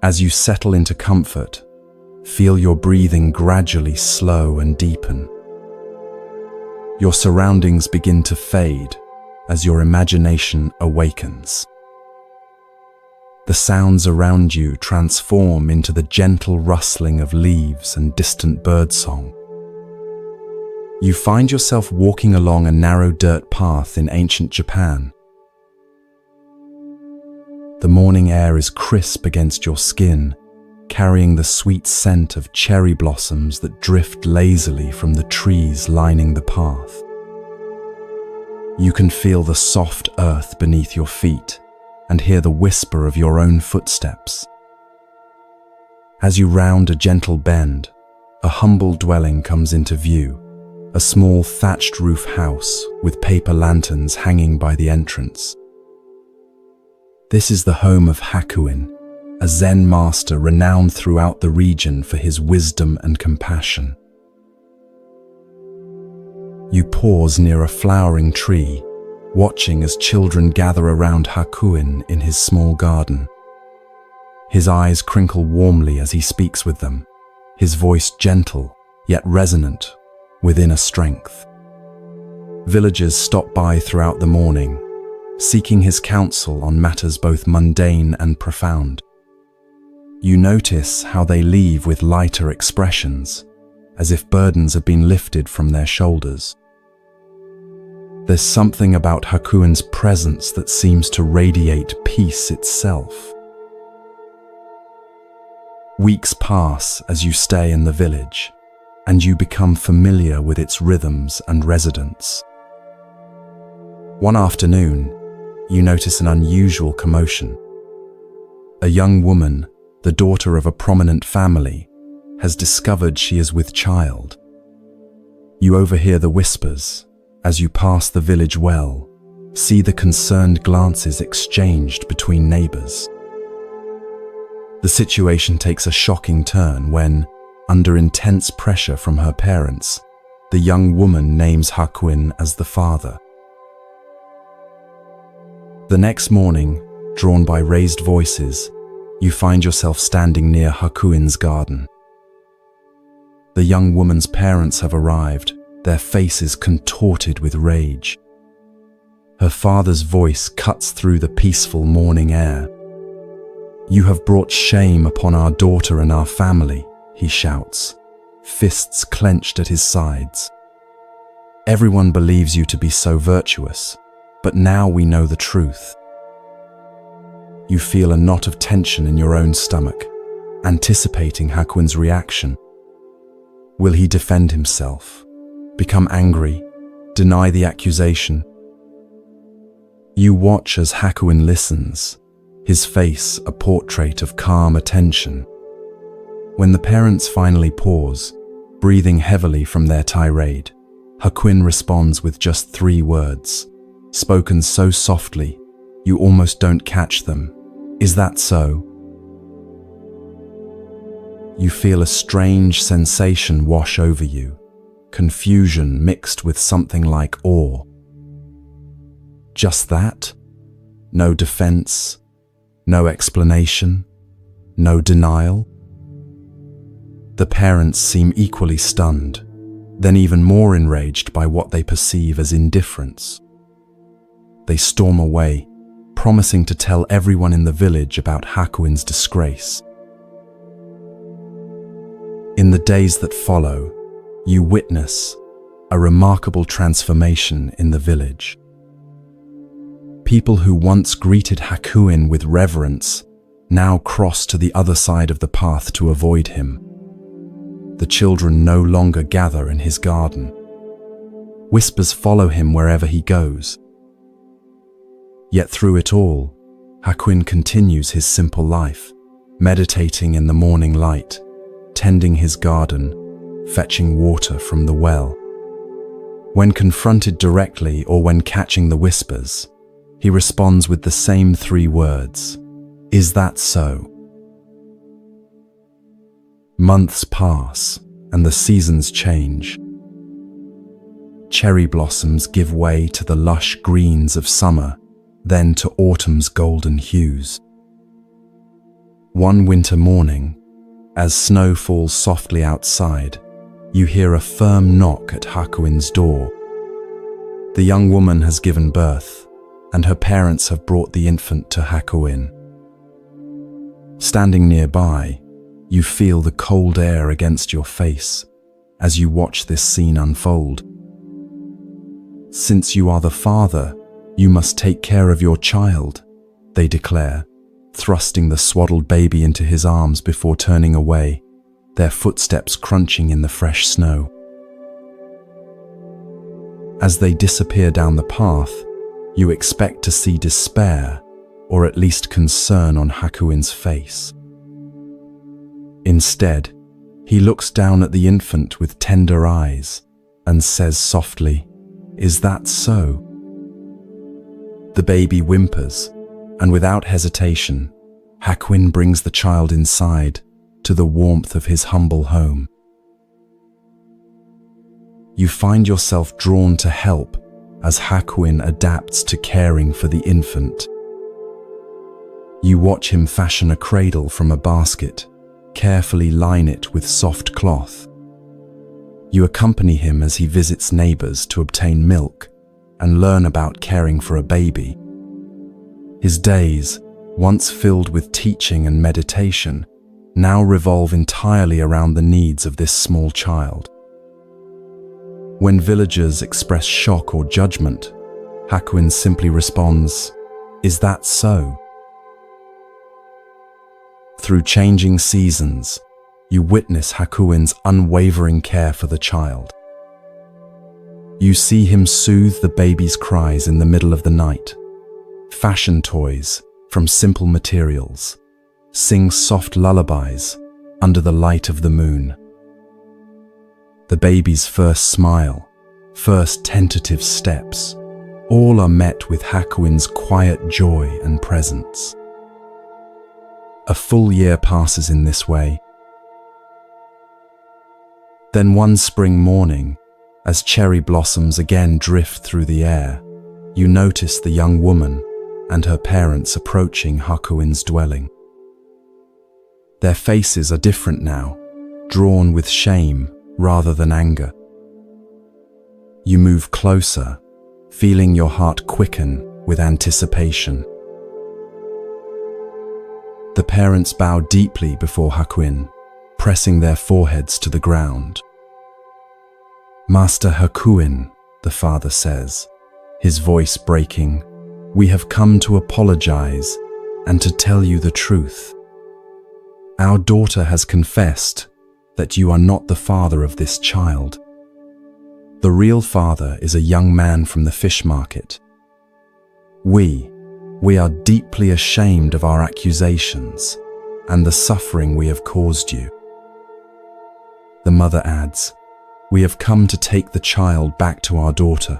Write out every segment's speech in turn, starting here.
As you settle into comfort, feel your breathing gradually slow and deepen. Your surroundings begin to fade as your imagination awakens. The sounds around you transform into the gentle rustling of leaves and distant birdsong. You find yourself walking along a narrow dirt path in ancient Japan. The morning air is crisp against your skin, carrying the sweet scent of cherry blossoms that drift lazily from the trees lining the path. You can feel the soft earth beneath your feet and hear the whisper of your own footsteps. As you round a gentle bend, a humble dwelling comes into view, a small thatched roof house with paper lanterns hanging by the entrance. This is the home of Hakuin, a Zen master renowned throughout the region for his wisdom and compassion. You pause near a flowering tree, watching as children gather around Hakuin in his small garden. His eyes crinkle warmly as he speaks with them, his voice gentle yet resonant with inner strength. Villagers stop by throughout the morning, seeking his counsel on matters both mundane and profound. You notice how they leave with lighter expressions, as if burdens have been lifted from their shoulders. There's something about Hakuin's presence that seems to radiate peace itself. Weeks pass as you stay in the village, and you become familiar with its rhythms and residents. One afternoon, you notice an unusual commotion. A young woman, the daughter of a prominent family, has discovered she is with child. You overhear the whispers as you pass the village well, see the concerned glances exchanged between neighbors. The situation takes a shocking turn when, under intense pressure from her parents, the young woman names Hakuin as the father. The next morning, drawn by raised voices, you find yourself standing near Hakuin's garden. The young woman's parents have arrived, their faces contorted with rage. Her father's voice cuts through the peaceful morning air. "You have brought shame upon our daughter and our family," he shouts, fists clenched at his sides. "Everyone believes you to be so virtuous, but now we know the truth." You feel a knot of tension in your own stomach, anticipating Hakuin's reaction. Will he defend himself, become angry, deny the accusation? You watch as Hakuin listens, his face a portrait of calm attention. When the parents finally pause, breathing heavily from their tirade, Hakuin responds with just 3 words, spoken so softly you almost don't catch them. "Is that so?" You feel a strange sensation wash over you, confusion mixed with something like awe. Just that? No defense, no explanation, no denial? The parents seem equally stunned, then even more enraged by what they perceive as indifference. They storm away, promising to tell everyone in the village about Hakuin's disgrace. In the days that follow, you witness a remarkable transformation in the village. People who once greeted Hakuin with reverence now cross to the other side of the path to avoid him. The children no longer gather in his garden. Whispers follow him wherever he goes. Yet through it all, Hakuin continues his simple life, meditating in the morning light, tending his garden, fetching water from the well. When confronted directly or when catching the whispers, he responds with the same 3 words, "Is that so?" Months pass and the seasons change. Cherry blossoms give way to the lush greens of summer, then to autumn's golden hues. One winter morning, as snow falls softly outside, you hear a firm knock at Hakuin's door. The young woman has given birth, and her parents have brought the infant to Hakuin. Standing nearby, you feel the cold air against your face as you watch this scene unfold. Since you are the father, you must take care of your child, they declare, thrusting the swaddled baby into his arms before turning away, their footsteps crunching in the fresh snow. As they disappear down the path, you expect to see despair, or at least concern on Hakuin's face. Instead, he looks down at the infant with tender eyes and says softly, "Is that so?" The baby whimpers, and without hesitation, Hakuin brings the child inside to the warmth of his humble home. You find yourself drawn to help as Hakuin adapts to caring for the infant. You watch him fashion a cradle from a basket, carefully line it with soft cloth. You accompany him as he visits neighbors to obtain milk and learn about caring for a baby. His days, once filled with teaching and meditation, now revolve entirely around the needs of this small child. When villagers express shock or judgment, Hakuin simply responds, "Is that so?" Through changing seasons, you witness Hakuin's unwavering care for the child. You see him soothe the baby's cries in the middle of the night, fashion toys from simple materials, sing soft lullabies under the light of the moon. The baby's first smile, first tentative steps, all are met with Hakuin's quiet joy and presence. A full year passes in this way. Then one spring morning, as cherry blossoms again drift through the air, you notice the young woman and her parents approaching Hakuin's dwelling. Their faces are different now, drawn with shame rather than anger. You move closer, feeling your heart quicken with anticipation. The parents bow deeply before Hakuin, pressing their foreheads to the ground. "Master Hakuin," the father says, his voice breaking, "we have come to apologize and to tell you the truth. Our daughter has confessed that you are not the father of this child. The real father is a young man from the fish market. We are deeply ashamed of our accusations and the suffering we have caused you." The mother adds, "We have come to take the child back to our daughter,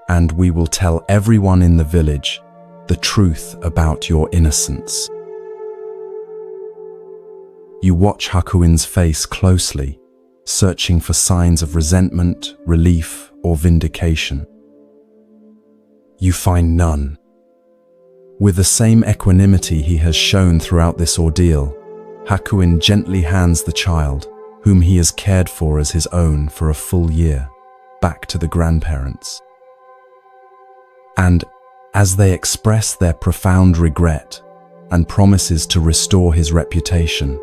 and we will tell everyone in the village the truth about your innocence." You watch Hakuin's face closely, searching for signs of resentment, relief, or vindication. You find none. With the same equanimity he has shown throughout this ordeal, Hakuin gently hands the child, whom he has cared for as his own for a full year, back to the grandparents. And as they express their profound regret and promises to restore his reputation,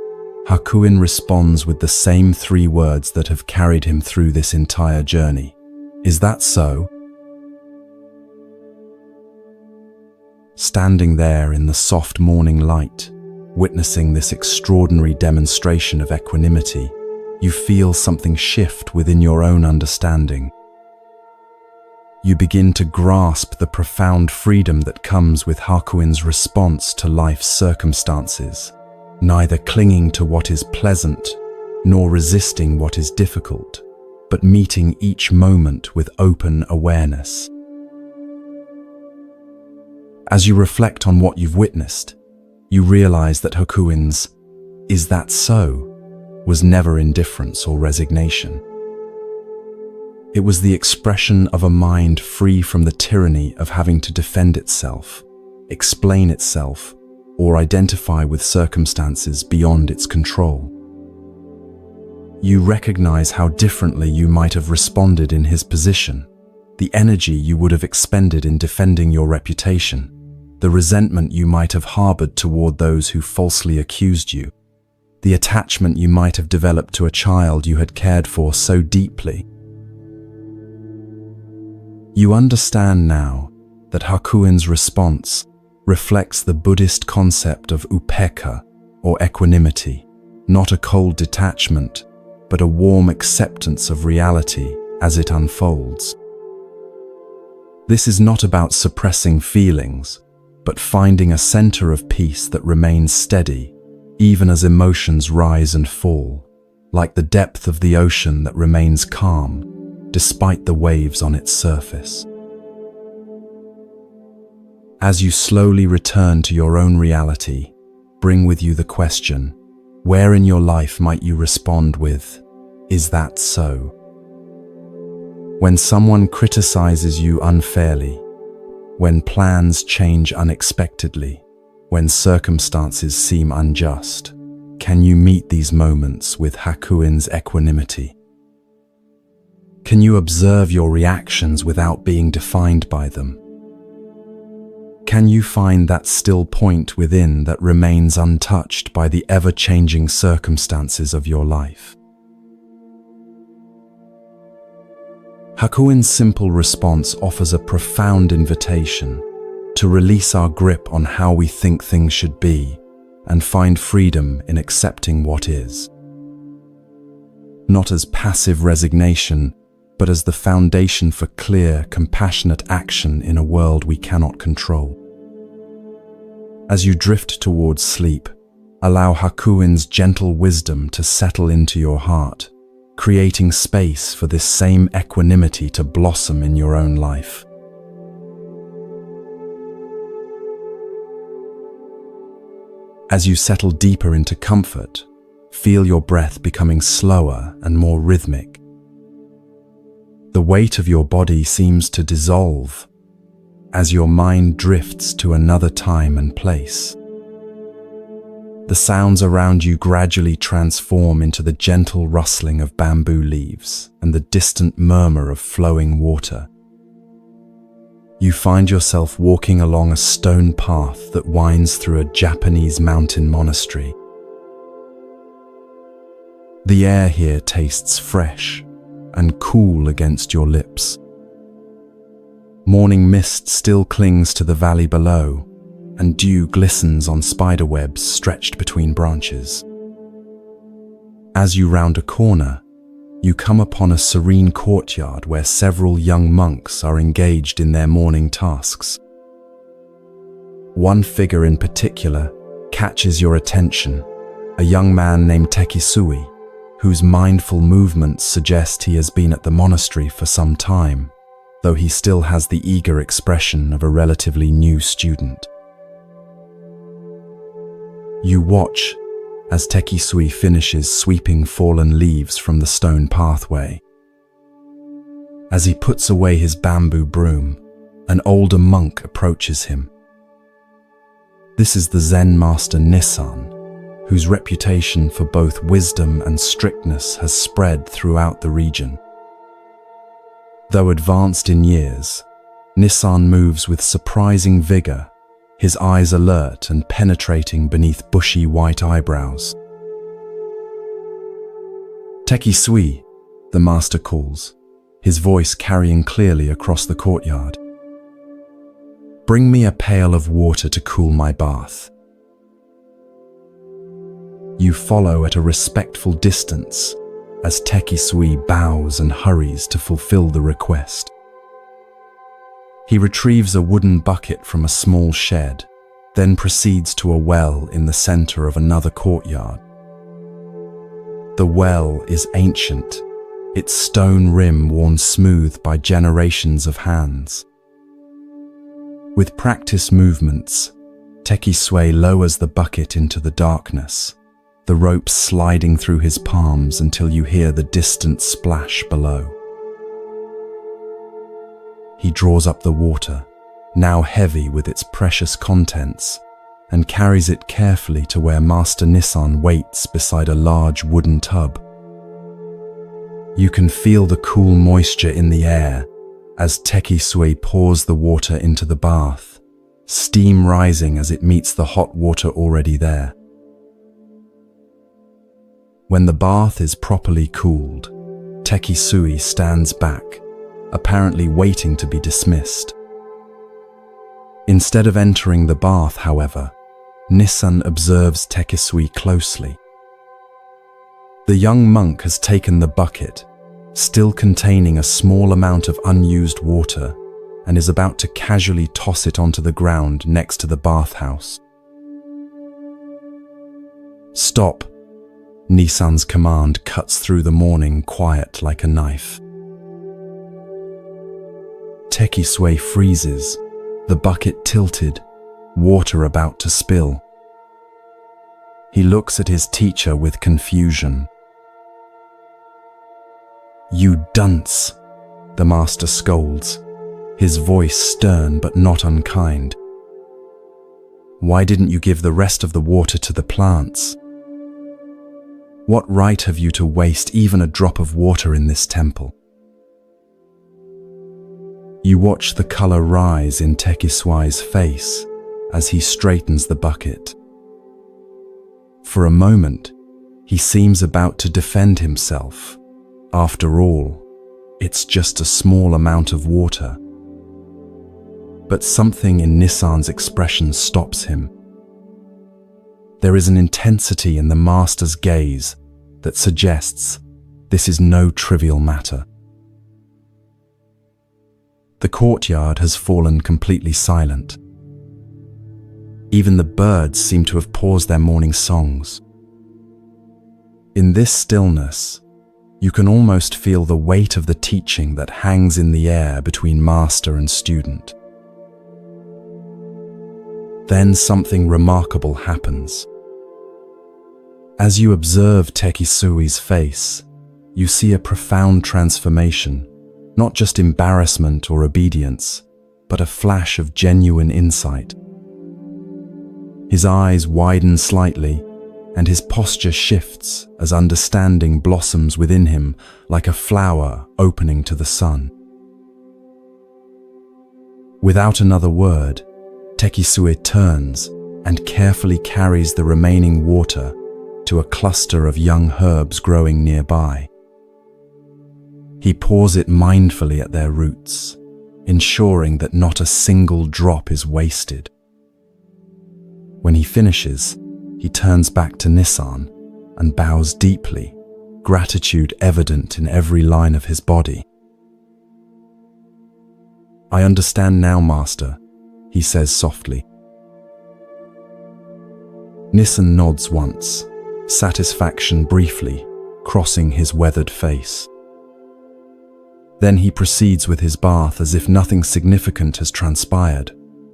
Hakuin responds with the same 3 words that have carried him through this entire journey. "Is that so?" Standing there in the soft morning light, witnessing this extraordinary demonstration of equanimity, you feel something shift within your own understanding. You begin to grasp the profound freedom that comes with Hakuin's response to life's circumstances, neither clinging to what is pleasant nor resisting what is difficult, but meeting each moment with open awareness. As you reflect on what you've witnessed, you realize that Hakuin's "Is that so?" was never indifference or resignation. It was the expression of a mind free from the tyranny of having to defend itself, explain itself, or identify with circumstances beyond its control. You recognize how differently you might have responded in his position, the energy you would have expended in defending your reputation, the resentment you might have harbored toward those who falsely accused you, the attachment you might have developed to a child you had cared for so deeply. You understand now that Hakuin's response reflects the Buddhist concept of upekkha, or equanimity, not a cold detachment, but a warm acceptance of reality as it unfolds. This is not about suppressing feelings, but finding a center of peace that remains steady, even as emotions rise and fall, like the depth of the ocean that remains calm, despite the waves on its surface. As you slowly return to your own reality, bring with you the question, where in your life might you respond with, "Is that so?" When someone criticizes you unfairly, when plans change unexpectedly, when circumstances seem unjust, can you meet these moments with Hakuin's equanimity? Can you observe your reactions without being defined by them? Can you find that still point within that remains untouched by the ever-changing circumstances of your life? Hakuin's simple response offers a profound invitation to release our grip on how we think things should be and find freedom in accepting what is. Not as passive resignation, but as the foundation for clear, compassionate action in a world we cannot control. As you drift towards sleep, allow Hakuin's gentle wisdom to settle into your heart, creating space for this same equanimity to blossom in your own life. As you settle deeper into comfort, feel your breath becoming slower and more rhythmic. The weight of your body seems to dissolve as your mind drifts to another time and place. The sounds around you gradually transform into the gentle rustling of bamboo leaves and the distant murmur of flowing water. You find yourself walking along a stone path that winds through a Japanese mountain monastery. The air here tastes fresh and cool against your lips. Morning mist still clings to the valley below, and dew glistens on spiderwebs stretched between branches. As you round a corner, you come upon a serene courtyard where several young monks are engaged in their morning tasks. One figure in particular catches your attention, a young man named Tekisui, whose mindful movements suggest he has been at the monastery for some time, though he still has the eager expression of a relatively new student. You watch as Tekisui finishes sweeping fallen leaves from the stone pathway. As he puts away his bamboo broom, an older monk approaches him. This is the Zen master Nissan, whose reputation for both wisdom and strictness has spread throughout the region. Though advanced in years, Nissan moves with surprising vigor, his eyes alert and penetrating beneath bushy white eyebrows. "Tekisui," the master calls, his voice carrying clearly across the courtyard. "Bring me a pail of water to cool my bath." You follow at a respectful distance as Tekisui bows and hurries to fulfill the request. He retrieves a wooden bucket from a small shed, then proceeds to a well in the center of another courtyard. The well is ancient, its stone rim worn smooth by generations of hands. With practiced movements, Tekisui lowers the bucket into the darkness, the rope sliding through his palms until you hear the distant splash below. He draws up the water, now heavy with its precious contents, and carries it carefully to where Master Nissan waits beside a large wooden tub. You can feel the cool moisture in the air as Tekisui pours the water into the bath, steam rising as it meets the hot water already there. When the bath is properly cooled, Tekisui stands back, apparently waiting to be dismissed. Instead of entering the bath, however, Nissan observes Tekisui closely. The young monk has taken the bucket, still containing a small amount of unused water, and is about to casually toss it onto the ground next to the bathhouse. "Stop!" Nissan's command cuts through the morning quiet like a knife. Tekisui freezes, the bucket tilted, water about to spill. He looks at his teacher with confusion. "You dunce!" the master scolds, his voice stern but not unkind. "Why didn't you give the rest of the water to the plants? What right have you to waste even a drop of water in this temple?" You watch the color rise in Tekisui's face as he straightens the bucket. For a moment, he seems about to defend himself. After all, it's just a small amount of water. But something in Nissan's expression stops him. There is an intensity in the master's gaze that suggests this is no trivial matter. The courtyard has fallen completely silent. Even the birds seem to have paused their morning songs. In this stillness, you can almost feel the weight of the teaching that hangs in the air between master and student. Then something remarkable happens. As you observe Tekisui's face, you see a profound transformation, not just embarrassment or obedience, but a flash of genuine insight. His eyes widen slightly, and his posture shifts as understanding blossoms within him like a flower opening to the sun. Without another word, Tekisui turns and carefully carries the remaining water to a cluster of young herbs growing nearby. He pours it mindfully at their roots, ensuring that not a single drop is wasted. When he finishes, he turns back to Nissan and bows deeply, gratitude evident in every line of his body. "I understand now, Master," he says softly. Nissan nods once, satisfaction briefly crossing his weathered face. Then he proceeds with his bath as if nothing significant has transpired,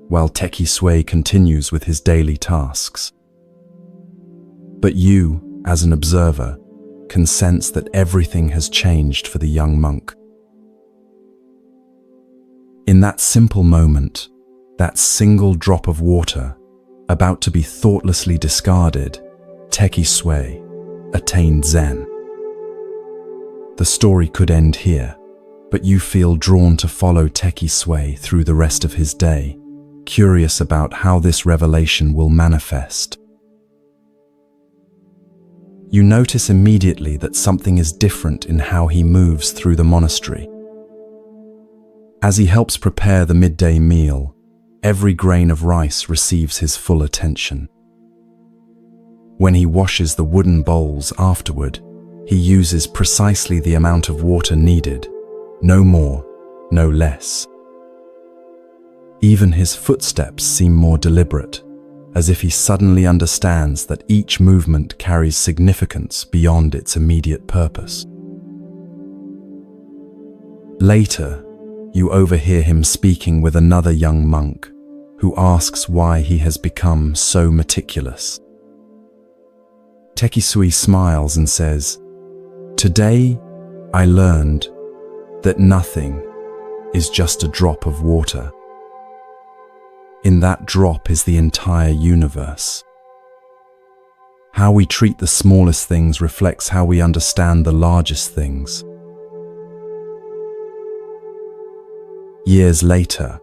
while Tekisui continues with his daily tasks. But you, as an observer, can sense that everything has changed for the young monk. In that simple moment, that single drop of water, about to be thoughtlessly discarded, Tekisui attained Zen. The story could end here, but you feel drawn to follow Tekisui through the rest of his day, curious about how this revelation will manifest. You notice immediately that something is different in how he moves through the monastery. As he helps prepare the midday meal, every grain of rice receives his full attention. When he washes the wooden bowls afterward, he uses precisely the amount of water needed, no more, no less. Even his footsteps seem more deliberate, as if he suddenly understands that each movement carries significance beyond its immediate purpose. Later, you overhear him speaking with another young monk, who asks why he has become so meticulous. Tekisui smiles and says, "Today, I learned that nothing is just a drop of water. In that drop is the entire universe. How we treat the smallest things reflects how we understand the largest things. Years later,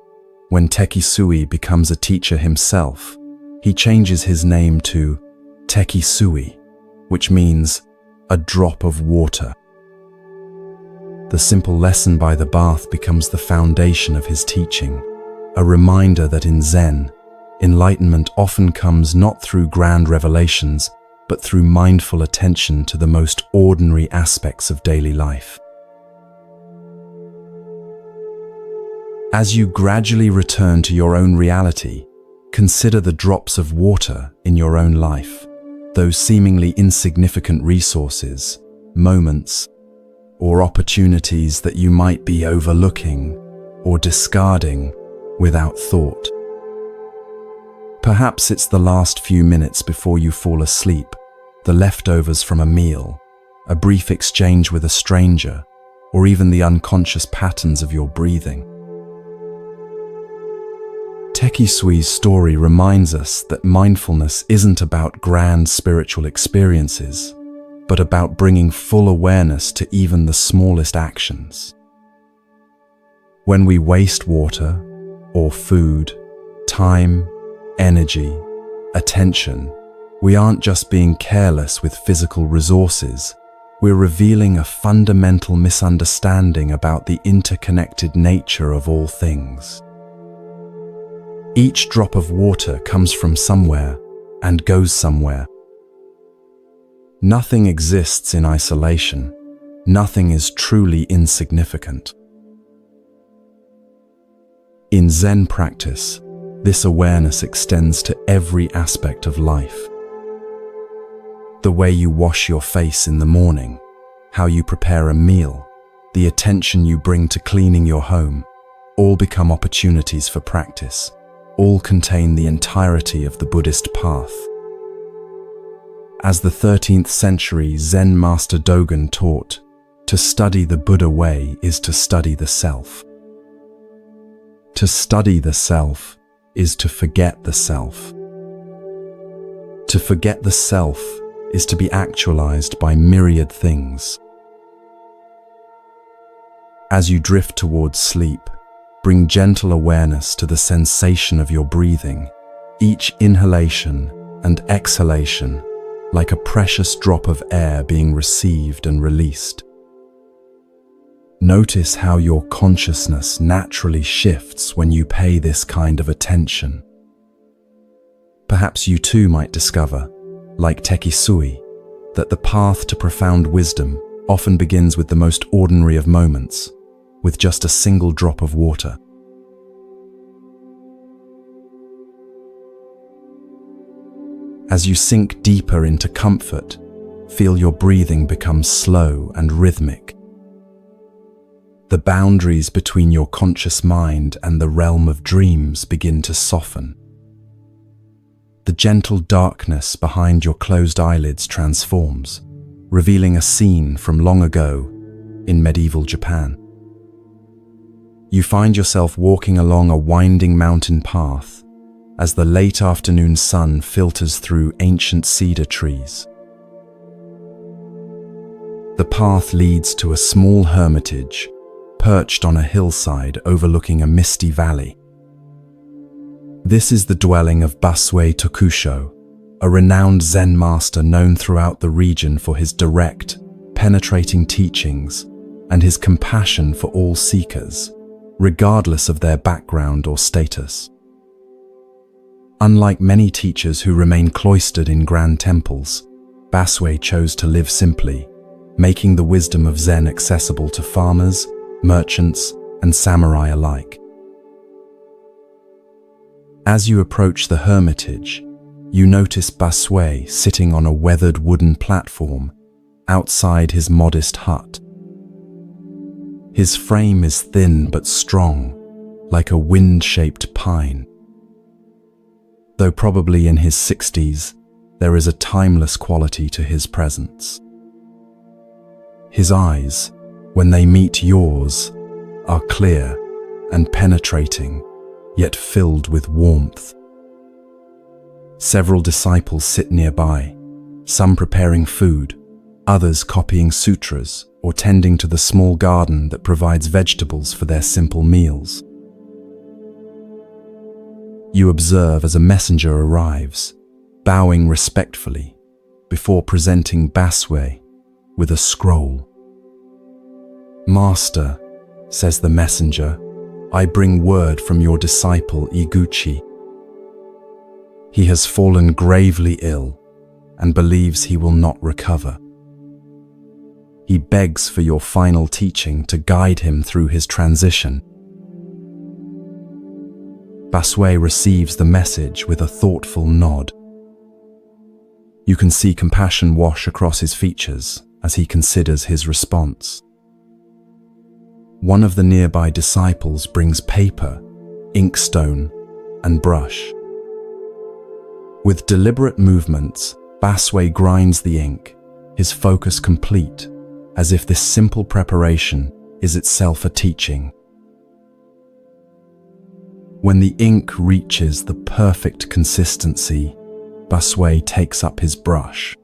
when Tekisui becomes a teacher himself, he changes his name to Tekisui, which means a drop of water. The simple lesson by the bath becomes the foundation of his teaching, a reminder that in Zen, enlightenment often comes not through grand revelations, but through mindful attention to the most ordinary aspects of daily life. As you gradually return to your own reality, consider the drops of water in your own life, those seemingly insignificant resources, moments, or opportunities that you might be overlooking or discarding without thought. Perhaps it's the last few minutes before you fall asleep, the leftovers from a meal, a brief exchange with a stranger, or even the unconscious patterns of your breathing. Tekisui's story reminds us that mindfulness isn't about grand spiritual experiences, but about bringing full awareness to even the smallest actions. When we waste water, or food, time, energy, attention, we aren't just being careless with physical resources, we're revealing a fundamental misunderstanding about the interconnected nature of all things. Each drop of water comes from somewhere and goes somewhere. Nothing exists in isolation. Nothing is truly insignificant. In Zen practice, this awareness extends to every aspect of life. The way you wash your face in the morning, how you prepare a meal, the attention you bring to cleaning your home, all become opportunities for practice. All contain the entirety of the Buddhist path. As the 13th century Zen master Dogen taught, to study the Buddha way is to study the self. To study the self is to forget the self. To forget the self is to be actualized by myriad things. As you drift towards sleep, bring gentle awareness to the sensation of your breathing, each inhalation and exhalation like a precious drop of air being received and released. Notice how your consciousness naturally shifts when you pay this kind of attention. Perhaps you too might discover, like Tekisui, that the path to profound wisdom often begins with the most ordinary of moments, with just a single drop of water. As you sink deeper into comfort, feel your breathing become slow and rhythmic. The boundaries between your conscious mind and the realm of dreams begin to soften. The gentle darkness behind your closed eyelids transforms, revealing a scene from long ago in medieval Japan. You find yourself walking along a winding mountain path as the late afternoon sun filters through ancient cedar trees. The path leads to a small hermitage perched on a hillside overlooking a misty valley. This is the dwelling of Basue Tokusho, a renowned Zen master known throughout the region for his direct, penetrating teachings and his compassion for all seekers, regardless of their background or status. Unlike many teachers who remain cloistered in grand temples, Basue chose to live simply, making the wisdom of Zen accessible to farmers, merchants, and samurai alike. As you approach the hermitage, you notice Basue sitting on a weathered wooden platform outside his modest hut. His frame is thin but strong, like a wind-shaped pine. Though probably in his 60s, there is a timeless quality to his presence. His eyes, when they meet yours, are clear and penetrating, yet filled with warmth. Several disciples sit nearby, some preparing food, others copying sutras or tending to the small garden that provides vegetables for their simple meals. You observe as a messenger arrives, bowing respectfully, before presenting Baswe with a scroll. "Master," says the messenger, "I bring word from your disciple Iguchi. He has fallen gravely ill and believes he will not recover. He begs for your final teaching to guide him through his transition." Baswe receives the message with a thoughtful nod. You can see compassion wash across his features as he considers his response. One of the nearby disciples brings paper, inkstone, and brush. With deliberate movements, Baswe grinds the ink, his focus complete, as if this simple preparation is itself a teaching. When the ink reaches the perfect consistency, Baswe takes up his brush.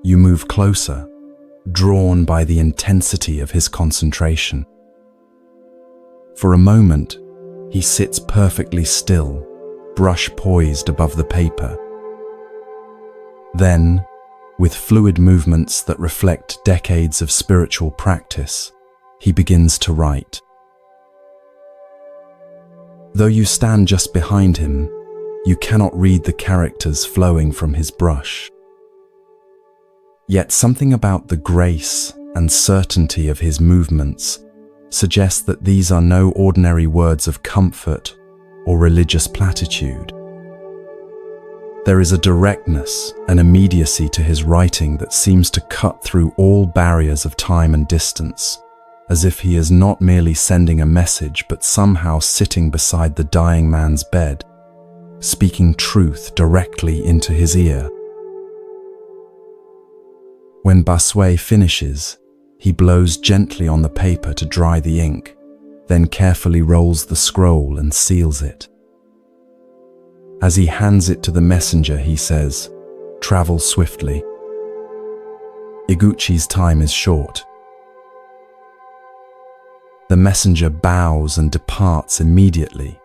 You move closer, drawn by the intensity of his concentration. For a moment, he sits perfectly still, brush poised above the paper. Then, with fluid movements that reflect decades of spiritual practice, he begins to write. Though you stand just behind him, you cannot read the characters flowing from his brush. Yet something about the grace and certainty of his movements suggests that these are no ordinary words of comfort or religious platitude. There is a directness and immediacy to his writing that seems to cut through all barriers of time and distance, as if he is not merely sending a message but somehow sitting beside the dying man's bed, speaking truth directly into his ear. When Baswe finishes, he blows gently on the paper to dry the ink, then carefully rolls the scroll and seals it. As he hands it to the messenger, he says, "Travel swiftly. Iguchi's time is short." The messenger bows and departs immediately,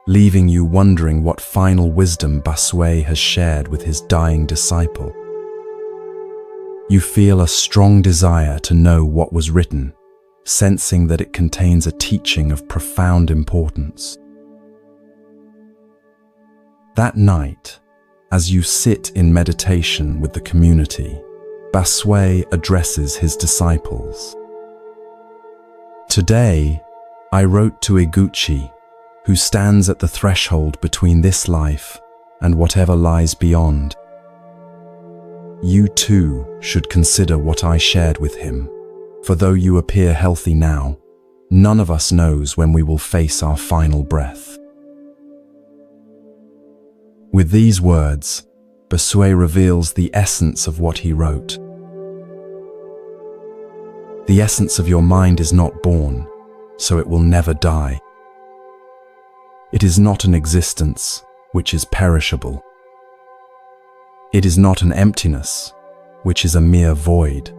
leaving you wondering what final wisdom Baswe has shared with his dying disciple. You feel a strong desire to know what was written, sensing that it contains a teaching of profound importance. That night, as you sit in meditation with the community, Baswe addresses his disciples. "Today, I wrote to Iguchi, who stands at the threshold between this life and whatever lies beyond. You too should consider what I shared with him, for though you appear healthy now, none of us knows when we will face our final breath." With these words, Baswe reveals the essence of what he wrote. The essence of your mind is not born, so it will never die. It is not an existence which is perishable. It is not an emptiness, which is a mere void.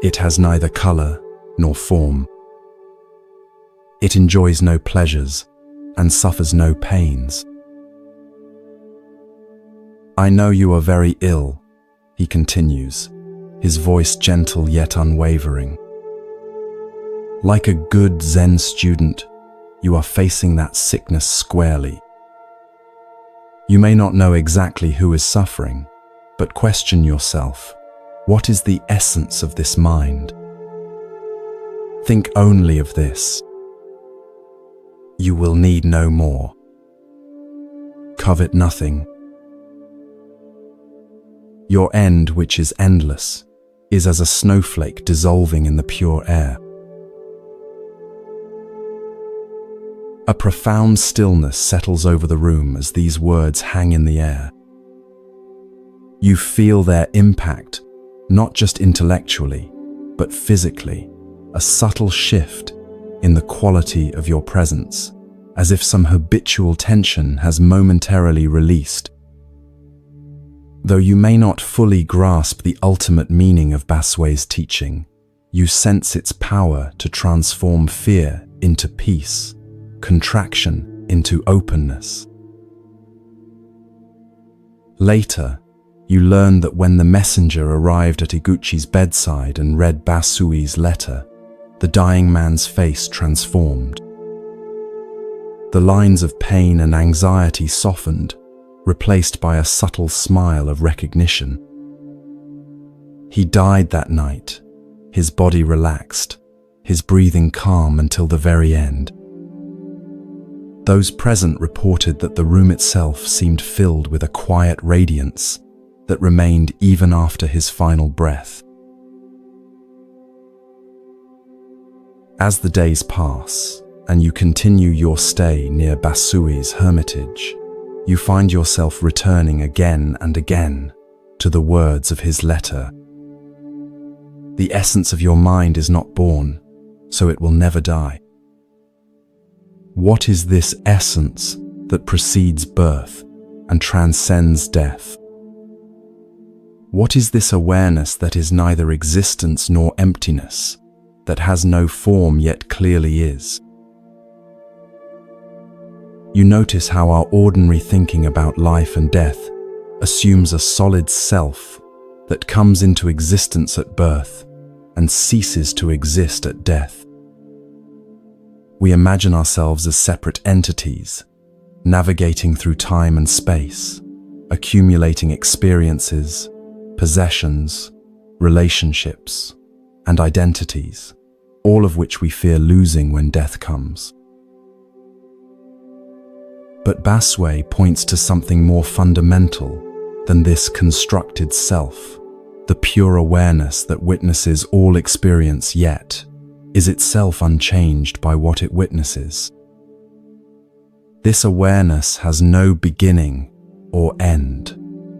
It has neither color nor form. It enjoys no pleasures and suffers no pains. "I know you are very ill," he continues, his voice gentle yet unwavering. "Like a good Zen student, you are facing that sickness squarely. You may not know exactly who is suffering, but question yourself, what is the essence of this mind? Think only of this. You will need no more. Covet nothing. Your end, which is endless, is as a snowflake dissolving in the pure air." A profound stillness settles over the room as these words hang in the air. You feel their impact, not just intellectually, but physically, a subtle shift in the quality of your presence, as if some habitual tension has momentarily released. Though you may not fully grasp the ultimate meaning of Baswe's teaching, you sense its power to transform fear into peace, contraction into openness. Later, you learn that when the messenger arrived at Iguchi's bedside and read Basui's letter, the dying man's face transformed. The lines of pain and anxiety softened, replaced by a subtle smile of recognition. He died that night, his body relaxed, his breathing calm until the very end. Those present reported that the room itself seemed filled with a quiet radiance that remained even after his final breath. As the days pass, and you continue your stay near Basui's hermitage, you find yourself returning again and again to the words of his letter. The essence of your mind is not born, so it will never die. What is this essence that precedes birth and transcends death? What is this awareness that is neither existence nor emptiness, that has no form yet clearly is? You notice how our ordinary thinking about life and death assumes a solid self that comes into existence at birth and ceases to exist at death. We imagine ourselves as separate entities, navigating through time and space, accumulating experiences, possessions, relationships, and identities, all of which we fear losing when death comes. But Baswe points to something more fundamental than this constructed self, the pure awareness that witnesses all experience yet is itself unchanged by what it witnesses. This awareness has no beginning or end.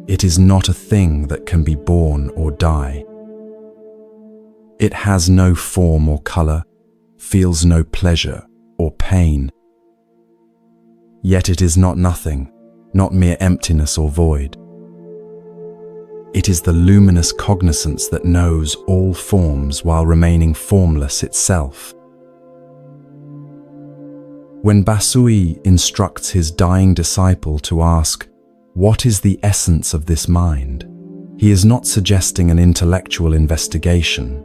It is not a thing that can be born or die. It has no form or color, feels no pleasure or pain. Yet it is not nothing, not mere emptiness or void. It is the luminous cognizance that knows all forms while remaining formless itself. When Basui instructs his dying disciple to ask, "What is the essence of this mind?" he is not suggesting an intellectual investigation,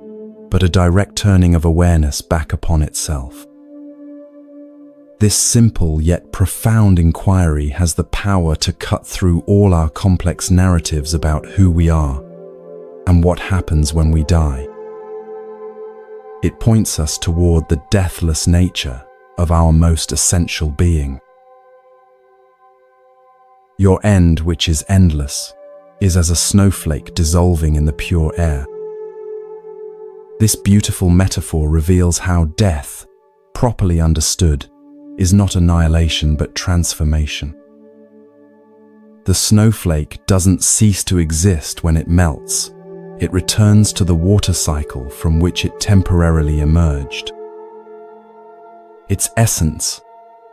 but a direct turning of awareness back upon itself. This simple yet profound inquiry has the power to cut through all our complex narratives about who we are and what happens when we die. It points us toward the deathless nature of our most essential being. Your end, which is endless, is as a snowflake dissolving in the pure air. This beautiful metaphor reveals how death, properly understood, is not annihilation but transformation. The snowflake doesn't cease to exist when it melts. It returns to the water cycle from which it temporarily emerged. Its essence,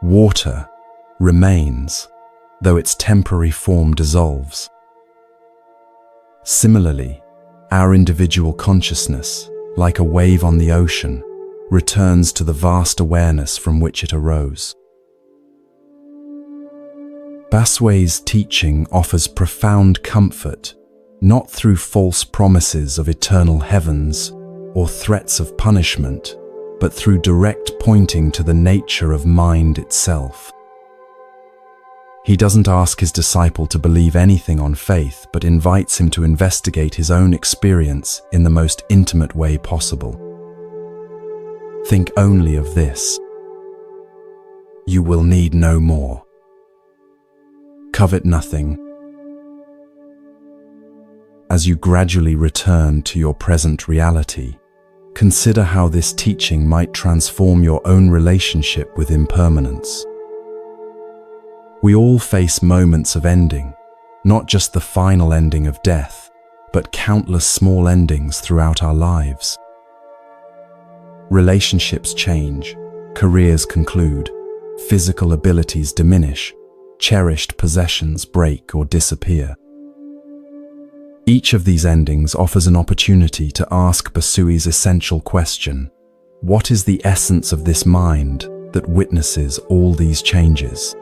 water, remains, though its temporary form dissolves. Similarly, our individual consciousness, like a wave on the ocean, returns to the vast awareness from which it arose. Baswe's teaching offers profound comfort, not through false promises of eternal heavens or threats of punishment, but through direct pointing to the nature of mind itself. He doesn't ask his disciple to believe anything on faith, but invites him to investigate his own experience in the most intimate way possible. Think only of this. You will need no more. Covet nothing. As you gradually return to your present reality, consider how this teaching might transform your own relationship with impermanence. We all face moments of ending, not just the final ending of death, but countless small endings throughout our lives. Relationships change, careers conclude, physical abilities diminish, cherished possessions break or disappear. Each of these endings offers an opportunity to ask Basui's essential question: what is the essence of this mind that witnesses all these changes?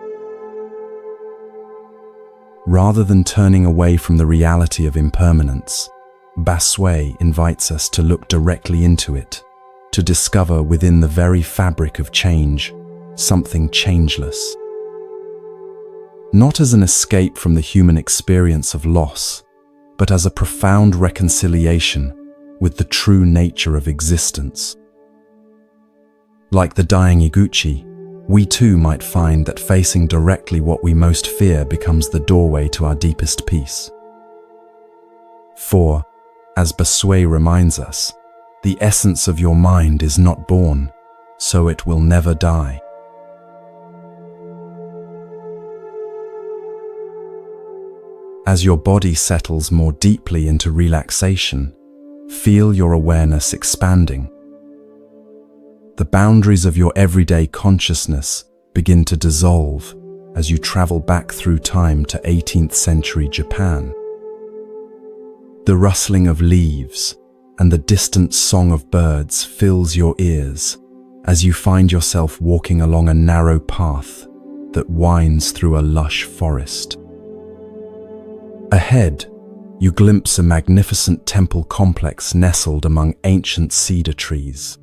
Rather than turning away from the reality of impermanence, Basui invites us to look directly into it, to discover within the very fabric of change something changeless. Not as an escape from the human experience of loss, but as a profound reconciliation with the true nature of existence. Like the dying Iguchi, we too might find that facing directly what we most fear becomes the doorway to our deepest peace. For, as Basui reminds us, the essence of your mind is not born, so it will never die. As your body settles more deeply into relaxation, feel your awareness expanding. The boundaries of your everyday consciousness begin to dissolve as you travel back through time to 18th century Japan. The rustling of leaves and the distant song of birds fills your ears as you find yourself walking along a narrow path that winds through a lush forest. Ahead, you glimpse a magnificent temple complex nestled among ancient cedar trees.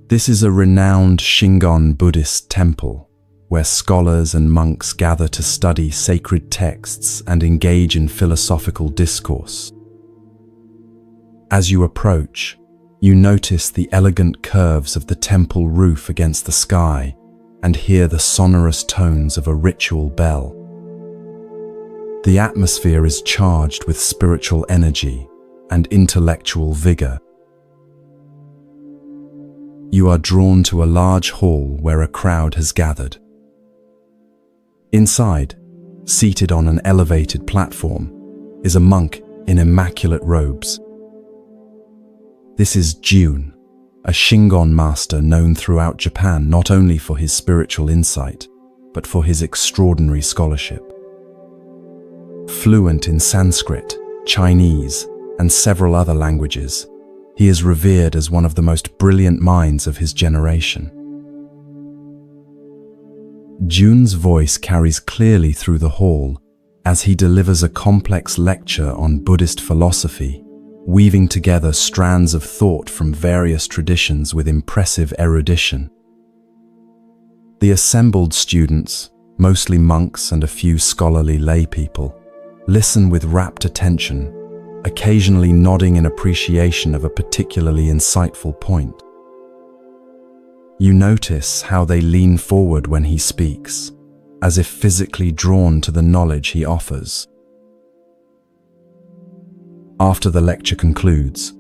This is a renowned Shingon Buddhist temple, where scholars and monks gather to study sacred texts and engage in philosophical discourse. As you approach, you notice the elegant curves of the temple roof against the sky and hear the sonorous tones of a ritual bell. The atmosphere is charged with spiritual energy and intellectual vigor. You are drawn to a large hall where a crowd has gathered. Inside, seated on an elevated platform, is a monk in immaculate robes. This is Jun, a Shingon master known throughout Japan not only for his spiritual insight, but for his extraordinary scholarship. Fluent in Sanskrit, Chinese, and several other languages, he is revered as one of the most brilliant minds of his generation. Jun's voice carries clearly through the hall as he delivers a complex lecture on Buddhist philosophy, weaving together strands of thought from various traditions with impressive erudition. The assembled students, mostly monks and a few scholarly lay people, listen with rapt attention, occasionally nodding in appreciation of a particularly insightful point. You notice how they lean forward when he speaks, as if physically drawn to the knowledge he offers. After the lecture concludes,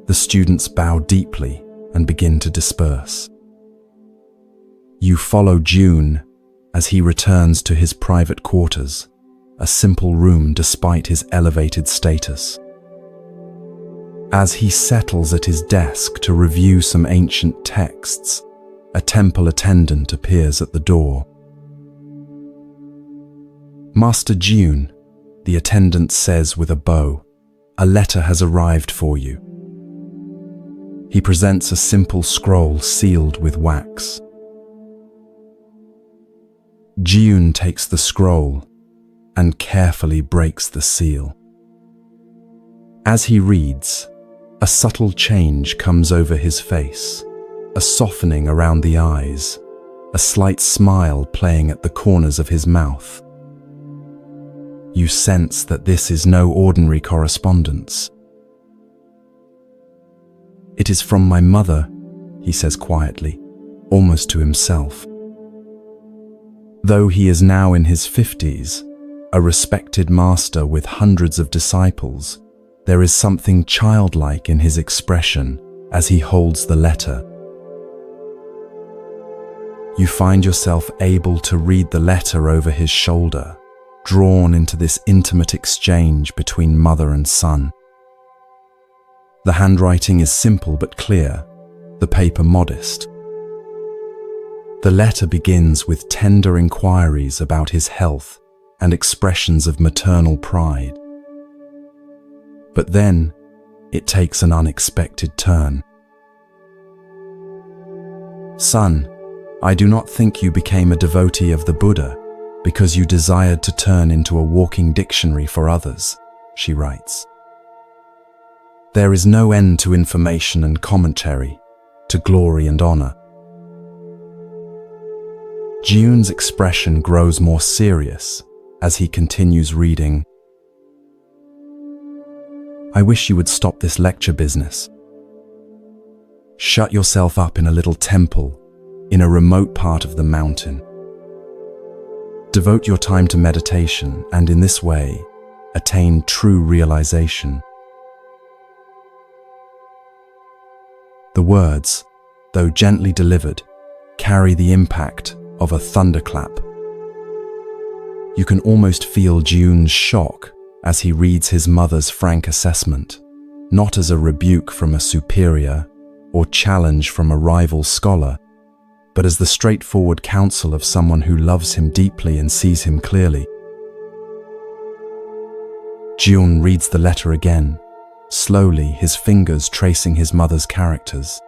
the students bow deeply and begin to disperse. You follow Jun as he returns to his private quarters, a simple room despite his elevated status. As he settles at his desk to review some ancient texts, a temple attendant appears at the door. "Master Jun," the attendant says with a bow, "a letter has arrived for you." He presents a simple scroll sealed with wax. Jun takes the scroll and carefully breaks the seal. As he reads, a subtle change comes over his face, a softening around the eyes, a slight smile playing at the corners of his mouth. You sense that this is no ordinary correspondence. "It is from my mother," he says quietly, almost to himself. Though he is now in his 50s, a respected master with hundreds of disciples, there is something childlike in his expression as he holds the letter. You find yourself able to read the letter over his shoulder, drawn into this intimate exchange between mother and son. The handwriting is simple but clear, the paper modest. The letter begins with tender inquiries about his health and expressions of maternal pride. But then, it takes an unexpected turn. Son, I do not think you became a devotee of the Buddha because you desired to turn into a walking dictionary for others, she writes. There is no end to information and commentary, to glory and honor. Jiun's expression grows more serious as he continues reading. I wish you would stop this lecture business. Shut yourself up in a little temple in a remote part of the mountain. Devote your time to meditation and in this way, attain true realization. The words, though gently delivered, carry the impact of a thunderclap. You can almost feel Jiun's shock as he reads his mother's frank assessment, not as a rebuke from a superior or challenge from a rival scholar, but as the straightforward counsel of someone who loves him deeply and sees him clearly. Jiun reads the letter again, slowly, his fingers tracing his mother's characters.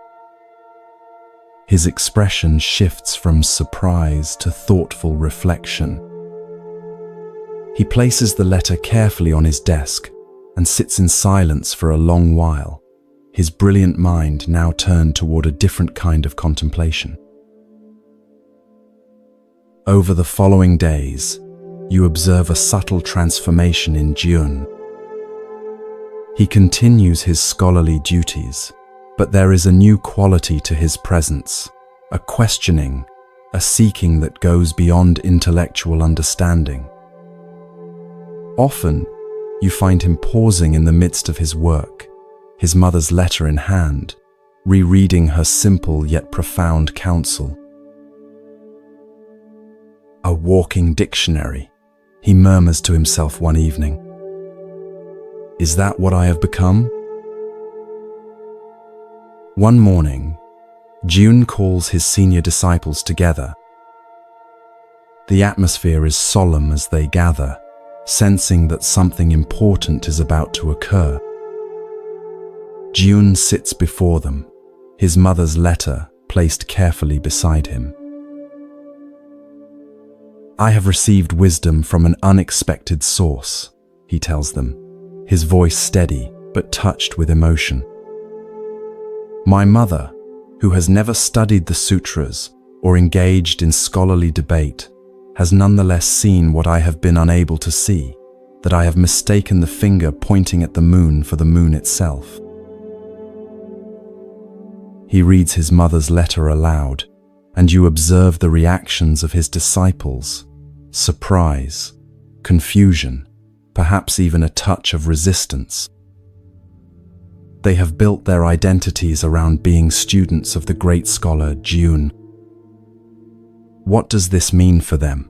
His expression shifts from surprise to thoughtful reflection. He places the letter carefully on his desk and sits in silence for a long while, his brilliant mind now turned toward a different kind of contemplation. Over the following days, you observe a subtle transformation in Jiun. He continues his scholarly duties, but there is a new quality to his presence, a questioning, a seeking that goes beyond intellectual understanding. Often, you find him pausing in the midst of his work, his mother's letter in hand, rereading her simple yet profound counsel. A walking dictionary, he murmurs to himself one evening. Is that what I have become? One morning, Jiun calls his senior disciples together. The atmosphere is solemn as they gather, sensing that something important is about to occur. Jiun sits before them, his mother's letter placed carefully beside him. I have received wisdom from an unexpected source, he tells them, his voice steady but touched with emotion. My mother, who has never studied the sutras or engaged in scholarly debate, has nonetheless seen what I have been unable to see, that I have mistaken the finger pointing at the moon for the moon itself. He reads his mother's letter aloud, and you observe the reactions of his disciples: surprise, confusion, perhaps even a touch of resistance. They have built their identities around being students of the great scholar Jiun. What does this mean for them?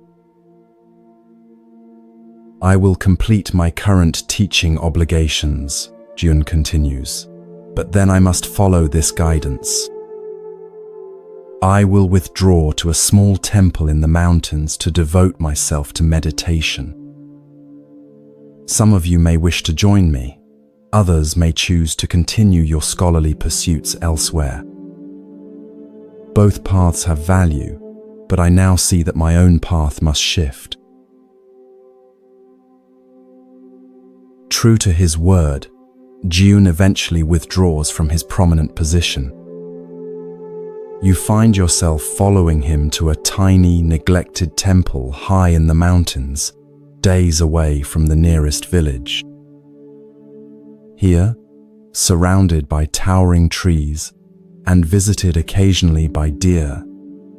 I will complete my current teaching obligations, Jiun continues, but then I must follow this guidance. I will withdraw to a small temple in the mountains to devote myself to meditation. Some of you may wish to join me. Others may choose to continue your scholarly pursuits elsewhere. Both paths have value, but I now see that my own path must shift. True to his word, Jiun eventually withdraws from his prominent position. You find yourself following him to a tiny, neglected temple high in the mountains, days away from the nearest village. Here, surrounded by towering trees and visited occasionally by deer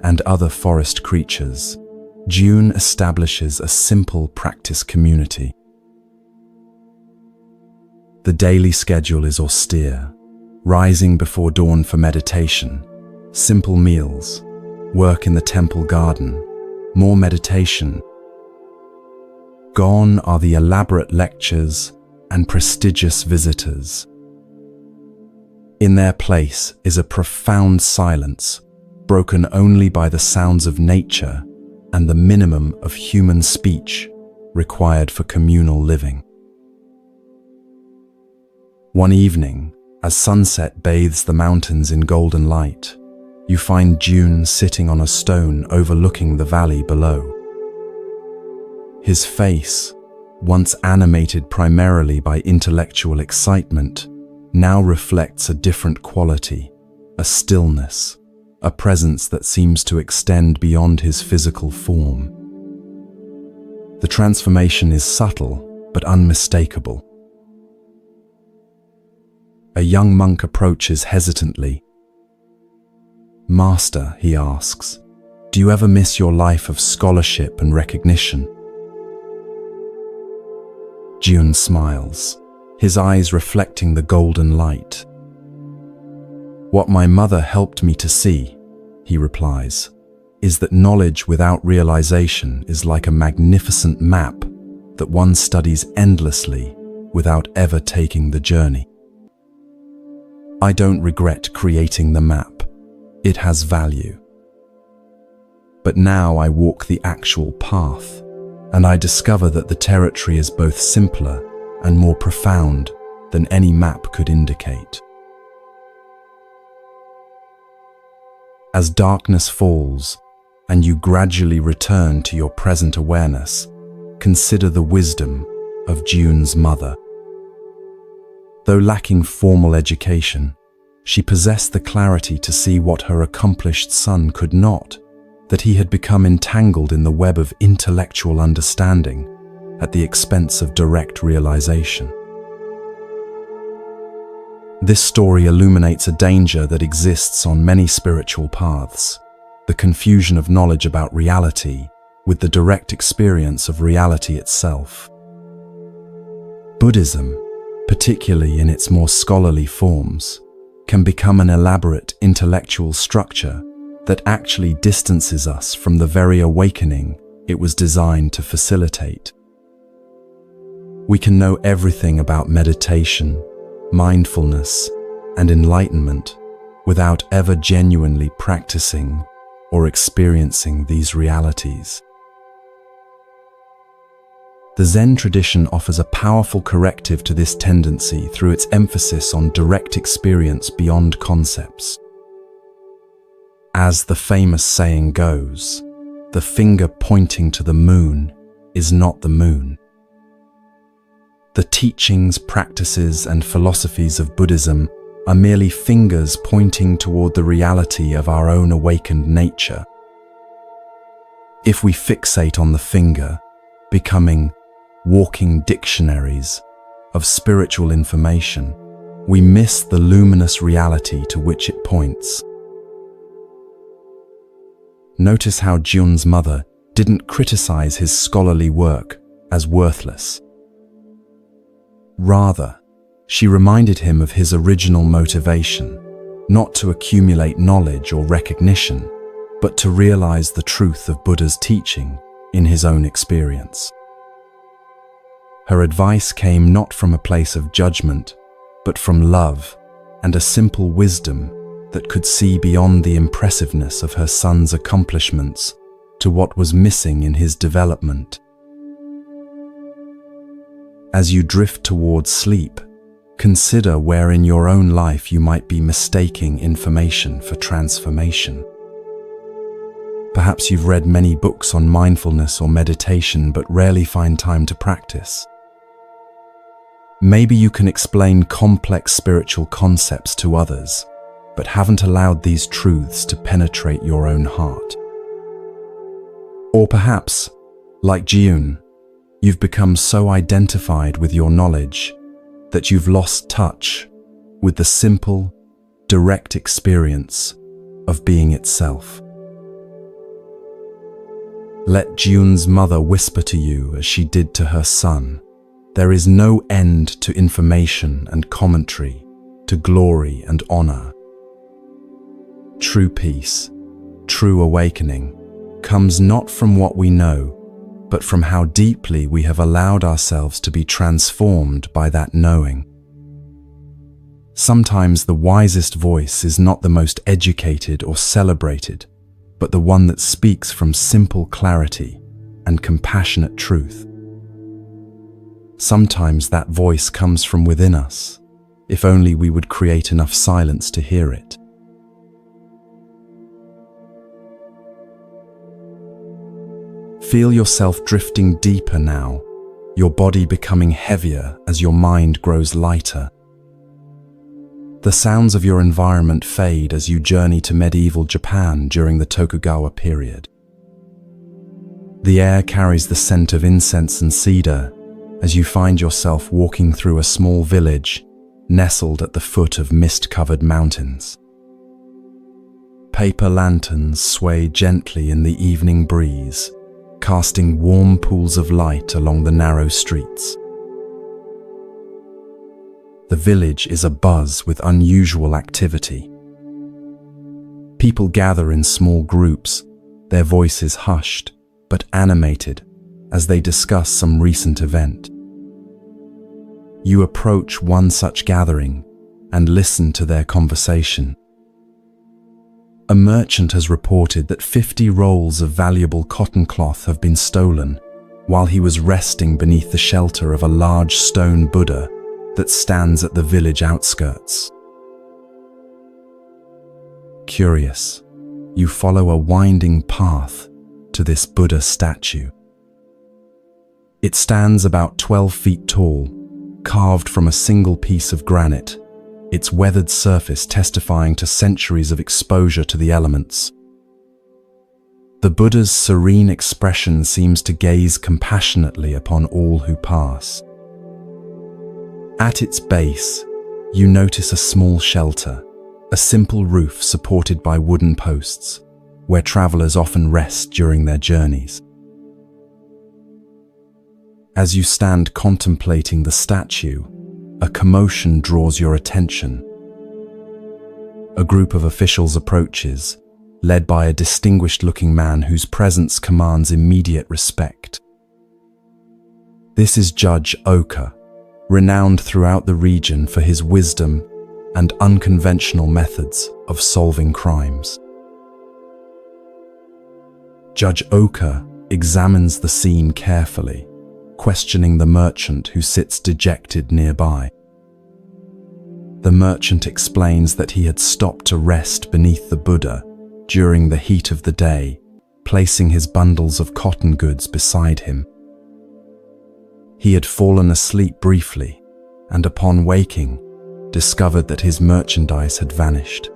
and other forest creatures, Jiun establishes a simple practice community. The daily schedule is austere: rising before dawn for meditation, simple meals, work in the temple garden, more meditation. Gone are the elaborate lectures and prestigious visitors. In their place is a profound silence, broken only by the sounds of nature and the minimum of human speech required for communal living. One evening, as sunset bathes the mountains in golden light, you find June sitting on a stone overlooking the valley below. His face, once animated primarily by intellectual excitement, now reflects a different quality, a stillness, a presence that seems to extend beyond his physical form. The transformation is subtle but unmistakable. A young monk approaches hesitantly. "Master," he asks, "do you ever miss your life of scholarship and recognition?" June smiles, his eyes reflecting the golden light. "What my mother helped me to see," he replies, "is that knowledge without realization is like a magnificent map that one studies endlessly without ever taking the journey. I don't regret creating the map. It has value. But now I walk the actual path, and I discover that the territory is both simpler and more profound than any map could indicate." As darkness falls and you gradually return to your present awareness, consider the wisdom of June's mother. Though lacking formal education, she possessed the clarity to see what her accomplished son could not, that he had become entangled in the web of intellectual understanding at the expense of direct realization. This story illuminates a danger that exists on many spiritual paths, the confusion of knowledge about reality with the direct experience of reality itself. Buddhism, particularly in its more scholarly forms, can become an elaborate intellectual structure that actually distances us from the very awakening it was designed to facilitate. We can know everything about meditation, mindfulness, and enlightenment without ever genuinely practicing or experiencing these realities. The Zen tradition offers a powerful corrective to this tendency through its emphasis on direct experience beyond concepts. As the famous saying goes, the finger pointing to the moon is not the moon. The teachings, practices, and philosophies of Buddhism are merely fingers pointing toward the reality of our own awakened nature. If we fixate on the finger, becoming walking dictionaries of spiritual information, we miss the luminous reality to which it points. Notice how June's mother didn't criticize his scholarly work as worthless. Rather, she reminded him of his original motivation, not to accumulate knowledge or recognition, but to realize the truth of Buddha's teaching in his own experience. Her advice came not from a place of judgment, but from love and a simple wisdom that could see beyond the impressiveness of her son's accomplishments to what was missing in his development. As you drift towards sleep, consider where in your own life you might be mistaking information for transformation. Perhaps you've read many books on mindfulness or meditation but rarely find time to practice. Maybe you can explain complex spiritual concepts to others, but haven't allowed these truths to penetrate your own heart. Or perhaps, like June, you've become so identified with your knowledge that you've lost touch with the simple, direct experience of being itself. Let June's mother whisper to you as she did to her son, there is no end to information and commentary, to glory and honor. True peace, true awakening, comes not from what we know, but from how deeply we have allowed ourselves to be transformed by that knowing. Sometimes the wisest voice is not the most educated or celebrated, but the one that speaks from simple clarity and compassionate truth. Sometimes that voice comes from within us, if only we would create enough silence to hear it. Feel yourself drifting deeper now, your body becoming heavier as your mind grows lighter. The sounds of your environment fade as you journey to medieval Japan during the Tokugawa period. The air carries the scent of incense and cedar as you find yourself walking through a small village nestled at the foot of mist-covered mountains. Paper lanterns sway gently in the evening breeze, casting warm pools of light along the narrow streets. The village is abuzz with unusual activity. People gather in small groups, their voices hushed but animated as they discuss some recent event. You approach one such gathering and listen to their conversation. A merchant has reported that 50 rolls of valuable cotton cloth have been stolen while he was resting beneath the shelter of a large stone Buddha that stands at the village outskirts. Curious, you follow a winding path to this Buddha statue. It stands about 12 feet tall, carved from a single piece of granite, its weathered surface testifying to centuries of exposure to the elements. The Buddha's serene expression seems to gaze compassionately upon all who pass. At its base, you notice a small shelter, a simple roof supported by wooden posts, where travelers often rest during their journeys. As you stand contemplating the statue, a commotion draws your attention. A group of officials approaches, led by a distinguished-looking man whose presence commands immediate respect. This is Judge Oka, renowned throughout the region for his wisdom and unconventional methods of solving crimes. Judge Oka examines the scene carefully, questioning the merchant who sits dejected nearby. The merchant explains that he had stopped to rest beneath the Buddha during the heat of the day, placing his bundles of cotton goods beside him. He had fallen asleep briefly, and upon waking, discovered that his merchandise had vanished.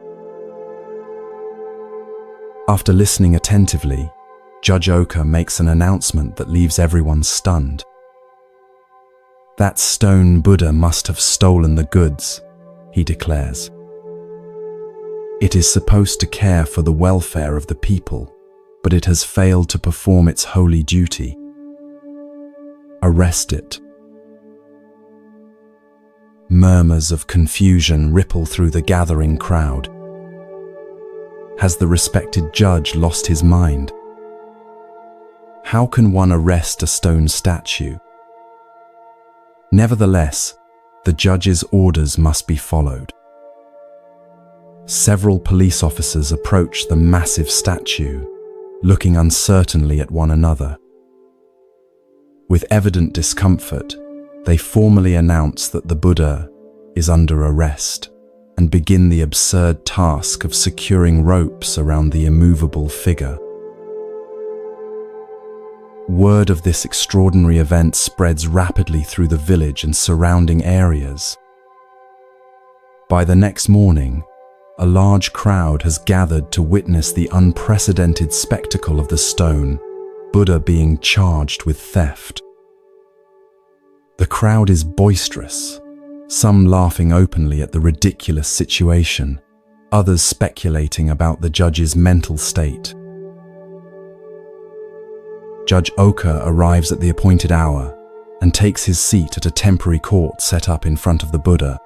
After listening attentively, Judge Oka makes an announcement that leaves everyone stunned. That stone Buddha must have stolen the goods, he declares. It is supposed to care for the welfare of the people, but it has failed to perform its holy duty. Arrest it. Murmurs of confusion ripple through the gathering crowd. Has the respected judge lost his mind? How can one arrest a stone statue? Nevertheless, the judge's orders must be followed. Several police officers approach the massive statue, looking uncertainly at one another. With evident discomfort, they formally announce that the Buddha is under arrest and begin the absurd task of securing ropes around the immovable figure. Word of this extraordinary event spreads rapidly through the village and surrounding areas. By the next morning, a large crowd has gathered to witness the unprecedented spectacle of the stone Buddha being charged with theft. The crowd is boisterous, some laughing openly at the ridiculous situation, others speculating about the judge's mental state. Judge Oka arrives at the appointed hour and takes his seat at a temporary court set up in front of the Buddha.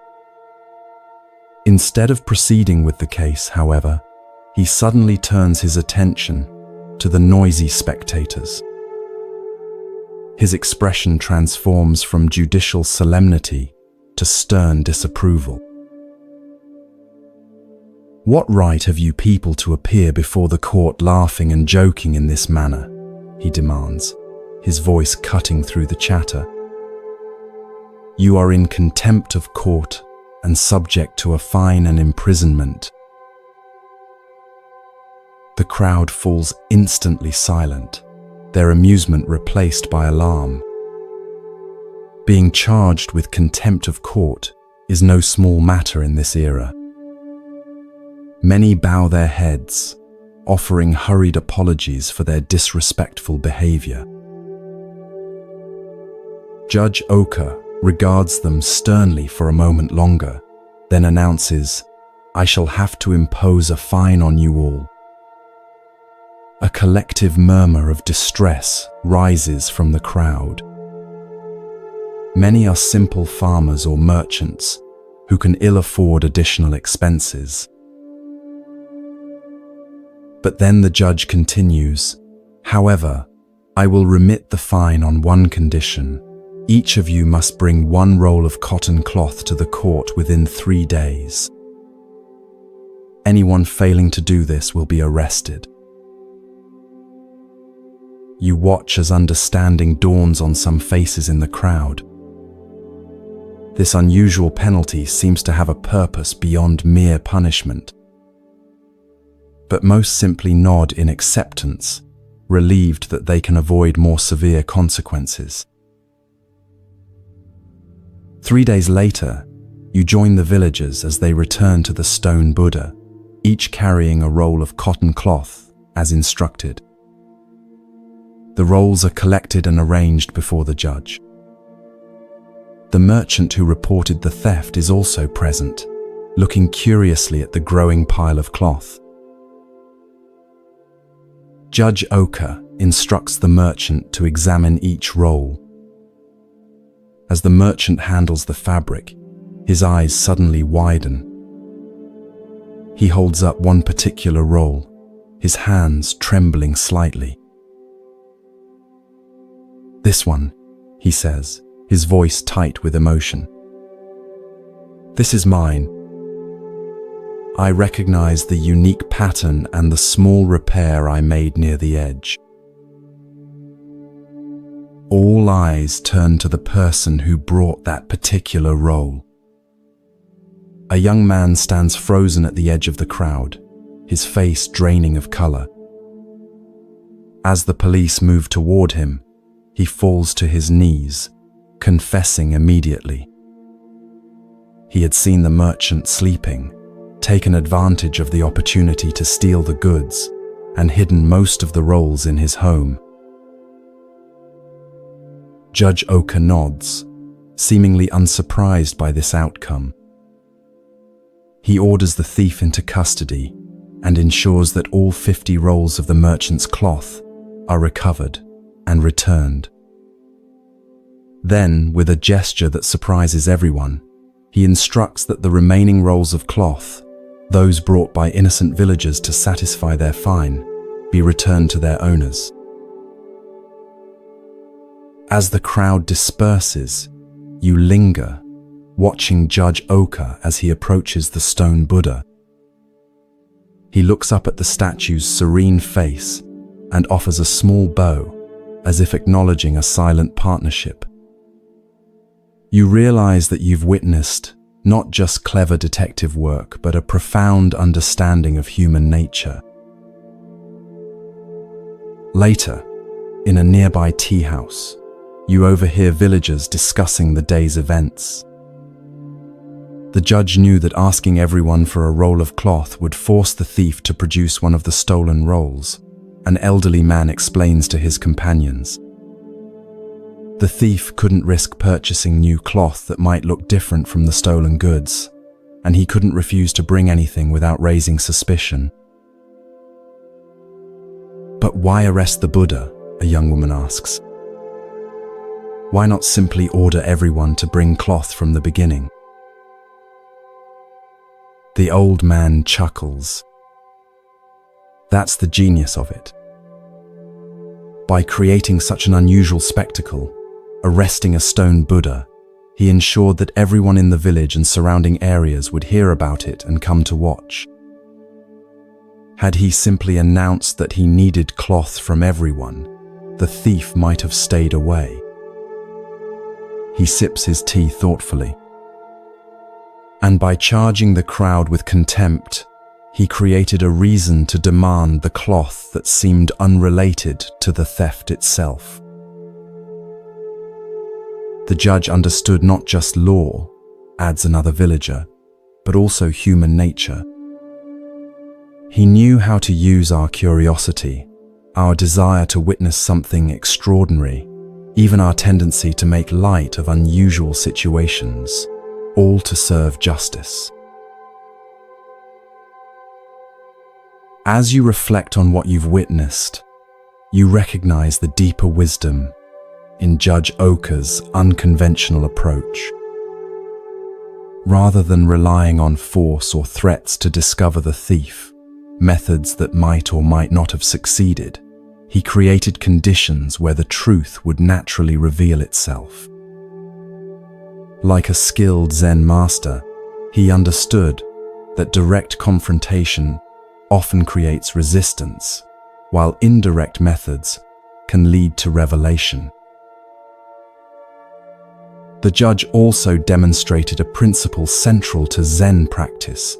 Instead of proceeding with the case, however, he suddenly turns his attention to the noisy spectators. His expression transforms from judicial solemnity to stern disapproval. "What right have you people to appear before the court laughing and joking in this manner?" he demands, his voice cutting through the chatter. "You are in contempt of court and subject to a fine and imprisonment." The crowd falls instantly silent, their amusement replaced by alarm. Being charged with contempt of court is no small matter in this era. Many bow their heads, offering hurried apologies for their disrespectful behavior. Judge Oka regards them sternly for a moment longer, then announces, "I shall have to impose a fine on you all." A collective murmur of distress rises from the crowd. Many are simple farmers or merchants who can ill afford additional expenses. But then the judge continues, "However, I will remit the fine on one condition. Each of you must bring one roll of cotton cloth to the court within 3 days. Anyone failing to do this will be arrested." You watch as understanding dawns on some faces in the crowd. This unusual penalty seems to have a purpose beyond mere punishment. But most simply nod in acceptance, relieved that they can avoid more severe consequences. 3 days later, you join the villagers as they return to the stone Buddha, each carrying a roll of cotton cloth, as instructed. The rolls are collected and arranged before the judge. The merchant who reported the theft is also present, looking curiously at the growing pile of cloth. Judge Oka instructs the merchant to examine each roll. As the merchant handles the fabric, his eyes suddenly widen. He holds up one particular roll, his hands trembling slightly. "This one," he says, his voice tight with emotion. "This is mine. I recognize the unique pattern and the small repair I made near the edge." All eyes turn to the person who brought that particular roll. A young man stands frozen at the edge of the crowd, his face draining of color. As the police move toward him, he falls to his knees, confessing immediately. He had seen the merchant sleeping, taken advantage of the opportunity to steal the goods, and hidden most of the rolls in his home. Judge Oka nods, seemingly unsurprised by this outcome. He orders the thief into custody and ensures that all 50 rolls of the merchant's cloth are recovered and returned. Then, with a gesture that surprises everyone, he instructs that the remaining rolls of cloth, those brought by innocent villagers to satisfy their fine, be returned to their owners. As the crowd disperses, you linger, watching Judge Oka as he approaches the stone Buddha. He looks up at the statue's serene face and offers a small bow, as if acknowledging a silent partnership. You realize that you've witnessed not just clever detective work, but a profound understanding of human nature. Later, in a nearby tea house, you overhear villagers discussing the day's events. The judge knew that asking everyone for a roll of cloth would force the thief to produce one of the stolen rolls. An elderly man explains to his companions. The thief couldn't risk purchasing new cloth that might look different from the stolen goods, and he couldn't refuse to bring anything without raising suspicion. "But why arrest the Buddha?" a young woman asks. "Why not simply order everyone to bring cloth from the beginning?" The old man chuckles. That's the genius of it. By creating such an unusual spectacle, arresting a stone Buddha, he ensured that everyone in the village and surrounding areas would hear about it and come to watch. Had he simply announced that he needed cloth from everyone, the thief might have stayed away. He sips his tea thoughtfully. And by charging the crowd with contempt, he created a reason to demand the cloth that seemed unrelated to the theft itself. The judge understood not just law, adds another villager, but also human nature. He knew how to use our curiosity, our desire to witness something extraordinary, even our tendency to make light of unusual situations, all to serve justice. As you reflect on what you've witnessed, you recognize the deeper wisdom in Judge Oka's unconventional approach. Rather than relying on force or threats to discover the thief, methods that might or might not have succeeded, he created conditions where the truth would naturally reveal itself. Like a skilled Zen master, he understood that direct confrontation often creates resistance, while indirect methods can lead to revelation. The judge also demonstrated a principle central to Zen practice,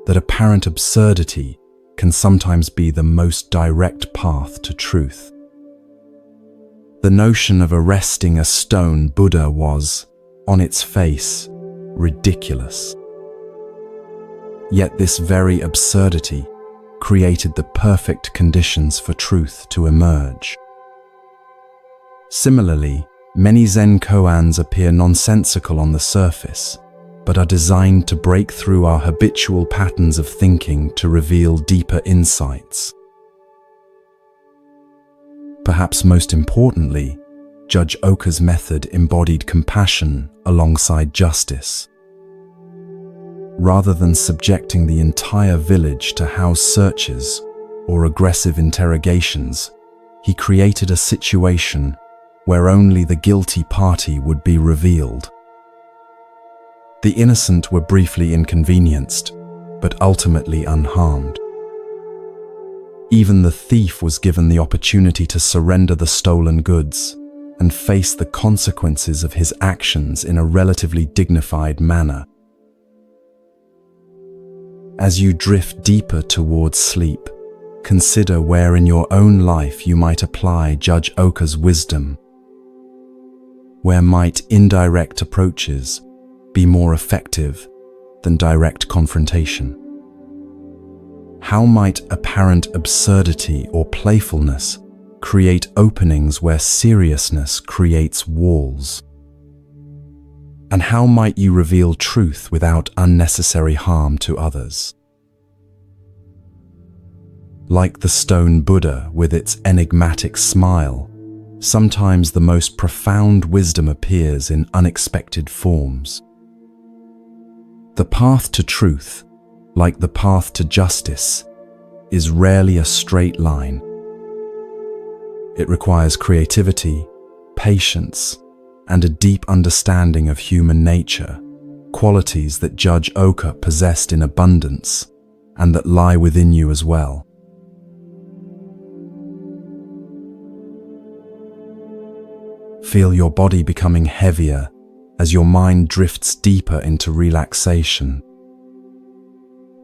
that apparent absurdity can sometimes be the most direct path to truth. The notion of arresting a stone Buddha was, on its face, ridiculous. Yet this very absurdity created the perfect conditions for truth to emerge. Similarly, many Zen koans appear nonsensical on the surface, but are designed to break through our habitual patterns of thinking to reveal deeper insights. Perhaps most importantly, Judge Oka's method embodied compassion alongside justice. Rather than subjecting the entire village to house searches or aggressive interrogations, he created a situation where only the guilty party would be revealed. The innocent were briefly inconvenienced, but ultimately unharmed. Even the thief was given the opportunity to surrender the stolen goods and face the consequences of his actions in a relatively dignified manner. As you drift deeper towards sleep, consider where in your own life you might apply Judge Oka's wisdom. Where might indirect approaches be more effective than direct confrontation? How might apparent absurdity or playfulness create openings where seriousness creates walls? And how might you reveal truth without unnecessary harm to others? Like the stone Buddha with its enigmatic smile, sometimes the most profound wisdom appears in unexpected forms. The path to truth, like the path to justice, is rarely a straight line. It requires creativity, patience, and a deep understanding of human nature, qualities that Judge Oka possessed in abundance and that lie within you as well. Feel your body becoming heavier as your mind drifts deeper into relaxation.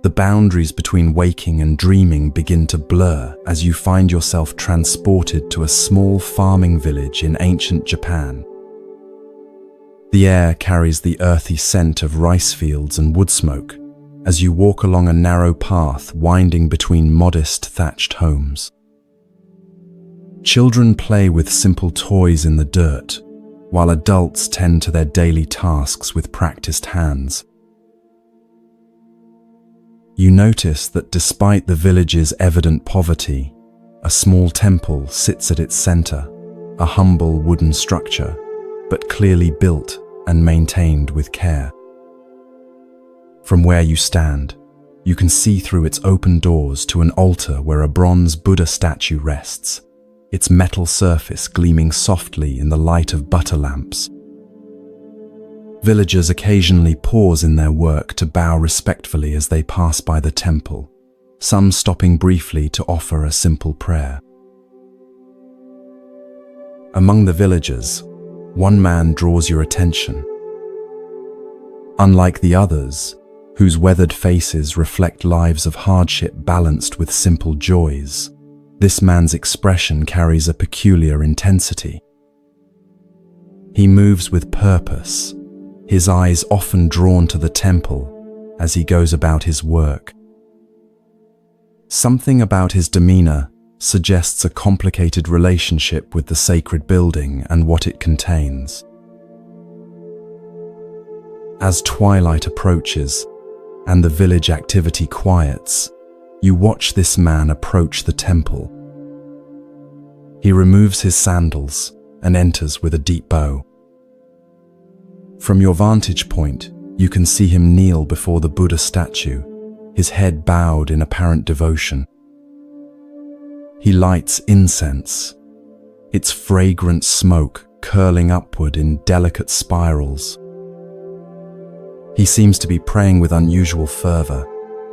The boundaries between waking and dreaming begin to blur as you find yourself transported to a small farming village in ancient Japan. The air carries the earthy scent of rice fields and wood smoke as you walk along a narrow path winding between modest thatched homes. Children play with simple toys in the dirt, while adults tend to their daily tasks with practiced hands. You notice that despite the village's evident poverty, a small temple sits at its center, a humble wooden structure, but clearly built and maintained with care. From where you stand, you can see through its open doors to an altar where a bronze Buddha statue rests, its metal surface gleaming softly in the light of butter lamps. Villagers occasionally pause in their work to bow respectfully as they pass by the temple, some stopping briefly to offer a simple prayer. Among the villagers, one man draws your attention. Unlike the others, whose weathered faces reflect lives of hardship balanced with simple joys, this man's expression carries a peculiar intensity. He moves with purpose, his eyes often drawn to the temple as he goes about his work. Something about his demeanor suggests a complicated relationship with the sacred building and what it contains. As twilight approaches and the village activity quiets, you watch this man approach the temple. He removes his sandals and enters with a deep bow. From your vantage point, you can see him kneel before the Buddha statue, his head bowed in apparent devotion. He lights incense, its fragrant smoke curling upward in delicate spirals. He seems to be praying with unusual fervor,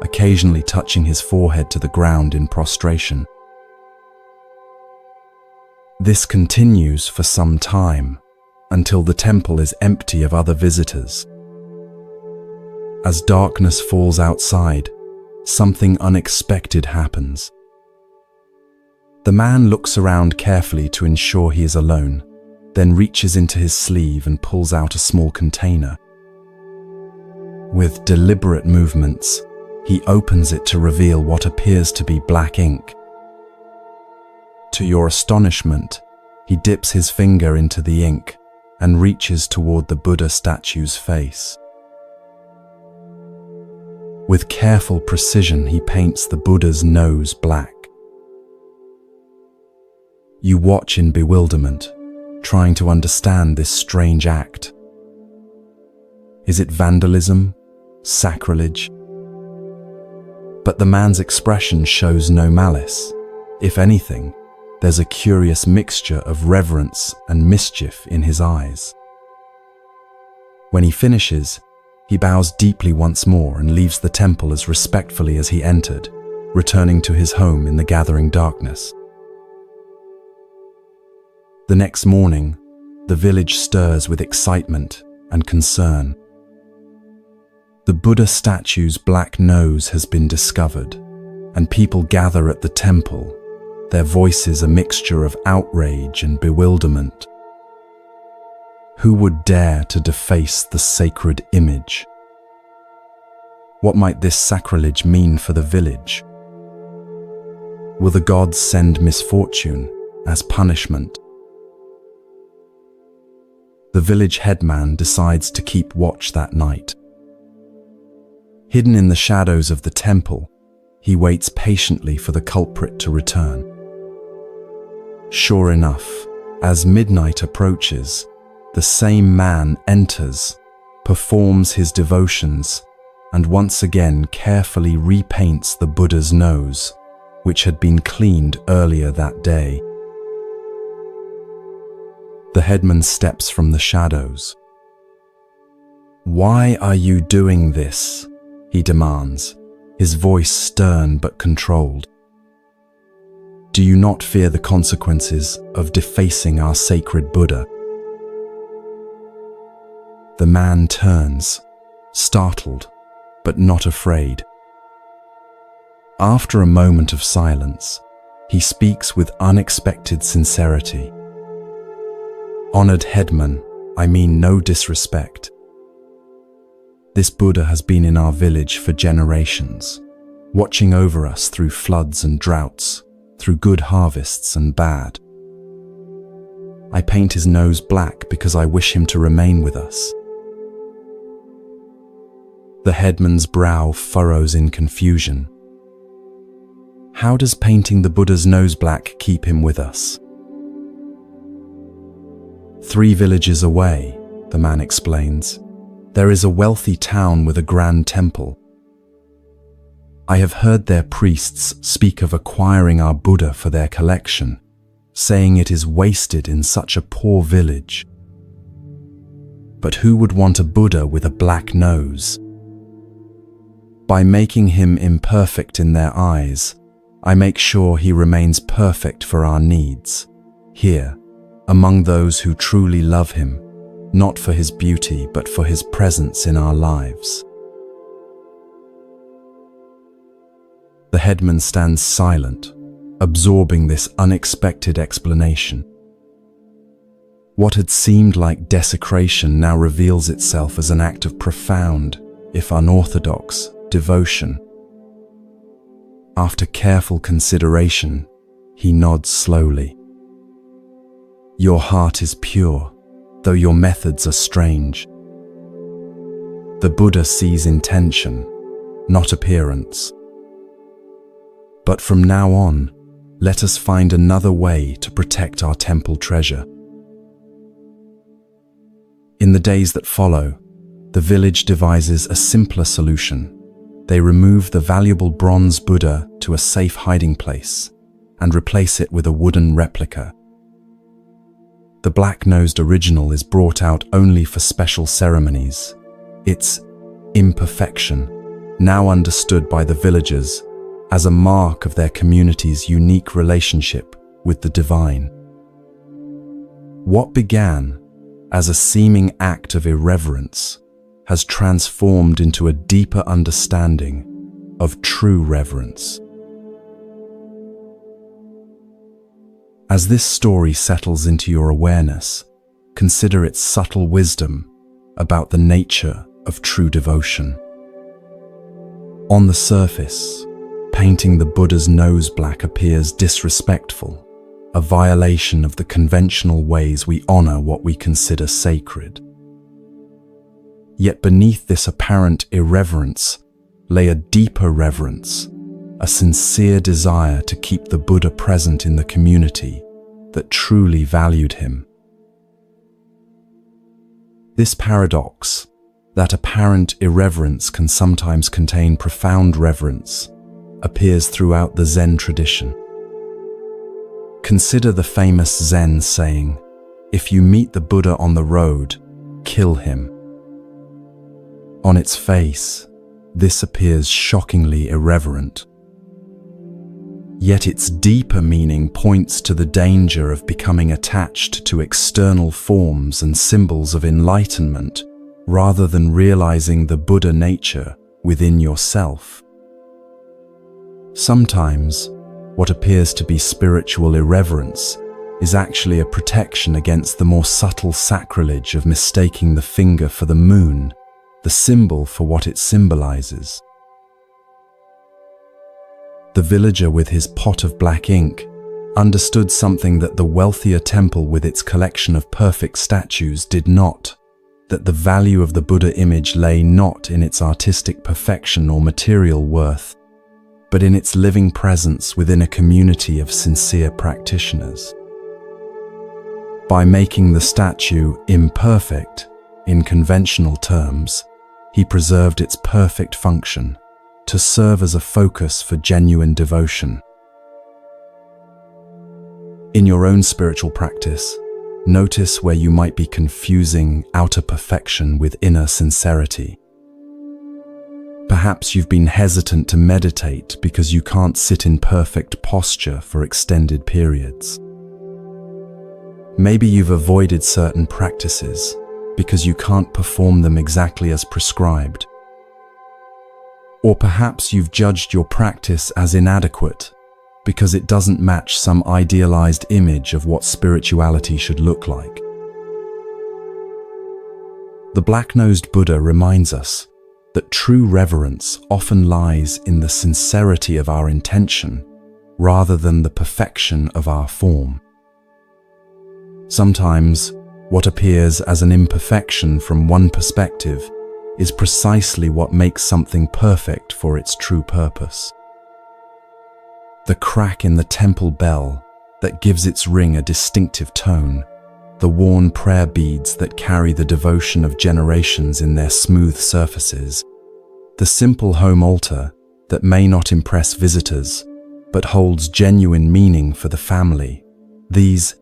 occasionally touching his forehead to the ground in prostration. This continues for some time, until the temple is empty of other visitors. As darkness falls outside, something unexpected happens. The man looks around carefully to ensure he is alone, then reaches into his sleeve and pulls out a small container. With deliberate movements, he opens it to reveal what appears to be black ink. To your astonishment, he dips his finger into the ink and reaches toward the Buddha statue's face. With careful precision, he paints the Buddha's nose black. You watch in bewilderment, trying to understand this strange act. Is it vandalism? Sacrilege? But the man's expression shows no malice. If anything, there's a curious mixture of reverence and mischief in his eyes. When he finishes, he bows deeply once more and leaves the temple as respectfully as he entered, returning to his home in the gathering darkness. The next morning, the village stirs with excitement and concern. The Buddha statue's black nose has been discovered, and people gather at the temple, their voices a mixture of outrage and bewilderment. Who would dare to deface the sacred image? What might this sacrilege mean for the village? Will the gods send misfortune as punishment? The village headman decides to keep watch that night. Hidden in the shadows of the temple, he waits patiently for the culprit to return. Sure enough, as midnight approaches, the same man enters, performs his devotions, and once again carefully repaints the Buddha's nose, which had been cleaned earlier that day. The headman steps from the shadows. "Why are you doing this?" he demands, his voice stern but controlled. "Do you not fear the consequences of defacing our sacred Buddha?" The man turns, startled, but not afraid. After a moment of silence, he speaks with unexpected sincerity. "Honored headman, I mean no disrespect. This Buddha has been in our village for generations, watching over us through floods and droughts, through good harvests and bad. I paint his nose black because I wish him to remain with us." The headman's brow furrows in confusion. How does painting the Buddha's nose black keep him with us? 3 villages away, the man explains, there is a wealthy town with a grand temple. I have heard their priests speak of acquiring our Buddha for their collection, saying it is wasted in such a poor village. But who would want a Buddha with a black nose? By making him imperfect in their eyes, I make sure he remains perfect for our needs, here, among those who truly love him, not for his beauty but for his presence in our lives. The headman stands silent, absorbing this unexpected explanation. What had seemed like desecration now reveals itself as an act of profound, if unorthodox, devotion. After careful consideration, he nods slowly. Your heart is pure, though your methods are strange. The Buddha sees intention, not appearance. But from now on, let us find another way to protect our temple treasure. In the days that follow, the village devises a simpler solution. They remove the valuable bronze Buddha to a safe hiding place and replace it with a wooden replica. The black-nosed original is brought out only for special ceremonies. Its imperfection, now understood by the villagers as a mark of their community's unique relationship with the divine. What began as a seeming act of irreverence has transformed into a deeper understanding of true reverence. As this story settles into your awareness, consider its subtle wisdom about the nature of true devotion. On the surface, painting the Buddha's nose black appears disrespectful, a violation of the conventional ways we honor what we consider sacred. Yet beneath this apparent irreverence lay a deeper reverence, a sincere desire to keep the Buddha present in the community that truly valued him. This paradox, that apparent irreverence can sometimes contain profound reverence, appears throughout the Zen tradition. Consider the famous Zen saying, "If you meet the Buddha on the road, kill him." On its face, this appears shockingly irreverent. Yet its deeper meaning points to the danger of becoming attached to external forms and symbols of enlightenment rather than realizing the Buddha nature within yourself. Sometimes, what appears to be spiritual irreverence is actually a protection against the more subtle sacrilege of mistaking the finger for the moon, the symbol for what it symbolizes. The villager with his pot of black ink understood something that the wealthier temple with its collection of perfect statues did not, that the value of the Buddha image lay not in its artistic perfection or material worth, but in its living presence within a community of sincere practitioners. By making the statue imperfect, in conventional terms, he preserved its perfect function, to serve as a focus for genuine devotion. In your own spiritual practice, notice where you might be confusing outer perfection with inner sincerity. Perhaps you've been hesitant to meditate because you can't sit in perfect posture for extended periods. Maybe you've avoided certain practices because you can't perform them exactly as prescribed. Or perhaps you've judged your practice as inadequate because it doesn't match some idealized image of what spirituality should look like. The black-nosed Buddha reminds us that true reverence often lies in the sincerity of our intention rather than the perfection of our form. Sometimes, what appears as an imperfection from one perspective is precisely what makes something perfect for its true purpose. The crack in the temple bell that gives its ring a distinctive tone, the worn prayer beads that carry the devotion of generations in their smooth surfaces, the simple home altar that may not impress visitors but holds genuine meaning for the family. These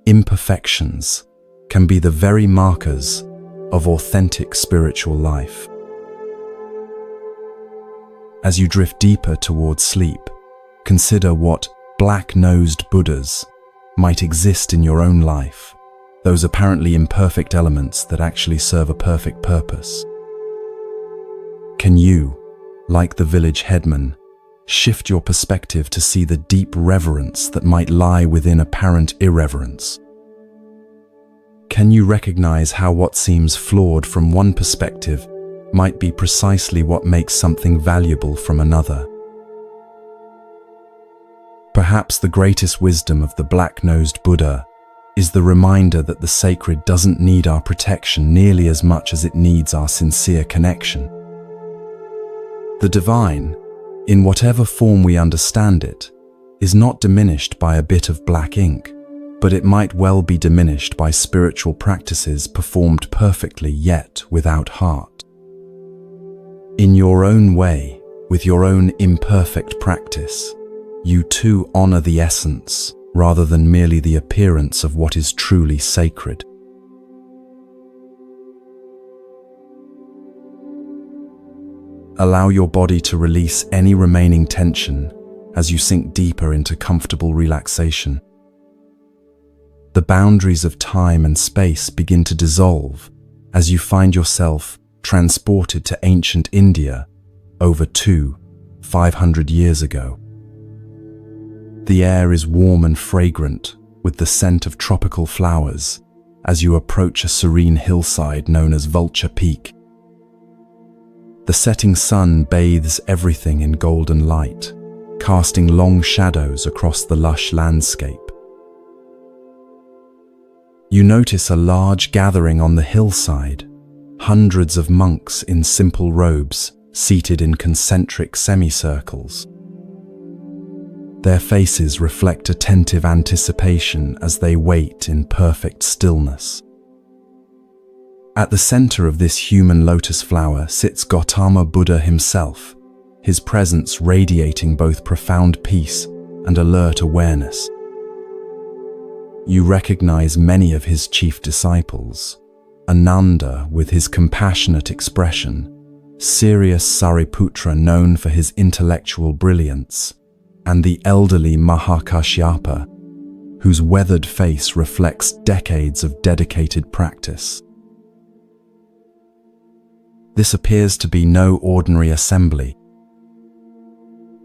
imperfections can be the very markers of authentic spiritual life. As you drift deeper towards sleep, consider what black-nosed Buddhas might exist in your own life, those apparently imperfect elements that actually serve a perfect purpose. Can you, like the village headman, shift your perspective to see the deep reverence that might lie within apparent irreverence? Can you recognize how what seems flawed from one perspective might be precisely what makes something valuable from another? Perhaps the greatest wisdom of the black-nosed Buddha is the reminder that the sacred doesn't need our protection nearly as much as it needs our sincere connection. The divine, in whatever form we understand it, is not diminished by a bit of black ink, but it might well be diminished by spiritual practices performed perfectly yet without heart. In your own way, with your own imperfect practice, you too honor the essence rather than merely the appearance of what is truly sacred. Allow your body to release any remaining tension as you sink deeper into comfortable relaxation. The boundaries of time and space begin to dissolve as you find yourself transported to ancient India over 500 years ago. The air is warm and fragrant with the scent of tropical flowers as you approach a serene hillside known as Vulture Peak. The setting sun bathes everything in golden light, casting long shadows across the lush landscape. You notice a large gathering on the hillside, hundreds of monks in simple robes seated in concentric semicircles. Their faces reflect attentive anticipation as they wait in perfect stillness. At the center of this human lotus flower sits Gautama Buddha himself, his presence radiating both profound peace and alert awareness. You recognize many of his chief disciples: Ananda with his compassionate expression, serious Sariputra known for his intellectual brilliance, and the elderly Mahakashyapa, whose weathered face reflects decades of dedicated practice. This appears to be no ordinary assembly.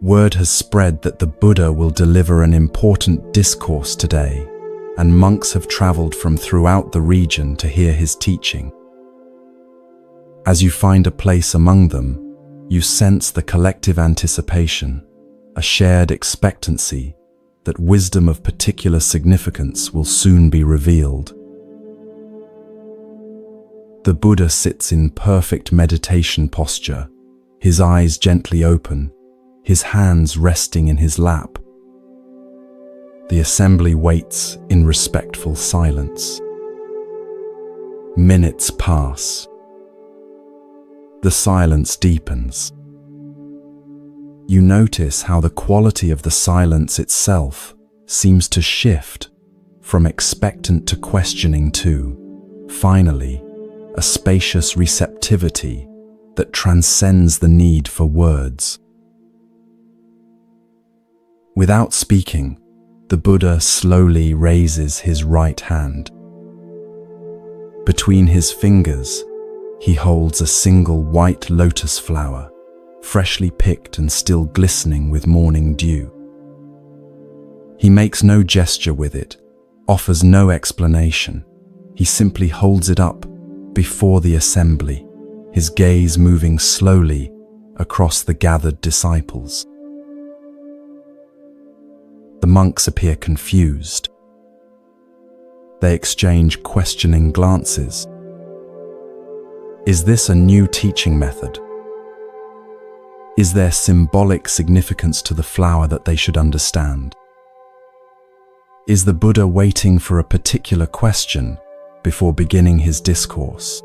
Word has spread that the Buddha will deliver an important discourse today, and monks have traveled from throughout the region to hear his teaching. As you find a place among them, you sense the collective anticipation, a shared expectancy that wisdom of particular significance will soon be revealed. The Buddha sits in perfect meditation posture, his eyes gently open, his hands resting in his lap. The assembly waits in respectful silence. Minutes pass. The silence deepens. You notice how the quality of the silence itself seems to shift from expectant to questioning to, finally, a spacious receptivity that transcends the need for words. Without speaking, the Buddha slowly raises his right hand. Between his fingers, he holds a single white lotus flower, freshly picked and still glistening with morning dew. He makes no gesture with it, offers no explanation. He simply holds it up before the assembly, his gaze moving slowly across the gathered disciples. The monks appear confused. They exchange questioning glances. Is this a new teaching method? Is there symbolic significance to the flower that they should understand? Is the Buddha waiting for a particular question before beginning his discourse?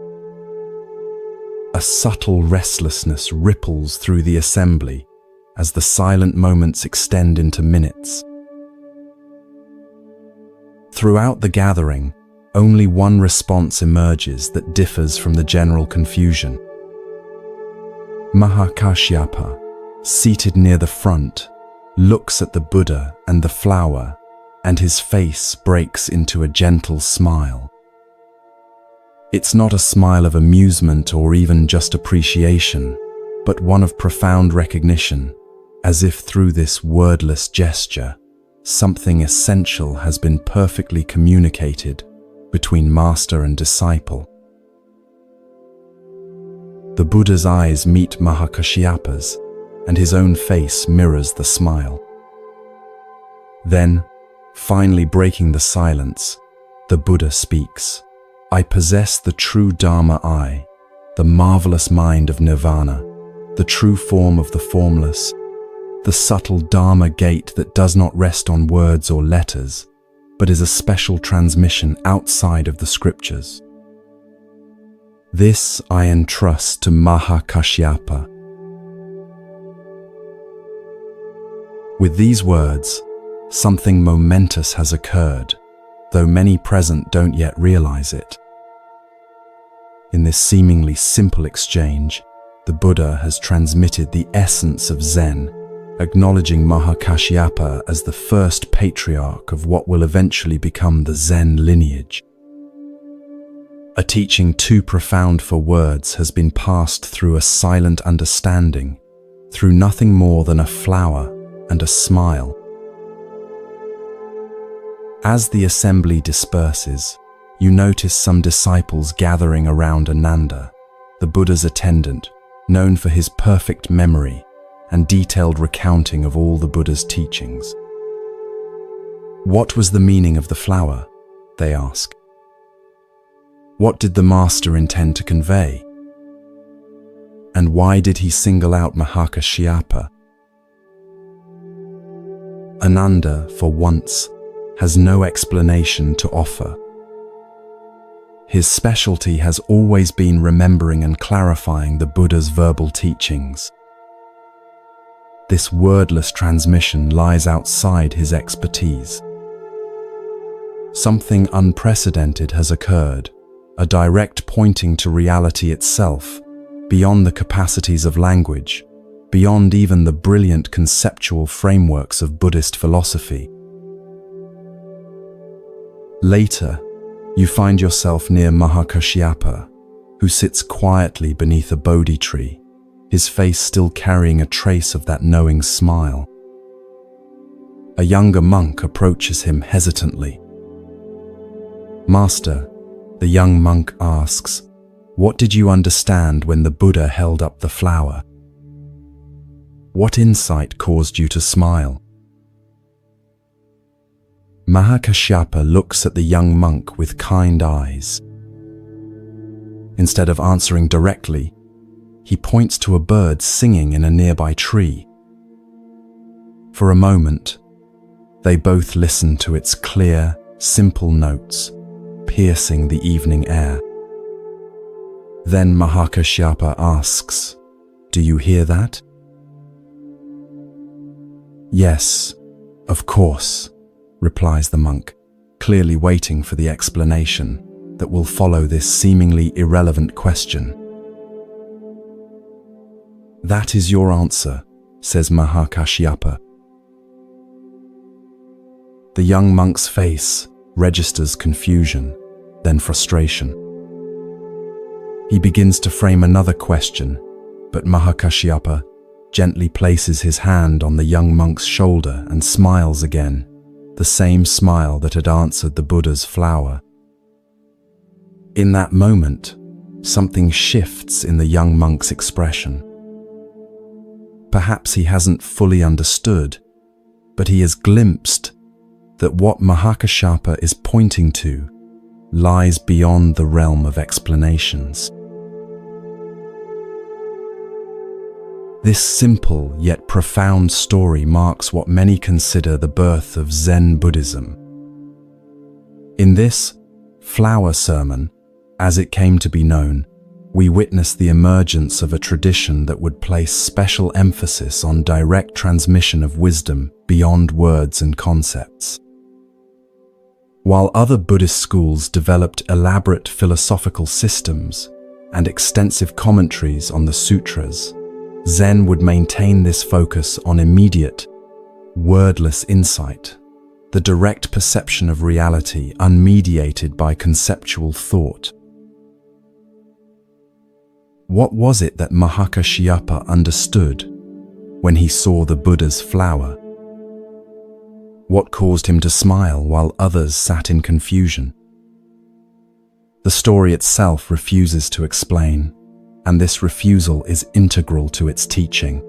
A subtle restlessness ripples through the assembly as the silent moments extend into minutes. Throughout the gathering, only one response emerges that differs from the general confusion. Mahakashyapa, seated near the front, looks at the Buddha and the flower, and his face breaks into a gentle smile. It's not a smile of amusement or even just appreciation, but one of profound recognition, as if through this wordless gesture, something essential has been perfectly communicated between master and disciple. The Buddha's eyes meet Mahakashyap's, and his own face mirrors the smile. Then, finally breaking the silence, the Buddha speaks. I possess the true Dharma I, the marvelous mind of nirvana, the true form of the formless, the subtle Dharma gate that does not rest on words or letters, but is a special transmission outside of the scriptures. This I entrust to Mahakashyapa. With these words, something momentous has occurred, though many present don't yet realize it. In this seemingly simple exchange, the Buddha has transmitted the essence of Zen, acknowledging Mahakashyapa as the first patriarch of what will eventually become the Zen lineage. A teaching too profound for words has been passed through a silent understanding, through nothing more than a flower and a smile. As the assembly disperses, you notice some disciples gathering around Ananda, the Buddha's attendant, known for his perfect memory and detailed recounting of all the Buddha's teachings. What was the meaning of the flower? They ask. What did the master intend to convey? And why did he single out Mahakashyapa? Ananda, for once, has no explanation to offer. His specialty has always been remembering and clarifying the Buddha's verbal teachings. This wordless transmission lies outside his expertise. Something unprecedented has occurred, a direct pointing to reality itself, beyond the capacities of language, beyond even the brilliant conceptual frameworks of Buddhist philosophy. Later, you find yourself near Mahakashyapa, who sits quietly beneath a Bodhi tree, his face still carrying a trace of that knowing smile. A younger monk approaches him hesitantly. Master, the young monk asks, what did you understand when the Buddha held up the flower? What insight caused you to smile? Mahakashyapa looks at the young monk with kind eyes. Instead of answering directly, he points to a bird singing in a nearby tree. For a moment, they both listen to its clear, simple notes, piercing the evening air. Then Mahakashyapa asks, "Do you hear that?" "Yes, of course," replies the monk, clearly waiting for the explanation that will follow this seemingly irrelevant question. "That is your answer," says Mahakashyapa. The young monk's face registers confusion, then frustration. He begins to frame another question, but Mahakashyapa gently places his hand on the young monk's shoulder and smiles again, the same smile that had answered the Buddha's flower. In that moment, something shifts in the young monk's expression. Perhaps he hasn't fully understood, but he has glimpsed that what Mahakashyapa is pointing to lies beyond the realm of explanations. This simple yet profound story marks what many consider the birth of Zen Buddhism. In this flower sermon, as it came to be known, we witness the emergence of a tradition that would place special emphasis on direct transmission of wisdom beyond words and concepts. While other Buddhist schools developed elaborate philosophical systems and extensive commentaries on the sutras, Zen would maintain this focus on immediate, wordless insight, the direct perception of reality unmediated by conceptual thought. What was it that Mahakashyapa understood when he saw the Buddha's flower? What caused him to smile while others sat in confusion? The story itself refuses to explain, and this refusal is integral to its teaching.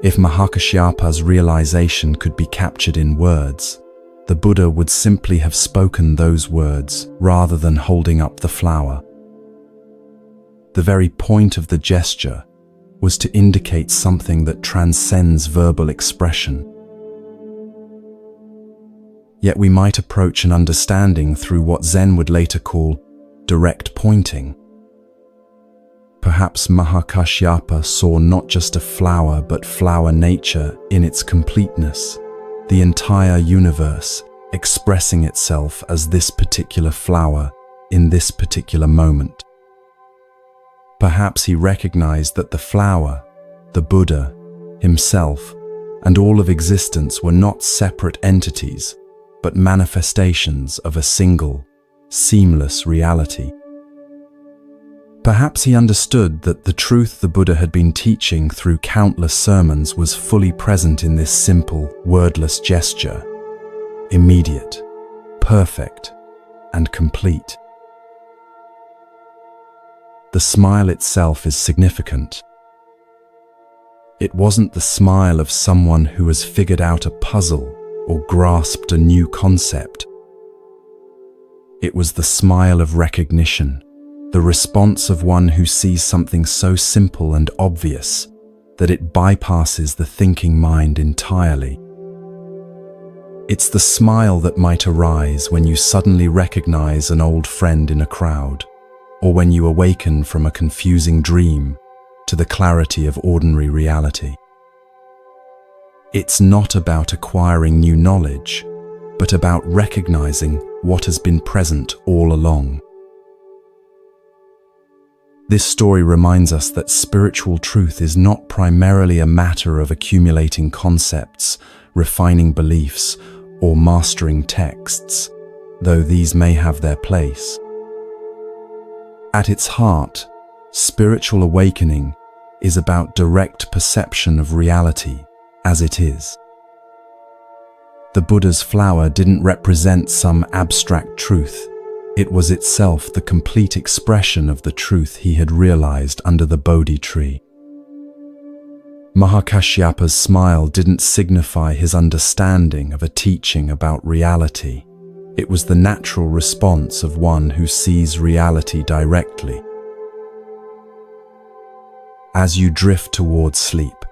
If Mahakashyapa's realization could be captured in words, the Buddha would simply have spoken those words rather than holding up the flower. The very point of the gesture was to indicate something that transcends verbal expression. Yet we might approach an understanding through what Zen would later call direct pointing. Perhaps Mahakashyapa saw not just a flower but flower nature in its completeness, the entire universe expressing itself as this particular flower in this particular moment. Perhaps he recognized that the flower, the Buddha, himself, and all of existence were not separate entities, but manifestations of a single, seamless reality. Perhaps he understood that the truth the Buddha had been teaching through countless sermons was fully present in this simple, wordless gesture, immediate, perfect, and complete. The smile itself is significant. It wasn't the smile of someone who has figured out a puzzle or grasped a new concept. It was the smile of recognition, the response of one who sees something so simple and obvious that it bypasses the thinking mind entirely. It's the smile that might arise when you suddenly recognize an old friend in a crowd, or when you awaken from a confusing dream to the clarity of ordinary reality. It's not about acquiring new knowledge, but about recognizing what has been present all along. This story reminds us that spiritual truth is not primarily a matter of accumulating concepts, refining beliefs, or mastering texts, though these may have their place. At its heart, spiritual awakening is about direct perception of reality as it is. The Buddha's flower didn't represent some abstract truth. It was itself the complete expression of the truth he had realized under the Bodhi tree. Mahakashyapa's smile didn't signify his understanding of a teaching about reality. It was the natural response of one who sees reality directly. As you drift towards sleep,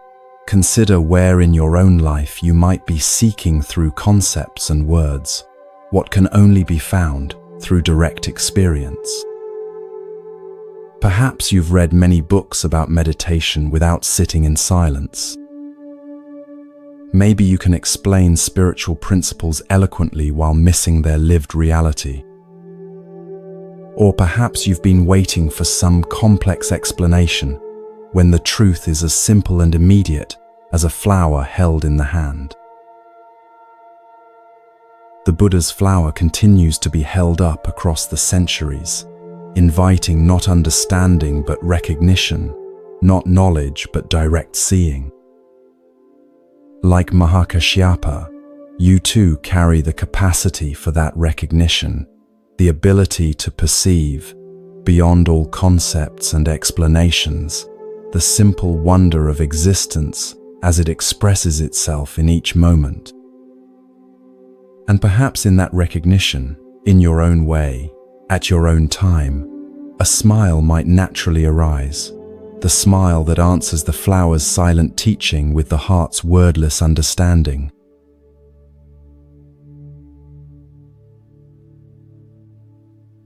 consider where in your own life you might be seeking through concepts and words what can only be found through direct experience. Perhaps you've read many books about meditation without sitting in silence. Maybe you can explain spiritual principles eloquently while missing their lived reality. Or perhaps you've been waiting for some complex explanation when the truth is as simple and immediate as a flower held in the hand. The Buddha's flower continues to be held up across the centuries, inviting not understanding but recognition, not knowledge but direct seeing. Like Mahakashyapa, you too carry the capacity for that recognition, the ability to perceive, beyond all concepts and explanations, the simple wonder of existence as it expresses itself in each moment. And perhaps in that recognition, in your own way, at your own time, a smile might naturally arise, the smile that answers the flower's silent teaching with the heart's wordless understanding.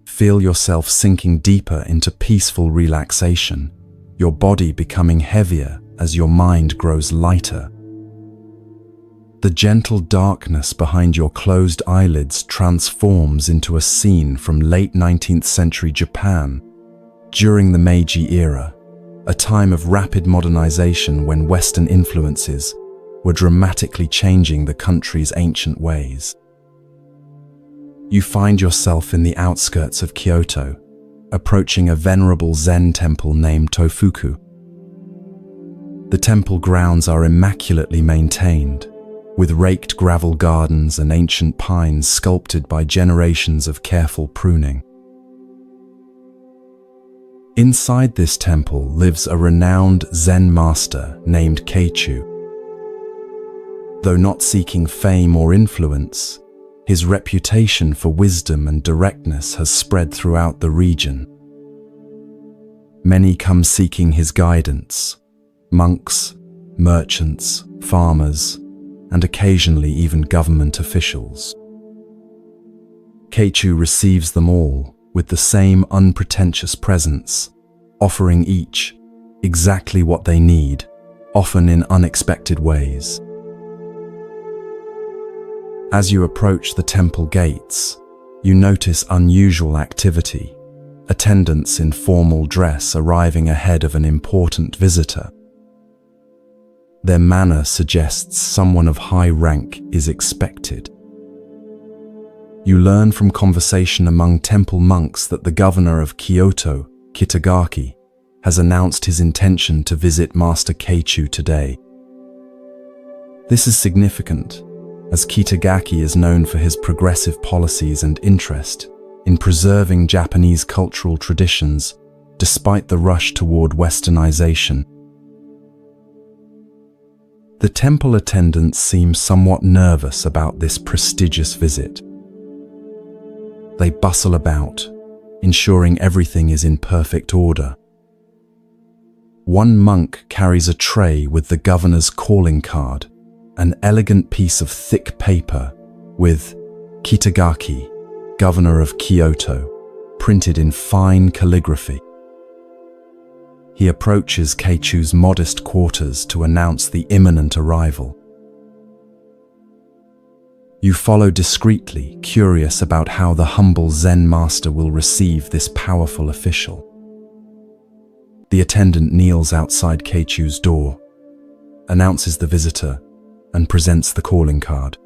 Feel yourself sinking deeper into peaceful relaxation, your body becoming heavier as your mind grows lighter. The gentle darkness behind your closed eyelids transforms into a scene from late 19th century Japan during the Meiji era, a time of rapid modernization when Western influences were dramatically changing the country's ancient ways. You find yourself in the outskirts of Kyoto, approaching a venerable Zen temple named Tofuku. The temple grounds are immaculately maintained, with raked gravel gardens and ancient pines sculpted by generations of careful pruning. Inside this temple lives a renowned Zen master named Keichu. Though not seeking fame or influence, his reputation for wisdom and directness has spread throughout the region. Many come seeking his guidance: monks, merchants, farmers, and occasionally even government officials. Keichu receives them all with the same unpretentious presence, offering each exactly what they need, often in unexpected ways. As you approach the temple gates, you notice unusual activity, attendants in formal dress arriving ahead of an important visitor. Their manner suggests someone of high rank is expected. You learn from conversation among temple monks that the governor of Kyoto, Kitagaki, has announced his intention to visit Master Keichu today. This is significant, as Kitagaki is known for his progressive policies and interest in preserving Japanese cultural traditions despite the rush toward westernization. The temple attendants seem somewhat nervous about this prestigious visit. They bustle about, ensuring everything is in perfect order. One monk carries a tray with the governor's calling card, an elegant piece of thick paper with Kitagaki, Governor of Kyoto, printed in fine calligraphy. He approaches Keichu's modest quarters to announce the imminent arrival. You follow discreetly, curious about how the humble Zen master will receive this powerful official. The attendant kneels outside Keichu's door, announces the visitor, and presents the calling card.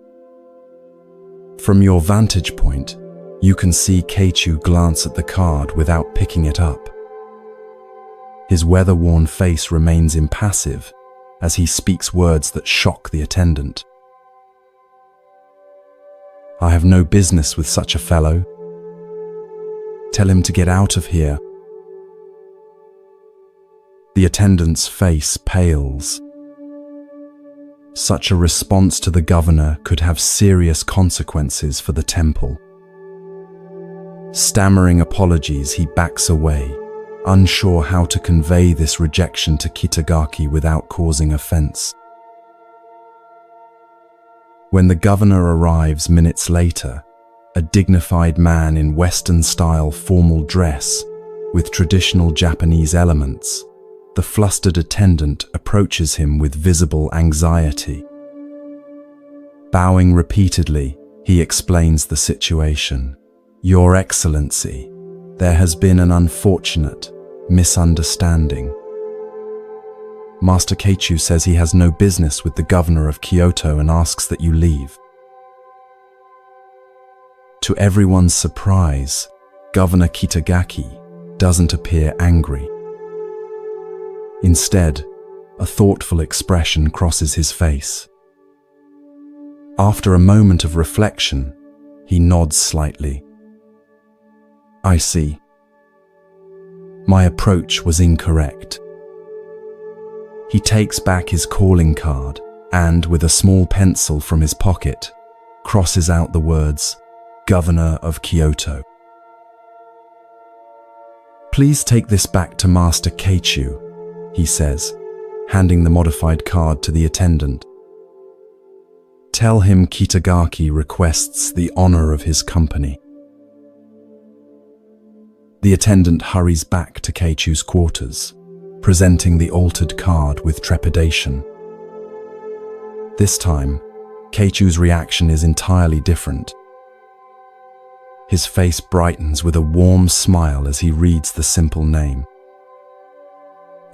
From your vantage point, you can see Keichu glance at the card without picking it up. His weather-worn face remains impassive as he speaks words that shock the attendant. "I have no business with such a fellow. Tell him to get out of here." The attendant's face pales. Such a response to the governor could have serious consequences for the temple. Stammering apologies, he backs away, unsure how to convey this rejection to Kitagaki without causing offense. When the governor arrives minutes later, a dignified man in Western-style formal dress with traditional Japanese elements, the flustered attendant approaches him with visible anxiety. Bowing repeatedly, he explains the situation. "Your Excellency, there has been an unfortunate misunderstanding. Master Keichu says he has no business with the governor of Kyoto and asks that you leave." To everyone's surprise, Governor Kitagaki doesn't appear angry. Instead, a thoughtful expression crosses his face. After a moment of reflection, he nods slightly. "I see. My approach was incorrect." He takes back his calling card and, with a small pencil from his pocket, crosses out the words, "Governor of Kyoto." "Please take this back to Master Keichu," he says, handing the modified card to the attendant. "Tell him Kitagaki requests the honor of his company." The attendant hurries back to Keichu's quarters, presenting the altered card with trepidation. This time, Keichu's reaction is entirely different. His face brightens with a warm smile as he reads the simple name.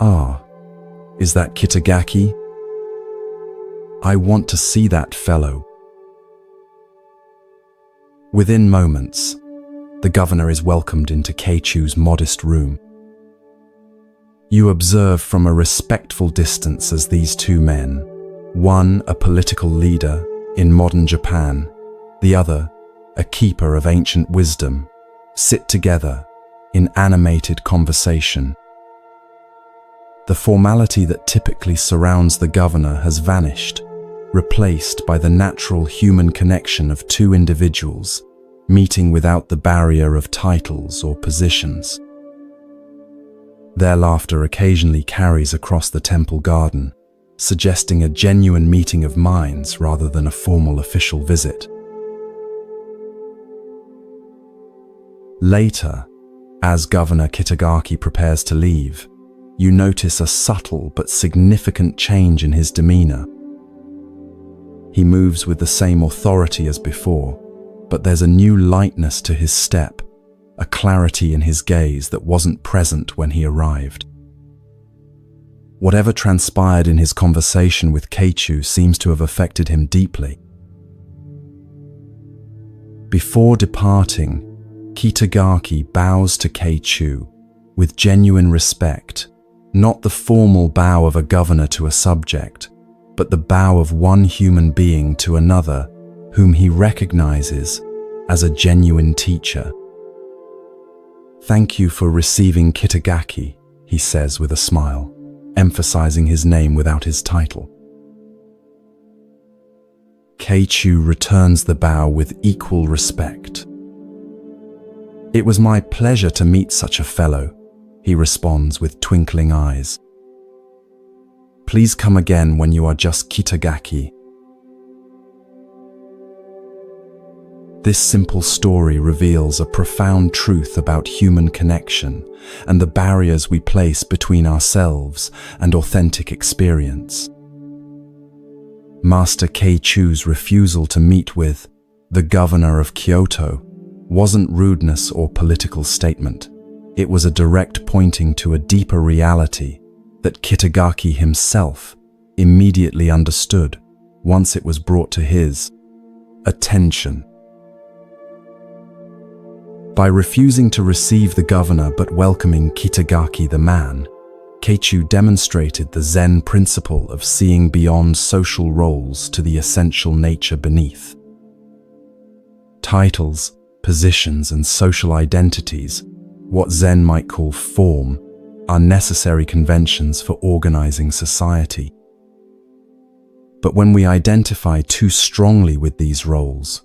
"Ah, is that Kitagaki? I want to see that fellow." Within moments, the governor is welcomed into Keichu's modest room. You observe from a respectful distance as these two men, one a political leader in modern Japan, the other a keeper of ancient wisdom, sit together in animated conversation. The formality that typically surrounds the governor has vanished, replaced by the natural human connection of two individuals meeting without the barrier of titles or positions. Their laughter occasionally carries across the temple garden, suggesting a genuine meeting of minds rather than a formal official visit. Later, as Governor Kitagaki prepares to leave, you notice a subtle but significant change in his demeanor. He moves with the same authority as before, but there's a new lightness to his step, a clarity in his gaze that wasn't present when he arrived. Whatever transpired in his conversation with Keichu seems to have affected him deeply. Before departing, Kitagaki bows to Keichu with genuine respect, not the formal bow of a governor to a subject, but the bow of one human being to another whom he recognizes as a genuine teacher. "Thank you for receiving Kitagaki," he says with a smile, emphasizing his name without his title. Keichu returns the bow with equal respect. "It was my pleasure to meet such a fellow," he responds with twinkling eyes. "Please come again when you are just Kitagaki." This simple story reveals a profound truth about human connection and the barriers we place between ourselves and authentic experience. Master Keichu's refusal to meet with the governor of Kyoto wasn't rudeness or political statement. It was a direct pointing to a deeper reality that Kitagaki himself immediately understood once it was brought to his attention. By refusing to receive the governor but welcoming Kitagaki the man, Keichu demonstrated the Zen principle of seeing beyond social roles to the essential nature beneath. Titles, positions, and social identities, what Zen might call form, are necessary conventions for organizing society. But when we identify too strongly with these roles,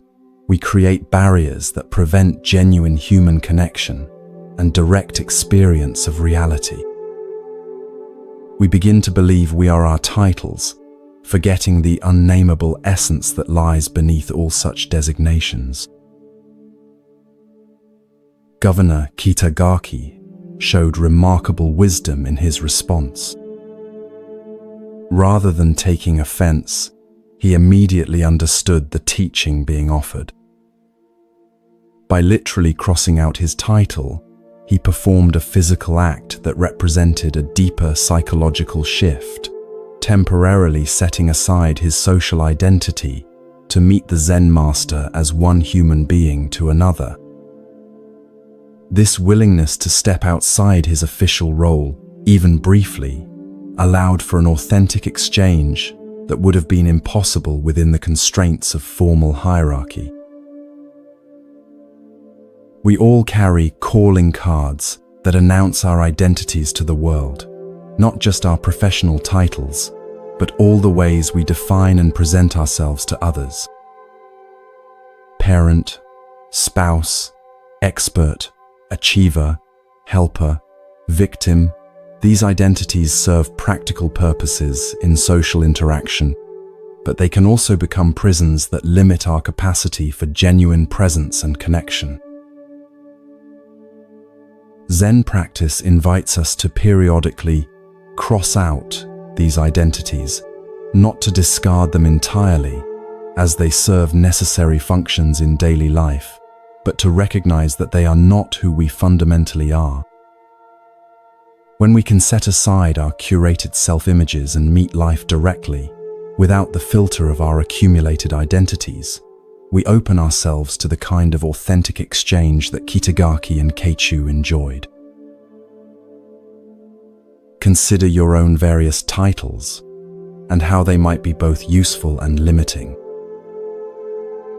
we create barriers that prevent genuine human connection and direct experience of reality. We begin to believe we are our titles, forgetting the unnameable essence that lies beneath all such designations. Governor Kitagaki showed remarkable wisdom in his response. Rather than taking offense, he immediately understood the teaching being offered. By literally crossing out his title, he performed a physical act that represented a deeper psychological shift, temporarily setting aside his social identity to meet the Zen master as one human being to another. This willingness to step outside his official role, even briefly, allowed for an authentic exchange that would have been impossible within the constraints of formal hierarchy. We all carry calling cards that announce our identities to the world, not just our professional titles, but all the ways we define and present ourselves to others. Parent, spouse, expert, achiever, helper, victim, these identities serve practical purposes in social interaction, but they can also become prisons that limit our capacity for genuine presence and connection. Zen practice invites us to periodically cross out these identities, not to discard them entirely, as they serve necessary functions in daily life, but to recognize that they are not who we fundamentally are. When we can set aside our curated self-images and meet life directly, without the filter of our accumulated identities, we open ourselves to the kind of authentic exchange that Kitagaki and Keichu enjoyed. Consider your own various titles and how they might be both useful and limiting.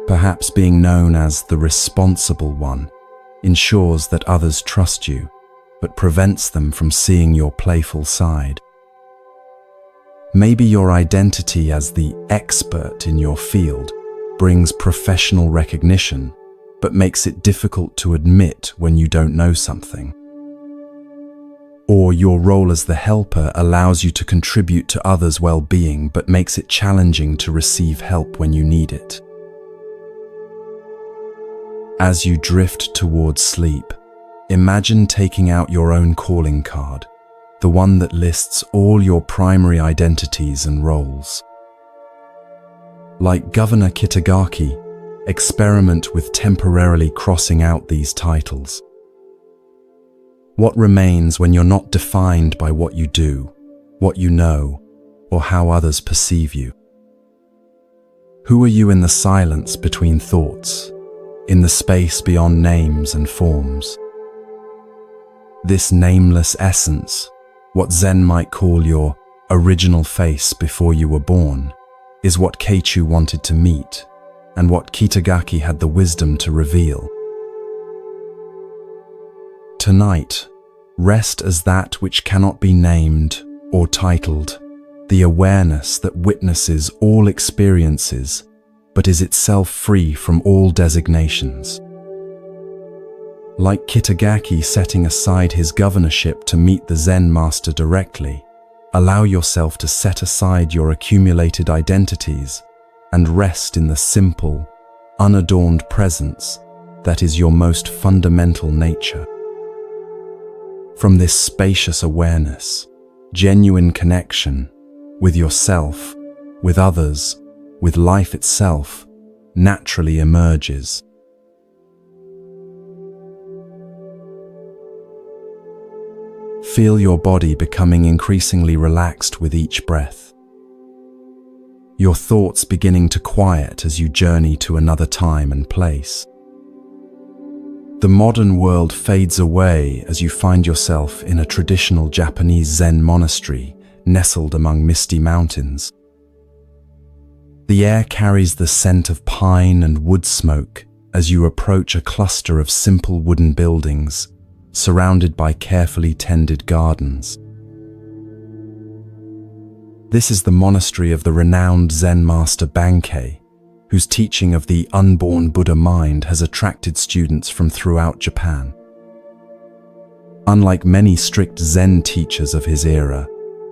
Perhaps being known as the responsible one ensures that others trust you, but prevents them from seeing your playful side. Maybe your identity as the expert in your field brings professional recognition, but makes it difficult to admit when you don't know something. Or your role as the helper allows you to contribute to others' well-being, but makes it challenging to receive help when you need it. As you drift towards sleep, imagine taking out your own calling card, the one that lists all your primary identities and roles. Like Governor Kitagaki, experiment with temporarily crossing out these titles. What remains when you're not defined by what you do, what you know, or how others perceive you? Who are you in the silence between thoughts, in the space beyond names and forms? This nameless essence, what Zen might call your original face before you were born, is what Keichu wanted to meet, and what Kitagaki had the wisdom to reveal. Tonight, rest as that which cannot be named or titled, the awareness that witnesses all experiences, but is itself free from all designations. Like Kitagaki setting aside his governorship to meet the Zen master directly, allow yourself to set aside your accumulated identities and rest in the simple, unadorned presence that is your most fundamental nature. From this spacious awareness, genuine connection with yourself, with others, with life itself, naturally emerges. Feel your body becoming increasingly relaxed with each breath. Your thoughts beginning to quiet as you journey to another time and place. The modern world fades away as you find yourself in a traditional Japanese Zen monastery nestled among misty mountains. The air carries the scent of pine and wood smoke as you approach a cluster of simple wooden buildings surrounded by carefully tended gardens. This is the monastery of the renowned Zen master Bankei, whose teaching of the unborn Buddha mind has attracted students from throughout Japan. Unlike many strict Zen teachers of his era,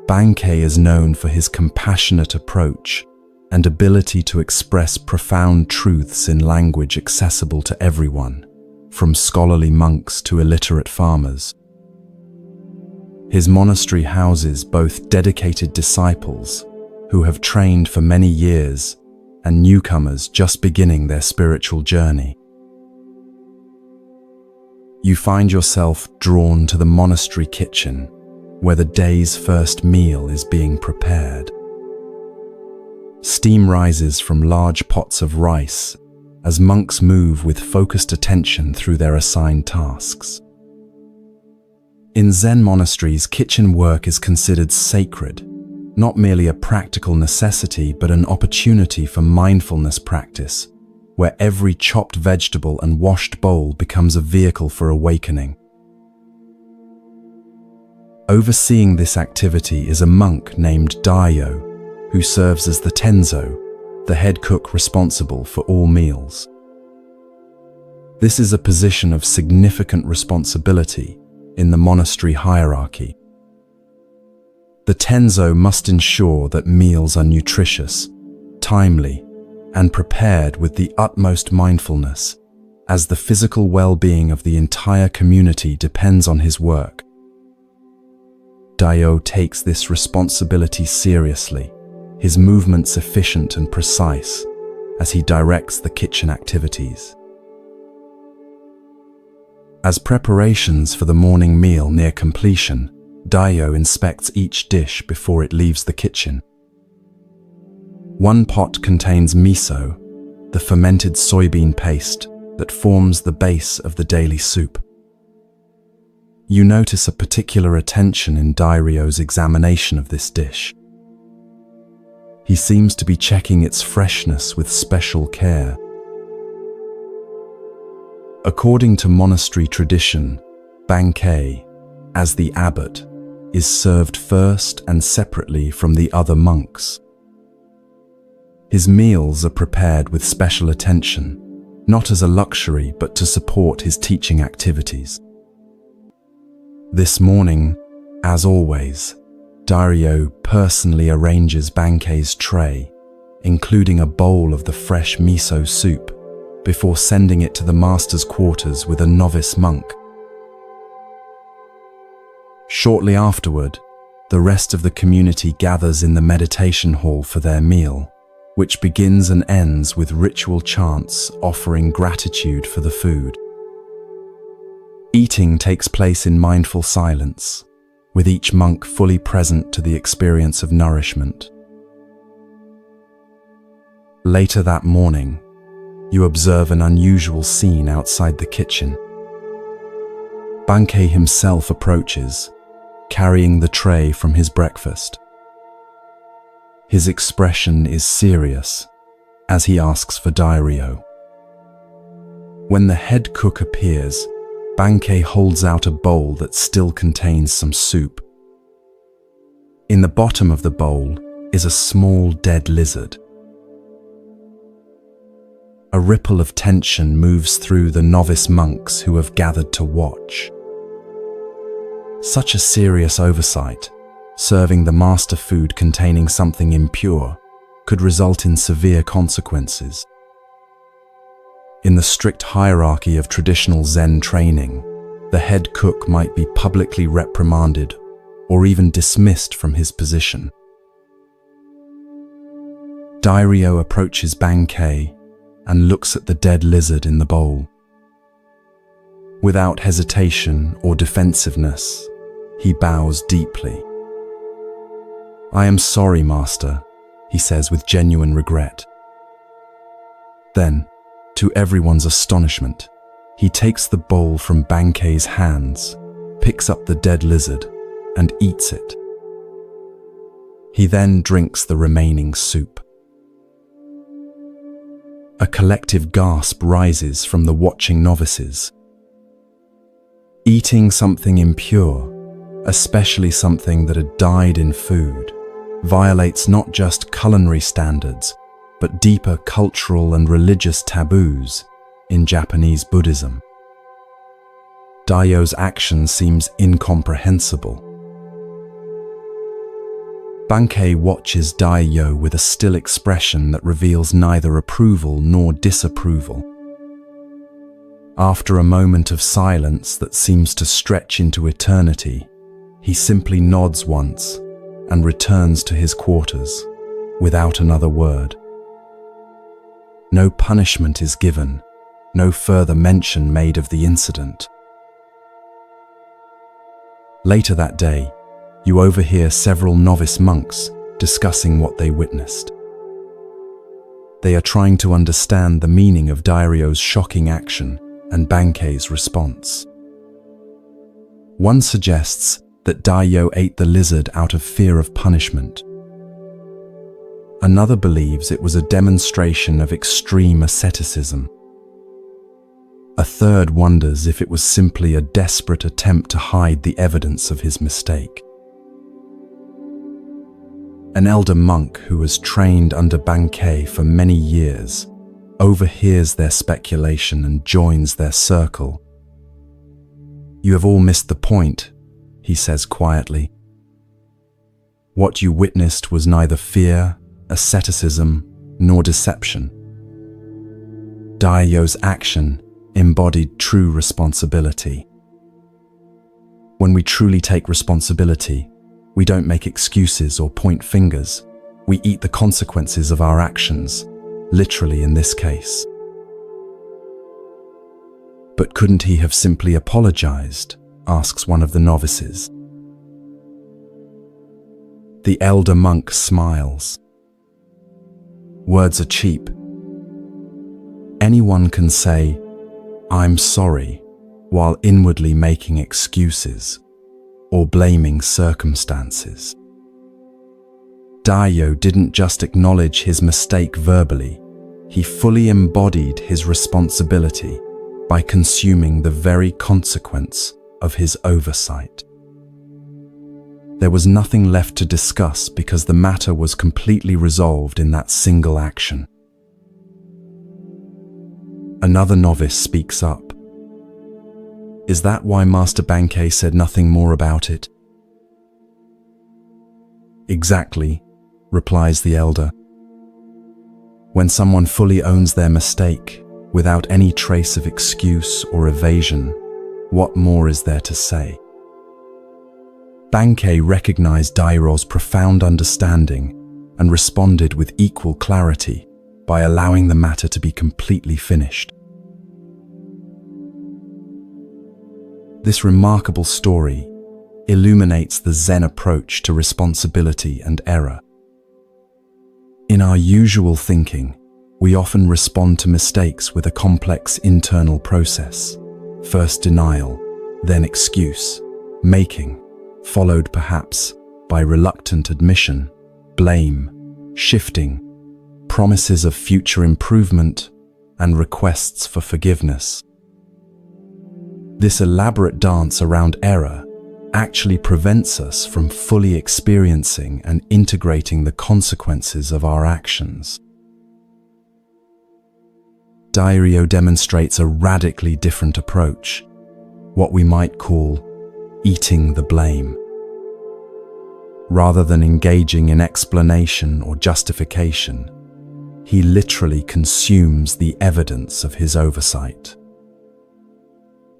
Bankei is known for his compassionate approach and ability to express profound truths in language accessible to everyone, from scholarly monks to illiterate farmers. His monastery houses both dedicated disciples who have trained for many years and newcomers just beginning their spiritual journey. You find yourself drawn to the monastery kitchen, where the day's first meal is being prepared. Steam rises from large pots of rice as monks move with focused attention through their assigned tasks. In Zen monasteries, kitchen work is considered sacred, not merely a practical necessity, but an opportunity for mindfulness practice, where every chopped vegetable and washed bowl becomes a vehicle for awakening. Overseeing this activity is a monk named Daio, who serves as the tenzo, the head cook responsible for all meals. This is a position of significant responsibility in the monastery hierarchy. The tenzo must ensure that meals are nutritious, timely, and prepared with the utmost mindfulness, as the physical well-being of the entire community depends on his work. Daio takes this responsibility seriously, his movements efficient and precise as he directs the kitchen activities. As preparations for the morning meal near completion, Daio inspects each dish before it leaves the kitchen. One pot contains miso, the fermented soybean paste that forms the base of the daily soup. You notice a particular attention in Dairyo's examination of this dish. He seems to be checking its freshness with special care. According to monastery tradition, Bankei, as the abbot, is served first and separately from the other monks. His meals are prepared with special attention, not as a luxury but to support his teaching activities. This morning, as always, Dairyo personally arranges Bankei's tray, including a bowl of the fresh miso soup, before sending it to the master's quarters with a novice monk. Shortly afterward, the rest of the community gathers in the meditation hall for their meal, which begins and ends with ritual chants offering gratitude for the food. Eating takes place in mindful silence, with each monk fully present to the experience of nourishment. Later that morning, you observe an unusual scene outside the kitchen. Bankei himself approaches, carrying the tray from his breakfast. His expression is serious as he asks for Dairyo. When the head cook appears, Bankei holds out a bowl that still contains some soup. In the bottom of the bowl is a small dead lizard. A ripple of tension moves through the novice monks who have gathered to watch. Such a serious oversight, serving the master food containing something impure, could result in severe consequences. In the strict hierarchy of traditional Zen training, the head cook might be publicly reprimanded or even dismissed from his position. Dairyo approaches Bankei and looks at the dead lizard in the bowl. Without hesitation or defensiveness, he bows deeply. "I am sorry, Master," he says with genuine regret. Then, to everyone's astonishment, he takes the bowl from Bankei's hands, picks up the dead lizard, and eats it. He then drinks the remaining soup. A collective gasp rises from the watching novices. Eating something impure, especially something that had died in food, violates not just culinary standards, but deeper cultural and religious taboos in Japanese Buddhism. Dairyo's action seems incomprehensible. Bankei watches Dairyo with a still expression that reveals neither approval nor disapproval. After a moment of silence that seems to stretch into eternity, he simply nods once and returns to his quarters without another word. No punishment is given, no further mention made of the incident. Later that day, you overhear several novice monks discussing what they witnessed. They are trying to understand the meaning of Dairyo's shocking action and Bankei's response. One suggests that Dairyo ate the lizard out of fear of punishment. Another believes it was a demonstration of extreme asceticism. A third wonders if it was simply a desperate attempt to hide the evidence of his mistake. An elder monk who has trained under Bankei for many years overhears their speculation and joins their circle. "You have all missed the point," he says quietly. "What you witnessed was neither fear, asceticism, nor deception. Dairyo's action embodied true responsibility. When we truly take responsibility, we don't make excuses or point fingers. We eat the consequences of our actions, literally in this case." "But couldn't he have simply apologized?" asks one of the novices. The elder monk smiles. Words are cheap. Anyone can say, "I'm sorry," while inwardly making excuses or blaming circumstances. Dairyo didn't just acknowledge his mistake verbally, he fully embodied his responsibility by consuming the very consequence of his oversight. There was nothing left to discuss because the matter was completely resolved in that single action. Another novice speaks up. Is that why Master Bankei said nothing more about it? Exactly, replies the elder. When someone fully owns their mistake, without any trace of excuse or evasion, what more is there to say? Bankei recognized Dairyo's profound understanding and responded with equal clarity by allowing the matter to be completely finished. This remarkable story illuminates the Zen approach to responsibility and error. In our usual thinking, we often respond to mistakes with a complex internal process. First denial, then excuse, making, followed perhaps by reluctant admission, blame, shifting, promises of future improvement, and requests for forgiveness. This elaborate dance around error actually prevents us from fully experiencing and integrating the consequences of our actions. Dairyo demonstrates a radically different approach, what we might call eating the blame. Rather than engaging in explanation or justification, he literally consumes the evidence of his oversight.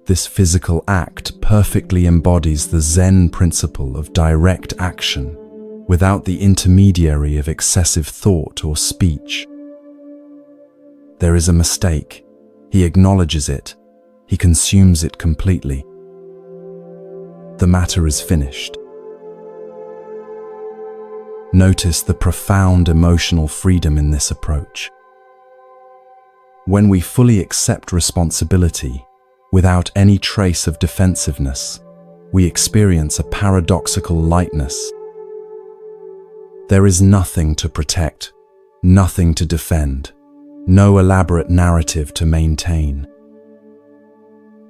This physical act perfectly embodies the Zen principle of direct action without the intermediary of excessive thought or speech. There is a mistake. He acknowledges it. He consumes it completely. The matter is finished. Notice the profound emotional freedom in this approach. When we fully accept responsibility, without any trace of defensiveness, we experience a paradoxical lightness. There is nothing to protect, nothing to defend, no elaborate narrative to maintain.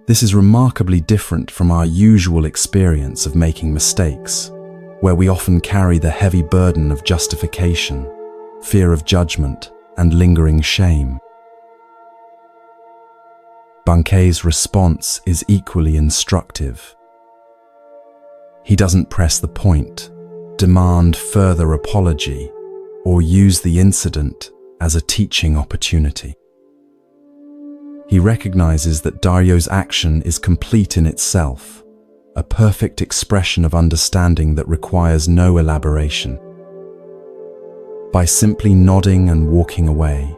This is remarkably different from our usual experience of making mistakes, where we often carry the heavy burden of justification, fear of judgment, and lingering shame. Bankei's response is equally instructive. He doesn't press the point, demand further apology, or use the incident as a teaching opportunity. He recognizes that Dairyo's action is complete in itself, a perfect expression of understanding that requires no elaboration. By simply nodding and walking away,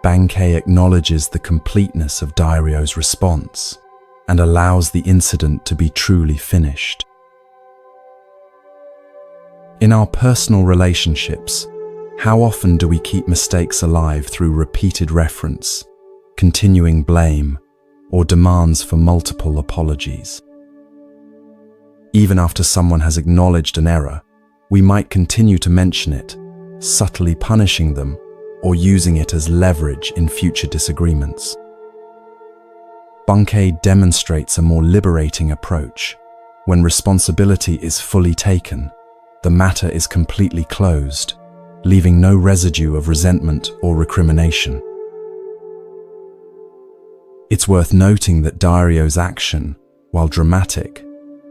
Bankei acknowledges the completeness of Dairyo's response and allows the incident to be truly finished. In our personal relationships, how often do we keep mistakes alive through repeated reference, continuing blame, or demands for multiple apologies? Even after someone has acknowledged an error, we might continue to mention it, subtly punishing them or using it as leverage in future disagreements. Bankei demonstrates a more liberating approach. When responsibility is fully taken, the matter is completely closed, leaving no residue of resentment or recrimination. It's worth noting that Dairyo's action, while dramatic,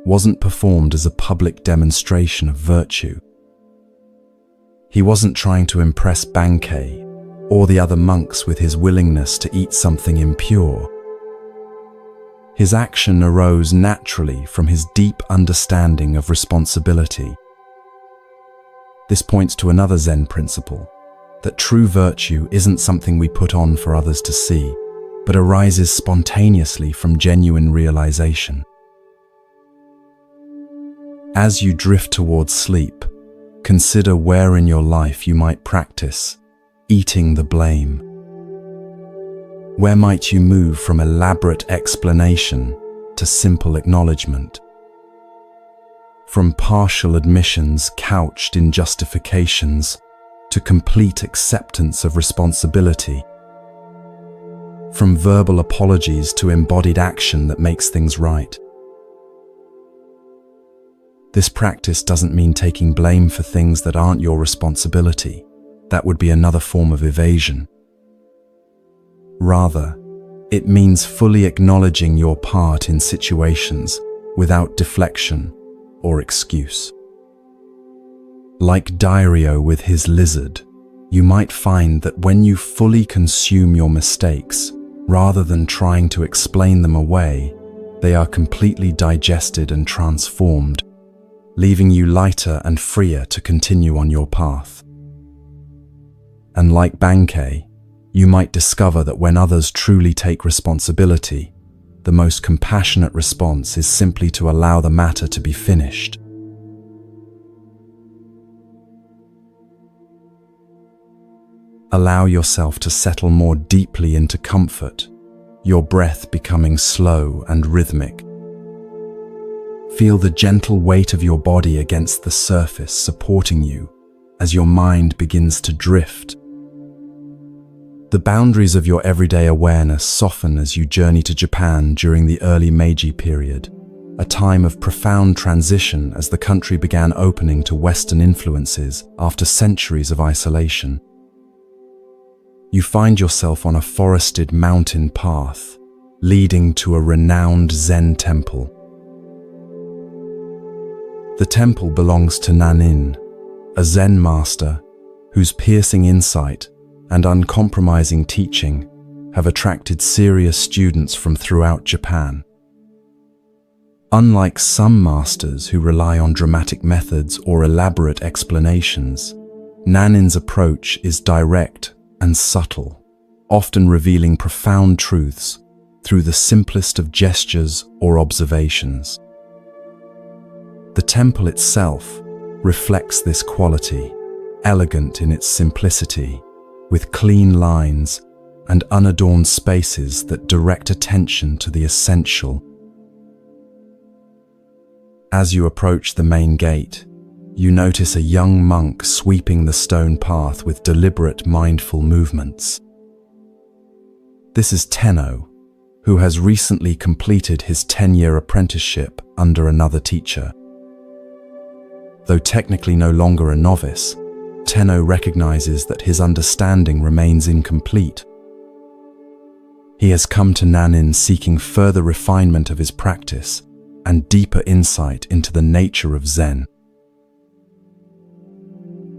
wasn't performed as a public demonstration of virtue. He wasn't trying to impress Bankei or the other monks with his willingness to eat something impure. His action arose naturally from his deep understanding of responsibility. This points to another Zen principle, that true virtue isn't something we put on for others to see, but arises spontaneously from genuine realization. As you drift towards sleep, consider where in your life you might practice eating the blame. Where might you move from elaborate explanation to simple acknowledgement? From partial admissions couched in justifications to complete acceptance of responsibility. From verbal apologies to embodied action that makes things right. This practice doesn't mean taking blame for things that aren't your responsibility. That would be another form of evasion. Rather, it means fully acknowledging your part in situations without deflection or excuse. Like Dario with his lizard, you might find that when you fully consume your mistakes, rather than trying to explain them away, they are completely digested and transformed, leaving you lighter and freer to continue on your path. And like Bankei, you might discover that when others truly take responsibility, the most compassionate response is simply to allow the matter to be finished. Allow yourself to settle more deeply into comfort, your breath becoming slow and rhythmic. Feel the gentle weight of your body against the surface supporting you as your mind begins to drift. The boundaries of your everyday awareness soften as you journey to Japan during the early Meiji period, a time of profound transition as the country began opening to Western influences after centuries of isolation. You find yourself on a forested mountain path, leading to a renowned Zen temple. The temple belongs to Nanin, a Zen master whose piercing insight and uncompromising teaching have attracted serious students from throughout Japan. Unlike some masters who rely on dramatic methods or elaborate explanations, Nanin's approach is direct and subtle, often revealing profound truths through the simplest of gestures or observations. The temple itself reflects this quality, elegant in its simplicity, with clean lines and unadorned spaces that direct attention to the essential. As you approach the main gate, you notice a young monk sweeping the stone path with deliberate, mindful movements. This is Tenno, who has recently completed his 10-year apprenticeship under another teacher. Though technically no longer a novice, Tenno recognizes that his understanding remains incomplete. He has come to Nanin seeking further refinement of his practice and deeper insight into the nature of Zen.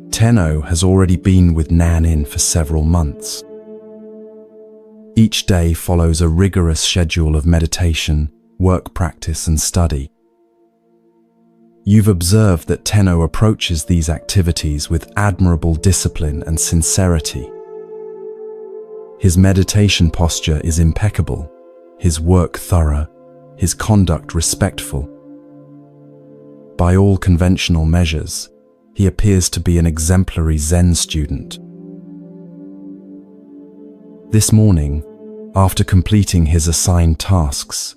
Tenno has already been with Nanin for several months. Each day follows a rigorous schedule of meditation, work practice, and study. You've observed that Tenno approaches these activities with admirable discipline and sincerity. His meditation posture is impeccable, his work thorough, his conduct respectful. By all conventional measures, he appears to be an exemplary Zen student. This morning, after completing his assigned tasks,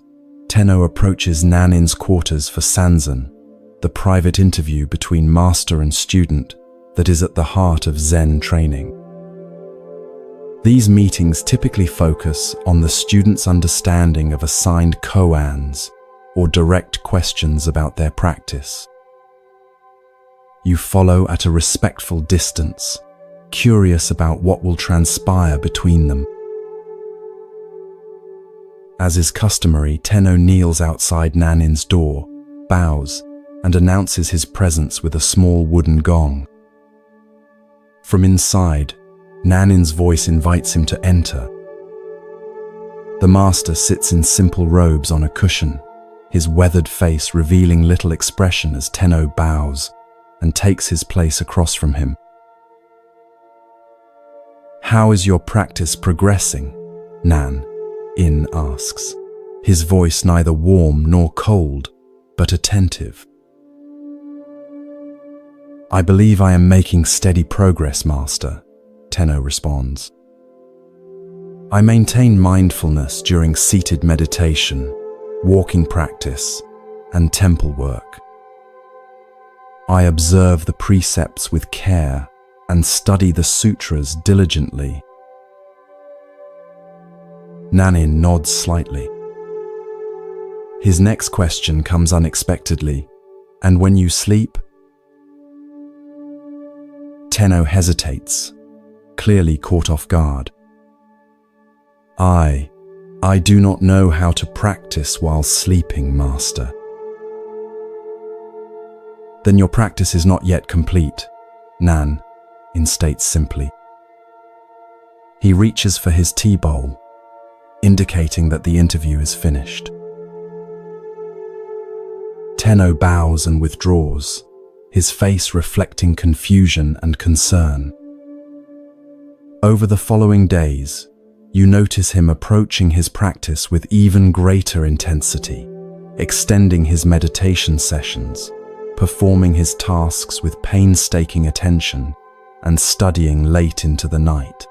Tenno approaches Nanin's quarters for Sanzen, the private interview between master and student that is at the heart of Zen training. These meetings typically focus on the student's understanding of assigned koans or direct questions about their practice. You follow at a respectful distance, curious about what will transpire between them. As is customary, Tenno kneels outside Nanin's door, bows, and announces his presence with a small wooden gong. From inside, Nanin's voice invites him to enter. The master sits in simple robes on a cushion, his weathered face revealing little expression as Tenno bows and takes his place across from him. "How is your practice progressing?" Nan-in asks, his voice neither warm nor cold, but attentive. I believe I am making steady progress, Master, Tenno responds. I maintain mindfulness during seated meditation, walking practice, and temple work. I observe the precepts with care and study the sutras diligently. Nanin nods slightly. His next question comes unexpectedly. And when you sleep? Tenno hesitates, clearly caught off guard. I do not know how to practice while sleeping, Master. Then your practice is not yet complete, Nan instates simply. He reaches for his tea bowl, indicating that the interview is finished. Tenno bows and withdraws, his face reflecting confusion and concern. Over the following days, you notice him approaching his practice with even greater intensity, extending his meditation sessions, performing his tasks with painstaking attention, and studying late into the night.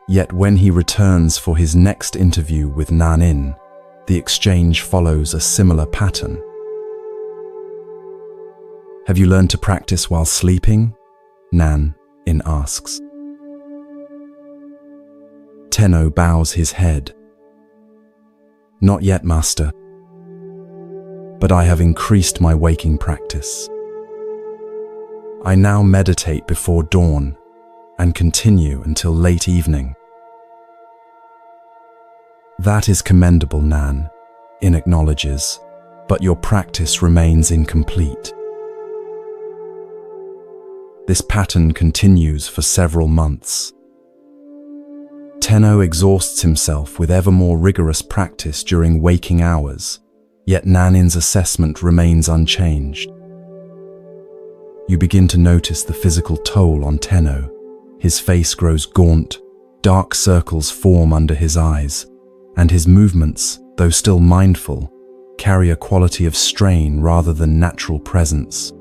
Yet when he returns for his next interview with Nanin, the exchange follows a similar pattern. Have you learned to practice while sleeping? Nanin asks. Tenno bows his head. Not yet, Master. But I have increased my waking practice. I now meditate before dawn and continue until late evening. That is commendable, Nan acknowledges, but your practice remains incomplete. This pattern continues for several months. Tenno exhausts himself with ever more rigorous practice during waking hours, yet Nanin's assessment remains unchanged. You begin to notice the physical toll on Tenno. His face grows gaunt, dark circles form under his eyes, and his movements, though still mindful, carry a quality of strain rather than natural presence.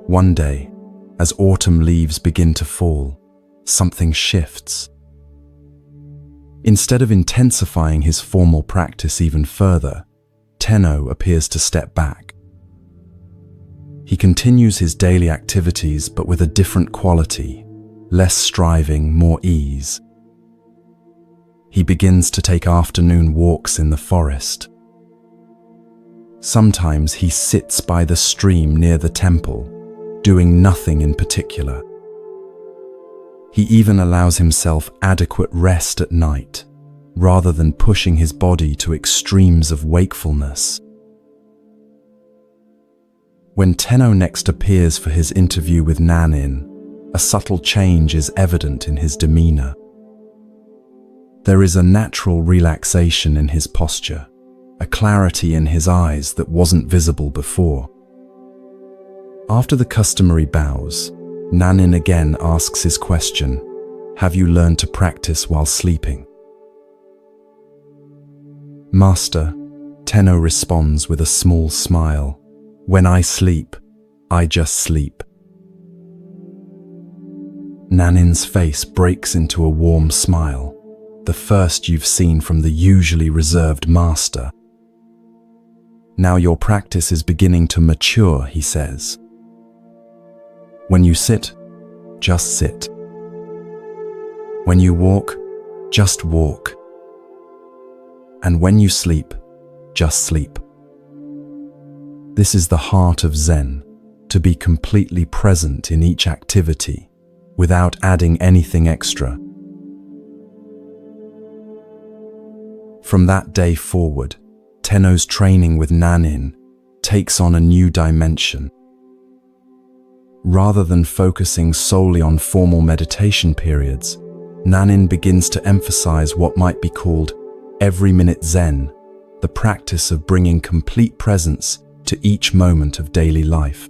One day, as autumn leaves begin to fall, something shifts. Instead of intensifying his formal practice even further, Tenno appears to step back. He continues his daily activities but with a different quality, less striving, more ease. He begins to take afternoon walks in the forest. Sometimes he sits by the stream near the temple, doing nothing in particular. He even allows himself adequate rest at night, rather than pushing his body to extremes of wakefulness. When Tenno next appears for his interview with Nanin, a subtle change is evident in his demeanor. There is a natural relaxation in his posture, a clarity in his eyes that wasn't visible before. After the customary bows, Nanin again asks his question, "Have you learned to practice while sleeping?" "Master," Tenno responds with a small smile, "when I sleep, I just sleep." Nanin's face breaks into a warm smile, the first you've seen from the usually reserved master. "Now your practice is beginning to mature," he says. "When you sit, just sit. When you walk, just walk. And when you sleep, just sleep." This is the heart of Zen, to be completely present in each activity, without adding anything extra. From that day forward, Tenno's training with Nanin takes on a new dimension. Rather than focusing solely on formal meditation periods, Nanin begins to emphasize what might be called every-minute Zen, the practice of bringing complete presence to each moment of daily life.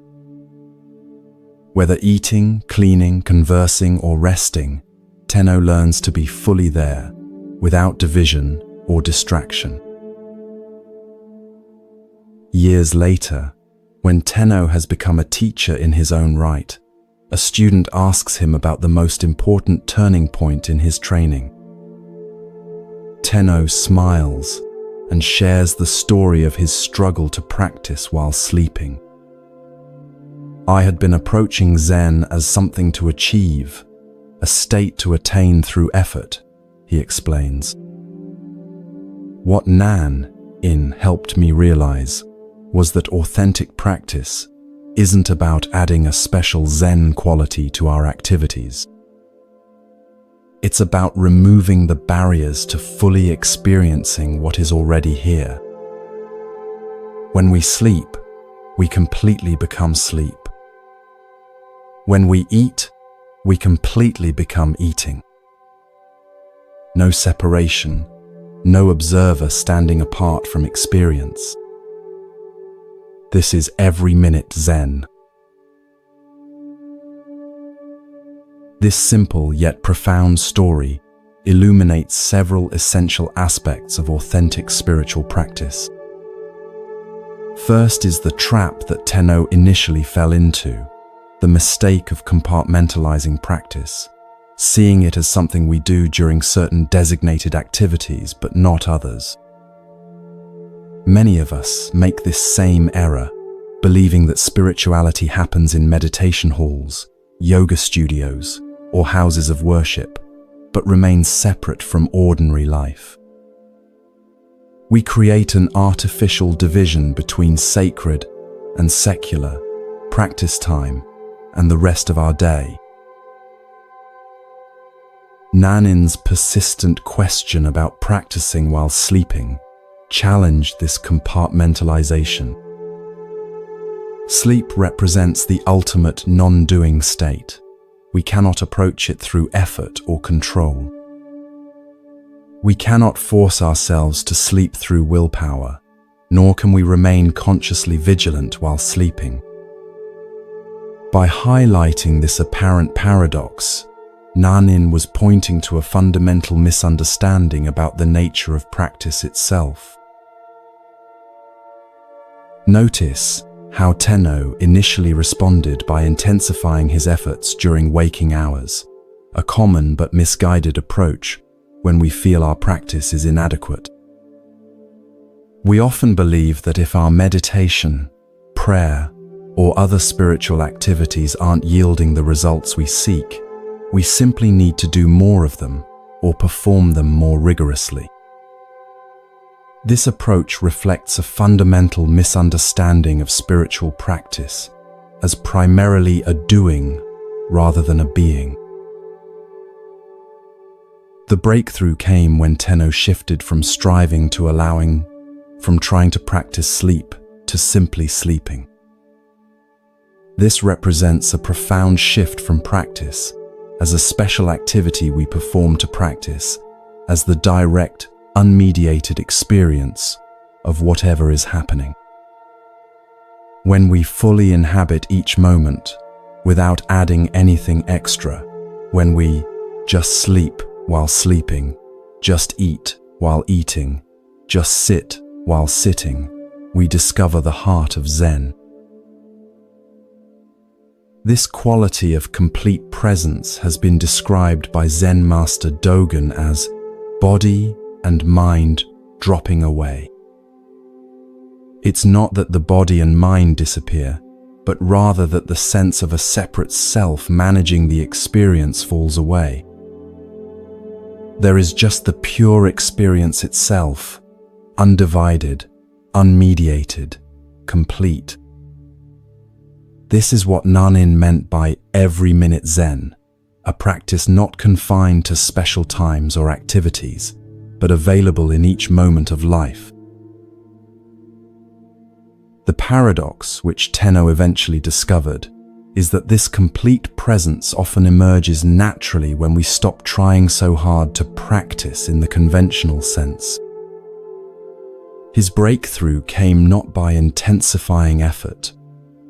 Whether eating, cleaning, conversing, or resting, Tenno learns to be fully there, without division or distraction. Years later, When Tenno has become a teacher in his own right, a student asks him about the most important turning point in his training. Tenno smiles and shares the story of his struggle to practice while sleeping. I had been approaching Zen as something to achieve, a state to attain through effort, he explains. What Nan-in helped me realize was that authentic practice isn't about adding a special Zen quality to our activities. It's about removing the barriers to fully experiencing what is already here. When we sleep, we completely become sleep. When we eat, we completely become eating. No separation, no observer standing apart from experience. This is every minute Zen. This simple yet profound story illuminates several essential aspects of authentic spiritual practice. First is the trap that Tenno initially fell into, the mistake of compartmentalizing practice, seeing it as something we do during certain designated activities but not others. Many of us make this same error, believing that spirituality happens in meditation halls, yoga studios, or houses of worship, but remains separate from ordinary life. We create an artificial division between sacred and secular, practice time, and the rest of our day. Nanin's persistent question about practicing while sleeping challenged this compartmentalization. Sleep represents the ultimate non-doing state. We cannot approach it through effort or control. We cannot force ourselves to sleep through willpower, nor can we remain consciously vigilant while sleeping. By highlighting this apparent paradox, Nanin was pointing to a fundamental misunderstanding about the nature of practice itself. Notice how Tenno initially responded by intensifying his efforts during waking hours, a common but misguided approach when we feel our practice is inadequate. We often believe that if our meditation, prayer, or other spiritual activities aren't yielding the results we seek, we simply need to do more of them or perform them more rigorously. This approach reflects a fundamental misunderstanding of spiritual practice as primarily a doing rather than a being. The breakthrough came when Tenno shifted from striving to allowing, from trying to practice sleep to simply sleeping. This represents a profound shift from practice as a special activity we perform to practice as the direct, unmediated experience of whatever is happening. When we fully inhabit each moment without adding anything extra, when we just sleep while sleeping, just eat while eating, just sit while sitting, we discover the heart of Zen. This quality of complete presence has been described by Zen master Dogen as body and mind dropping away. It's not that the body and mind disappear, but rather that the sense of a separate self managing the experience falls away. There is just the pure experience itself, undivided, unmediated, complete. This is what Nanin meant by every minute Zen, a practice not confined to special times or activities, but available in each moment of life. The paradox which Tenno eventually discovered is that this complete presence often emerges naturally when we stop trying so hard to practice in the conventional sense. His breakthrough came not by intensifying effort,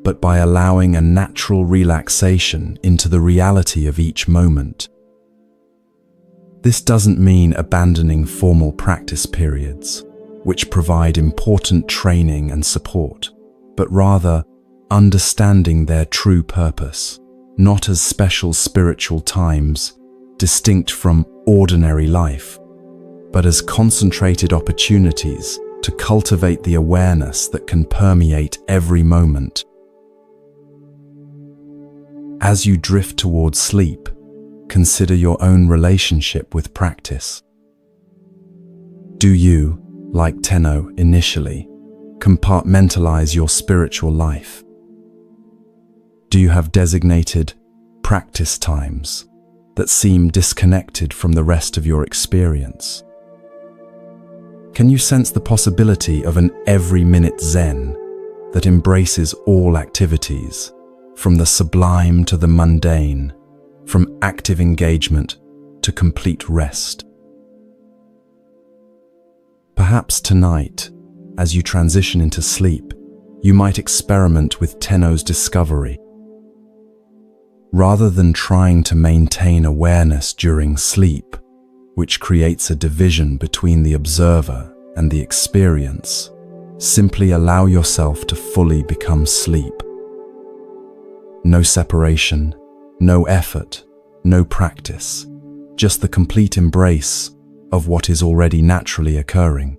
but by allowing a natural relaxation into the reality of each moment. This doesn't mean abandoning formal practice periods, which provide important training and support, but rather understanding their true purpose, not as special spiritual times distinct from ordinary life, but as concentrated opportunities to cultivate the awareness that can permeate every moment. As you drift towards sleep, consider your own relationship with practice. Do you, like Tenno initially, compartmentalize your spiritual life? Do you have designated practice times that seem disconnected from the rest of your experience? Can you sense the possibility of an every-minute Zen that embraces all activities, from the sublime to the mundane, from active engagement to complete rest? Perhaps tonight, as you transition into sleep, you might experiment with Tenno's discovery. Rather than trying to maintain awareness during sleep, which creates a division between the observer and the experience, simply allow yourself to fully become sleep. No separation, no effort, no practice, just the complete embrace of what is already naturally occurring.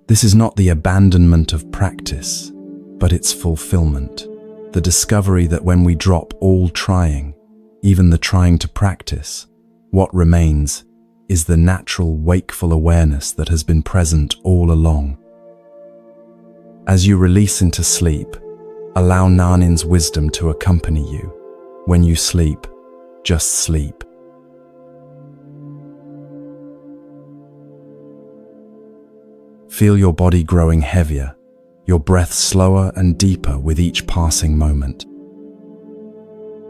This is not the abandonment of practice, but its fulfillment, the discovery that when we drop all trying, even the trying to practice, what remains is the natural wakeful awareness that has been present all along. As you release into sleep, allow Nanin's wisdom to accompany you. When you sleep, just sleep. Feel your body growing heavier, your breath slower and deeper with each passing moment.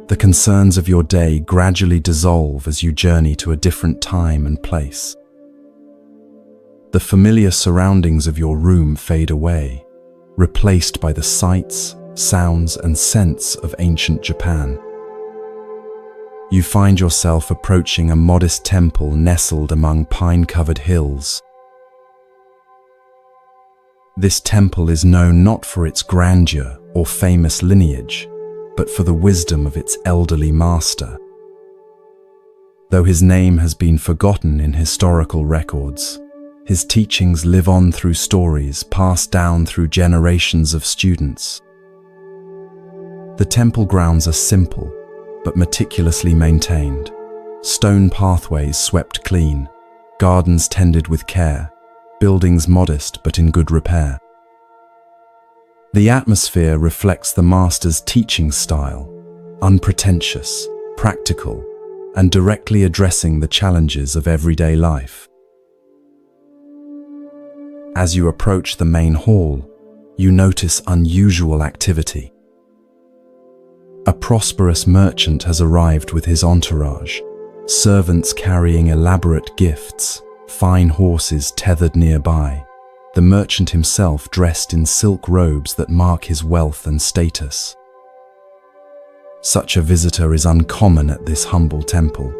The concerns of your day gradually dissolve as you journey to a different time and place. The familiar surroundings of your room fade away, replaced by the sights, sounds, and scents of ancient Japan. You find yourself approaching a modest temple nestled among pine-covered hills. This temple is known not for its grandeur or famous lineage, but for the wisdom of its elderly master. Though his name has been forgotten in historical records, his teachings live on through stories passed down through generations of students. The temple grounds are simple, but meticulously maintained. Stone pathways swept clean, gardens tended with care, buildings modest but in good repair. The atmosphere reflects the master's teaching style, unpretentious, practical, and directly addressing the challenges of everyday life. As you approach the main hall, you notice unusual activity. A prosperous merchant has arrived with his entourage, servants carrying elaborate gifts, fine horses tethered nearby, the merchant himself dressed in silk robes that mark his wealth and status. Such a visitor is uncommon at this humble temple,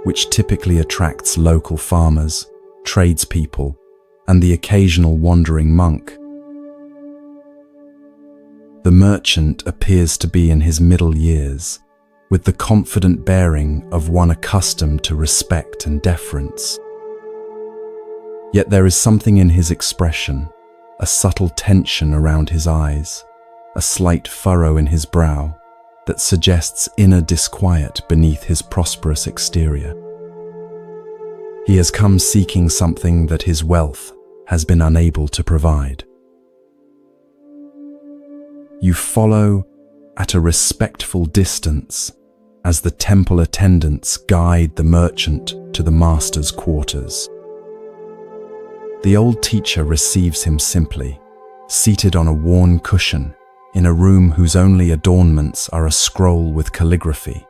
which typically attracts local farmers, tradespeople, and the occasional wandering monk. The merchant appears to be in his middle years, with the confident bearing of one accustomed to respect and deference. Yet there is something in his expression, a subtle tension around his eyes, a slight furrow in his brow, that suggests inner disquiet beneath his prosperous exterior. He has come seeking something that his wealth has been unable to provide. You follow at a respectful distance as the temple attendants guide the merchant to the master's quarters. The old teacher receives him simply, seated on a worn cushion in a room whose only adornments are a scroll with calligraphy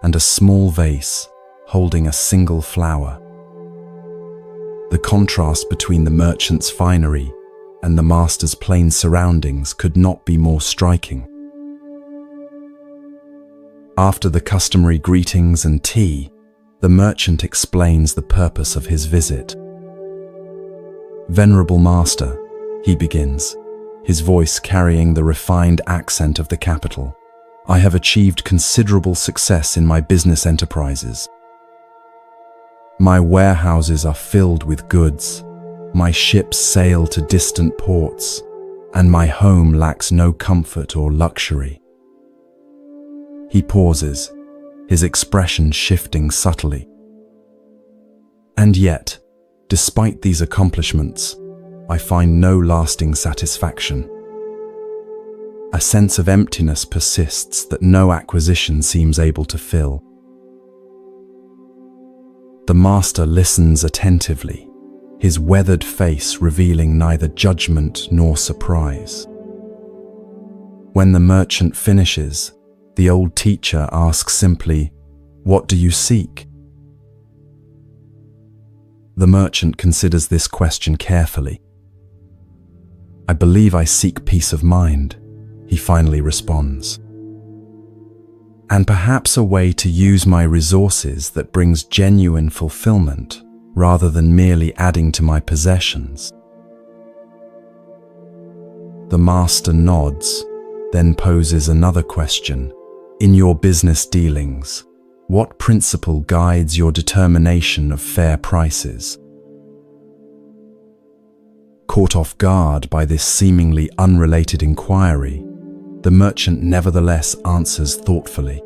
and a small vase holding a single flower. The contrast between the merchant's finery and the master's plain surroundings could not be more striking. After the customary greetings and tea, the merchant explains the purpose of his visit. "Venerable Master," he begins, his voice carrying the refined accent of the capital. "I have achieved considerable success in my business enterprises. My warehouses are filled with goods, my ships sail to distant ports, and my home lacks no comfort or luxury." He pauses, his expression shifting subtly. "And yet, despite these accomplishments, I find no lasting satisfaction. A sense of emptiness persists that no acquisition seems able to fill." The master listens attentively, his weathered face revealing neither judgment nor surprise. When the merchant finishes, the old teacher asks simply, "What do you seek?" The merchant considers this question carefully. "I believe I seek peace of mind," he finally responds. "And perhaps a way to use my resources that brings genuine fulfillment rather than merely adding to my possessions." The master nods, then poses another question. "In your business dealings, what principle guides your determination of fair prices?" Caught off guard by this seemingly unrelated inquiry, the merchant nevertheless answers thoughtfully.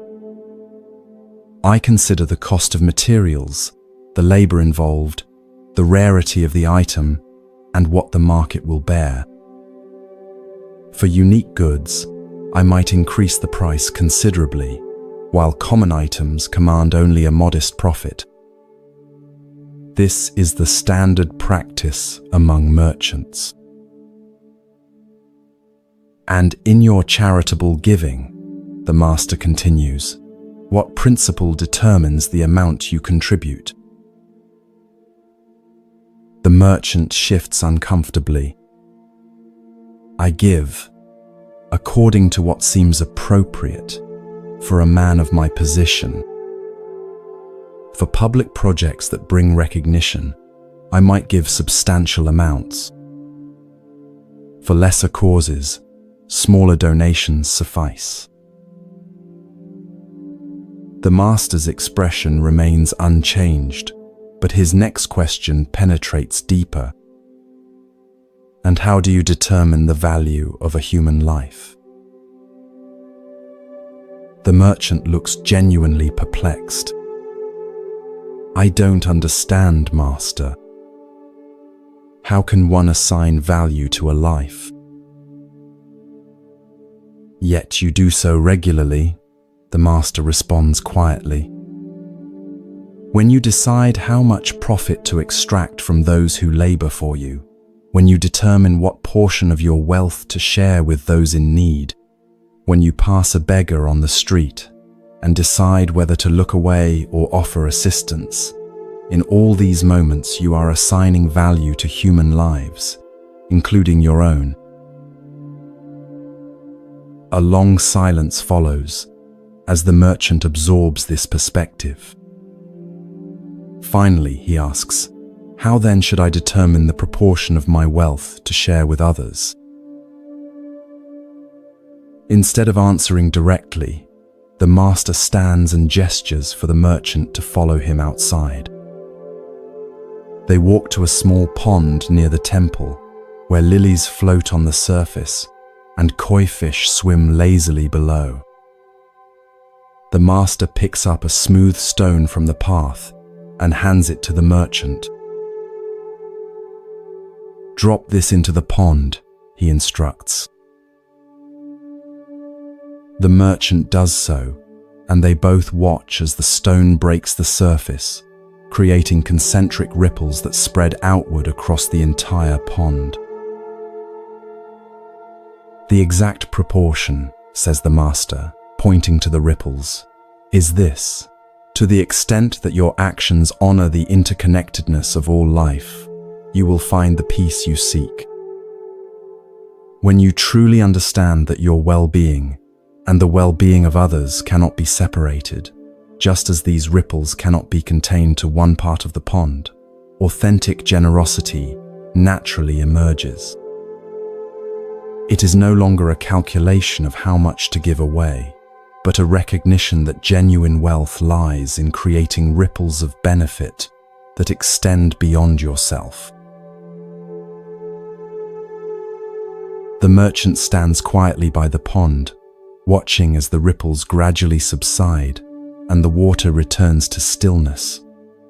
"I consider the cost of materials, the labor involved, the rarity of the item, and what the market will bear. For unique goods, I might increase the price considerably, while common items command only a modest profit. This is the standard practice among merchants. And in your charitable giving," the master continues, "what principle determines the amount you contribute?" The merchant shifts uncomfortably. "I give according to what seems appropriate for a man of my position. For public projects that bring recognition, I might give substantial amounts. For lesser causes, smaller donations suffice." The master's expression remains unchanged, but his next question penetrates deeper. "And how do you determine the value of a human life?" The merchant looks genuinely perplexed. "I don't understand, master. How can one assign value to a life?" "Yet you do so regularly," the master responds quietly. "When you decide how much profit to extract from those who labor for you, when you determine what portion of your wealth to share with those in need, when you pass a beggar on the street and decide whether to look away or offer assistance, in all these moments you are assigning value to human lives, including your own." A long silence follows as the merchant absorbs this perspective. Finally, he asks, "How then should I determine the proportion of my wealth to share with others?" Instead of answering directly, the master stands and gestures for the merchant to follow him outside. They walk to a small pond near the temple, where lilies float on the surface and koi fish swim lazily below. The master picks up a smooth stone from the path and hands it to the merchant. "Drop this into the pond," he instructs. The merchant does so, and they both watch as the stone breaks the surface, creating concentric ripples that spread outward across the entire pond. "The exact proportion," says the master, pointing to the ripples, "is this: to the extent that your actions honor the interconnectedness of all life, you will find the peace you seek. When you truly understand that your well-being and the well-being of others cannot be separated, just as these ripples cannot be contained to one part of the pond, authentic generosity naturally emerges. It is no longer a calculation of how much to give away, but a recognition that genuine wealth lies in creating ripples of benefit that extend beyond yourself. The merchant stands quietly by the pond, watching as the ripples gradually subside and the water returns to stillness,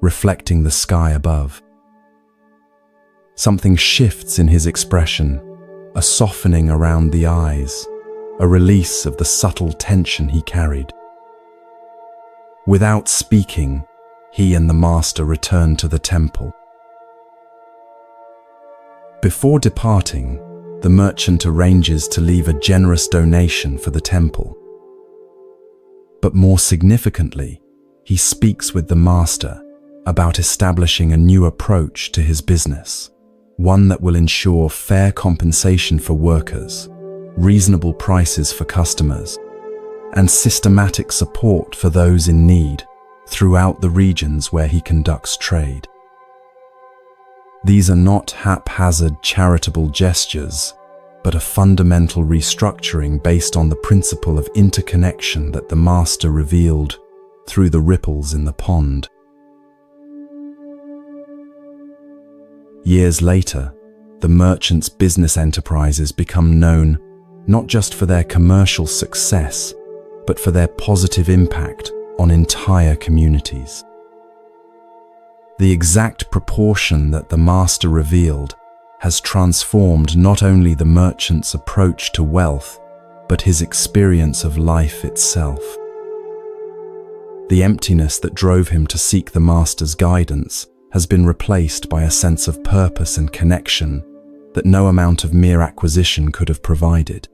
reflecting the sky above. Something shifts in his expression, a softening around the eyes, a release of the subtle tension he carried. Without speaking, he and the master return to the temple. Before departing, the merchant arranges to leave a generous donation for the temple. But more significantly, he speaks with the master about establishing a new approach to his business, one that will ensure fair compensation for workers, reasonable prices for customers, and systematic support for those in need throughout the regions where he conducts trade. These are not haphazard charitable gestures, but a fundamental restructuring based on the principle of interconnection that the master revealed through the ripples in the pond. Years later, the merchant's business enterprises become known not just for their commercial success, but for their positive impact on entire communities. The exact proportion that the master revealed has transformed not only the merchant's approach to wealth, but his experience of life itself. The emptiness that drove him to seek the master's guidance has been replaced by a sense of purpose and connection that no amount of mere acquisition could have provided.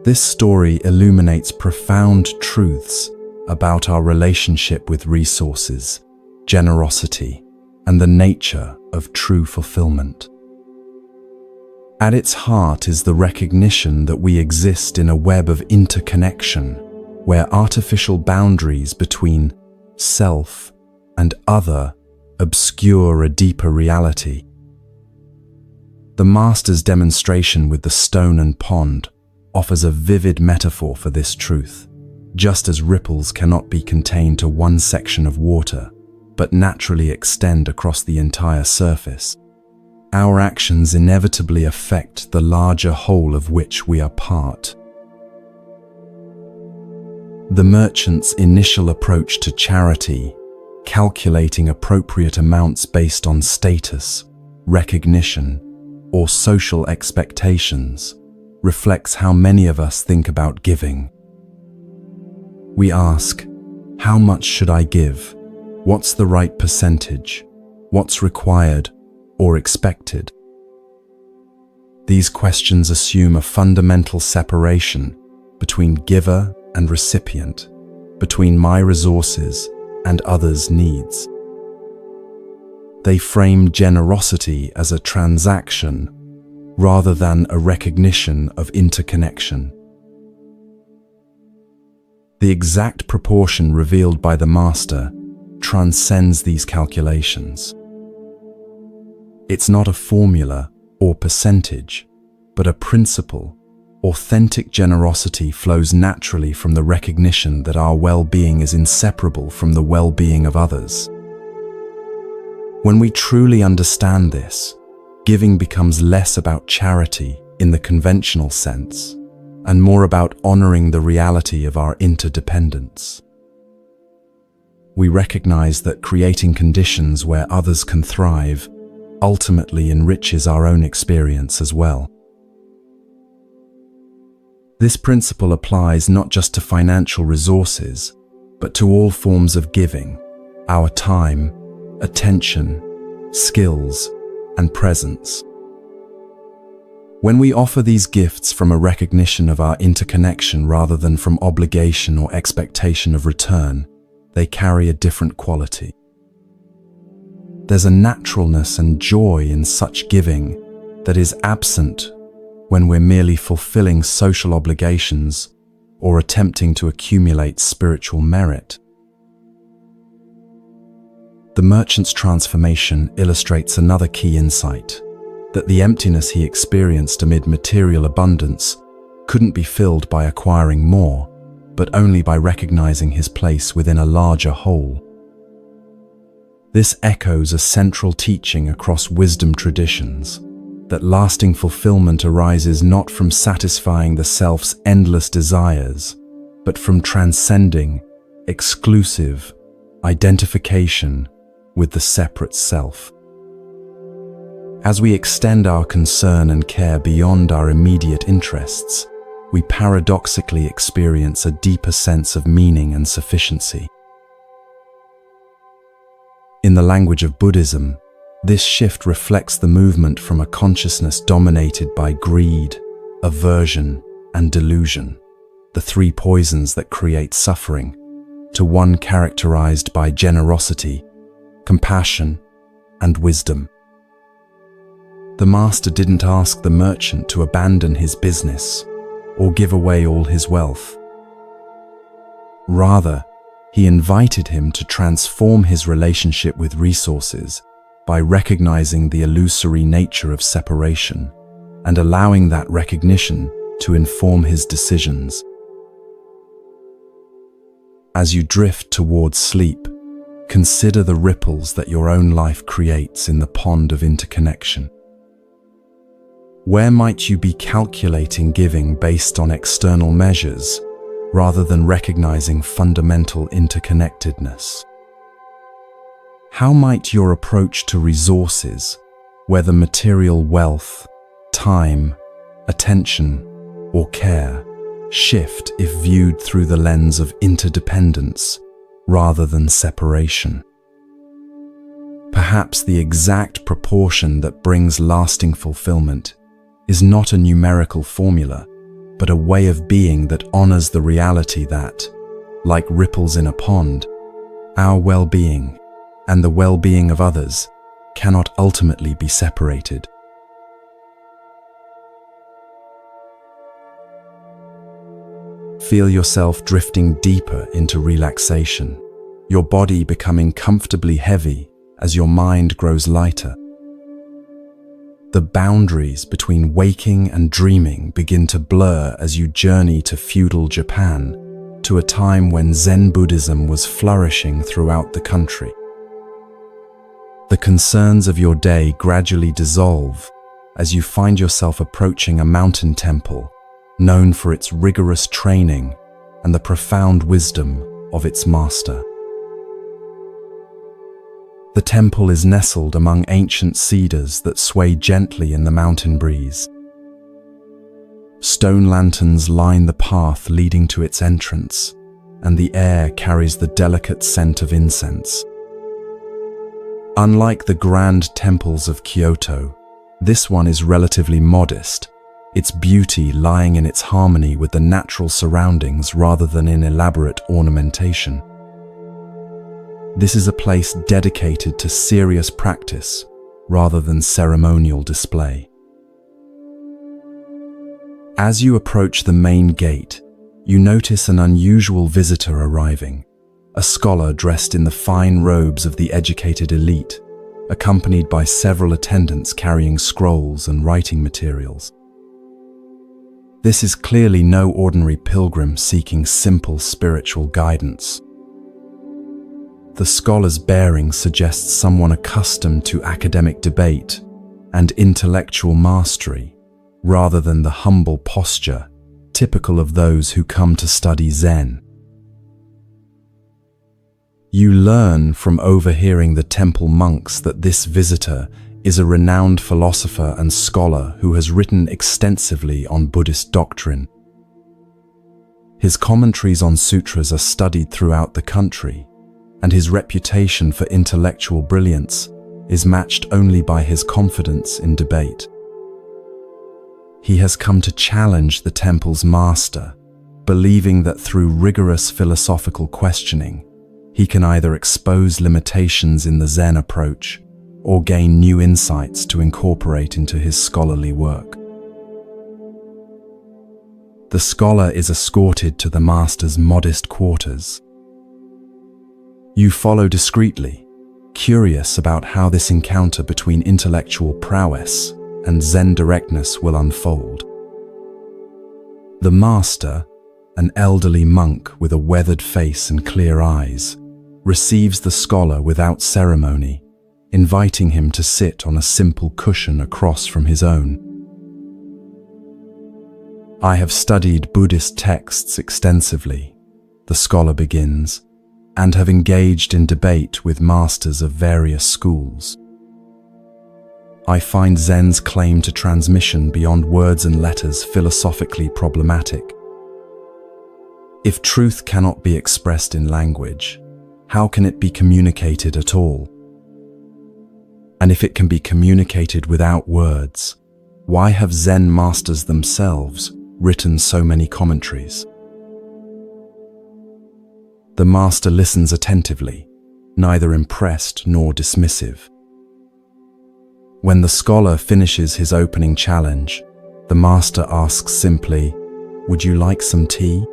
This story illuminates profound truths about our relationship with resources, generosity, and the nature of true fulfillment. At its heart is the recognition that we exist in a web of interconnection where artificial boundaries between self and other obscure a deeper reality. The master's demonstration with the stone and pond offers a vivid metaphor for this truth. Just as ripples cannot be contained to one section of water, but naturally extend across the entire surface, our actions inevitably affect the larger whole of which we are part. The merchant's initial approach to charity, calculating appropriate amounts based on status, recognition, or social expectations, reflects how many of us think about giving. We ask, how much should I give? What's the right percentage? What's required or expected? These questions assume a fundamental separation between giver and recipient, between my resources and others' needs. They frame generosity as a transaction rather than a recognition of interconnection. The exact proportion revealed by the master transcends these calculations. It's not a formula or percentage, but a principle. Authentic generosity flows naturally from the recognition that our well-being is inseparable from the well-being of others. When we truly understand this, giving becomes less about charity in the conventional sense, and more about honoring the reality of our interdependence. We recognize that creating conditions where others can thrive ultimately enriches our own experience as well. This principle applies not just to financial resources, but to all forms of giving, our time, attention, skills, and presence. When we offer these gifts from a recognition of our interconnection rather than from obligation or expectation of return, they carry a different quality. There's a naturalness and joy in such giving that is absent when we're merely fulfilling social obligations or attempting to accumulate spiritual merit. The merchant's transformation illustrates another key insight. that the emptiness he experienced amid material abundance couldn't be filled by acquiring more, but only by recognizing his place within a larger whole. This echoes a central teaching across wisdom traditions, that lasting fulfillment arises not from satisfying the self's endless desires, but from transcending exclusive identification with the separate self. As we extend our concern and care beyond our immediate interests, we paradoxically experience a deeper sense of meaning and sufficiency. In the language of Buddhism, this shift reflects the movement from a consciousness dominated by greed, aversion, and delusion, the three poisons that create suffering, to one characterized by generosity, compassion, and wisdom. The master didn't ask the merchant to abandon his business or give away all his wealth. Rather, he invited him to transform his relationship with resources by recognizing the illusory nature of separation and allowing that recognition to inform his decisions. As you drift towards sleep, consider the ripples that your own life creates in the pond of interconnection. Where might you be calculating giving based on external measures, rather than recognizing fundamental interconnectedness? How might your approach to resources, whether material wealth, time, attention, or care, shift if viewed through the lens of interdependence rather than separation? Perhaps the exact proportion that brings lasting fulfillment is not a numerical formula, but a way of being that honors the reality that, like ripples in a pond, our well-being and the well-being of others cannot ultimately be separated. Feel yourself drifting deeper into relaxation, your body becoming comfortably heavy as your mind grows lighter. The boundaries between waking and dreaming begin to blur as you journey to feudal Japan, to a time when Zen Buddhism was flourishing throughout the country. The concerns of your day gradually dissolve as you find yourself approaching a mountain temple known for its rigorous training and the profound wisdom of its master. The temple is nestled among ancient cedars that sway gently in the mountain breeze. Stone lanterns line the path leading to its entrance, and the air carries the delicate scent of incense. Unlike the grand temples of Kyoto, this one is relatively modest, its beauty lying in its harmony with the natural surroundings rather than in elaborate ornamentation. This is a place dedicated to serious practice rather than ceremonial display. As you approach the main gate, you notice an unusual visitor arriving, a scholar dressed in the fine robes of the educated elite, accompanied by several attendants carrying scrolls and writing materials. This is clearly no ordinary pilgrim seeking simple spiritual guidance. The scholar's bearing suggests someone accustomed to academic debate and intellectual mastery, rather than the humble posture typical of those who come to study Zen. You learn from overhearing the temple monks that this visitor is a renowned philosopher and scholar who has written extensively on Buddhist doctrine. His commentaries on sutras are studied throughout the country, and his reputation for intellectual brilliance is matched only by his confidence in debate. He has come to challenge the temple's master, believing that through rigorous philosophical questioning, he can either expose limitations in the Zen approach or gain new insights to incorporate into his scholarly work. The scholar is escorted to the master's modest quarters. You follow discreetly, curious about how this encounter between intellectual prowess and Zen directness will unfold. The master, an elderly monk with a weathered face and clear eyes, receives the scholar without ceremony, inviting him to sit on a simple cushion across from his own. "I have studied Buddhist texts extensively," the scholar begins, "and have engaged in debate with masters of various schools. I find Zen's claim to transmission beyond words and letters philosophically problematic. If truth cannot be expressed in language, how can it be communicated at all? And if it can be communicated without words, why have Zen masters themselves written so many commentaries?" The master listens attentively, neither impressed nor dismissive. When the scholar finishes his opening challenge, the master asks simply, "Would you like some tea?"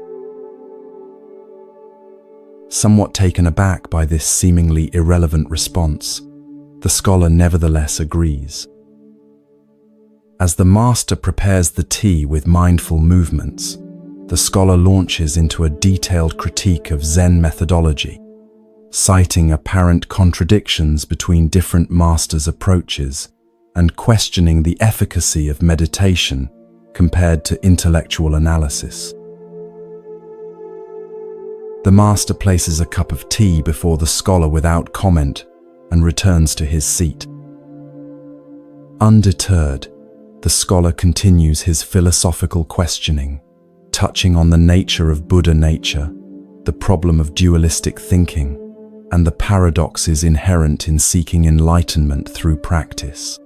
Somewhat taken aback by this seemingly irrelevant response, the scholar nevertheless agrees. As the master prepares the tea with mindful movements, the scholar launches into a detailed critique of Zen methodology, citing apparent contradictions between different masters' approaches and questioning the efficacy of meditation compared to intellectual analysis. The master places a cup of tea before the scholar without comment and returns to his seat. Undeterred, the scholar continues his philosophical questioning, touching on the nature of Buddha nature, the problem of dualistic thinking, and the paradoxes inherent in seeking enlightenment through practice.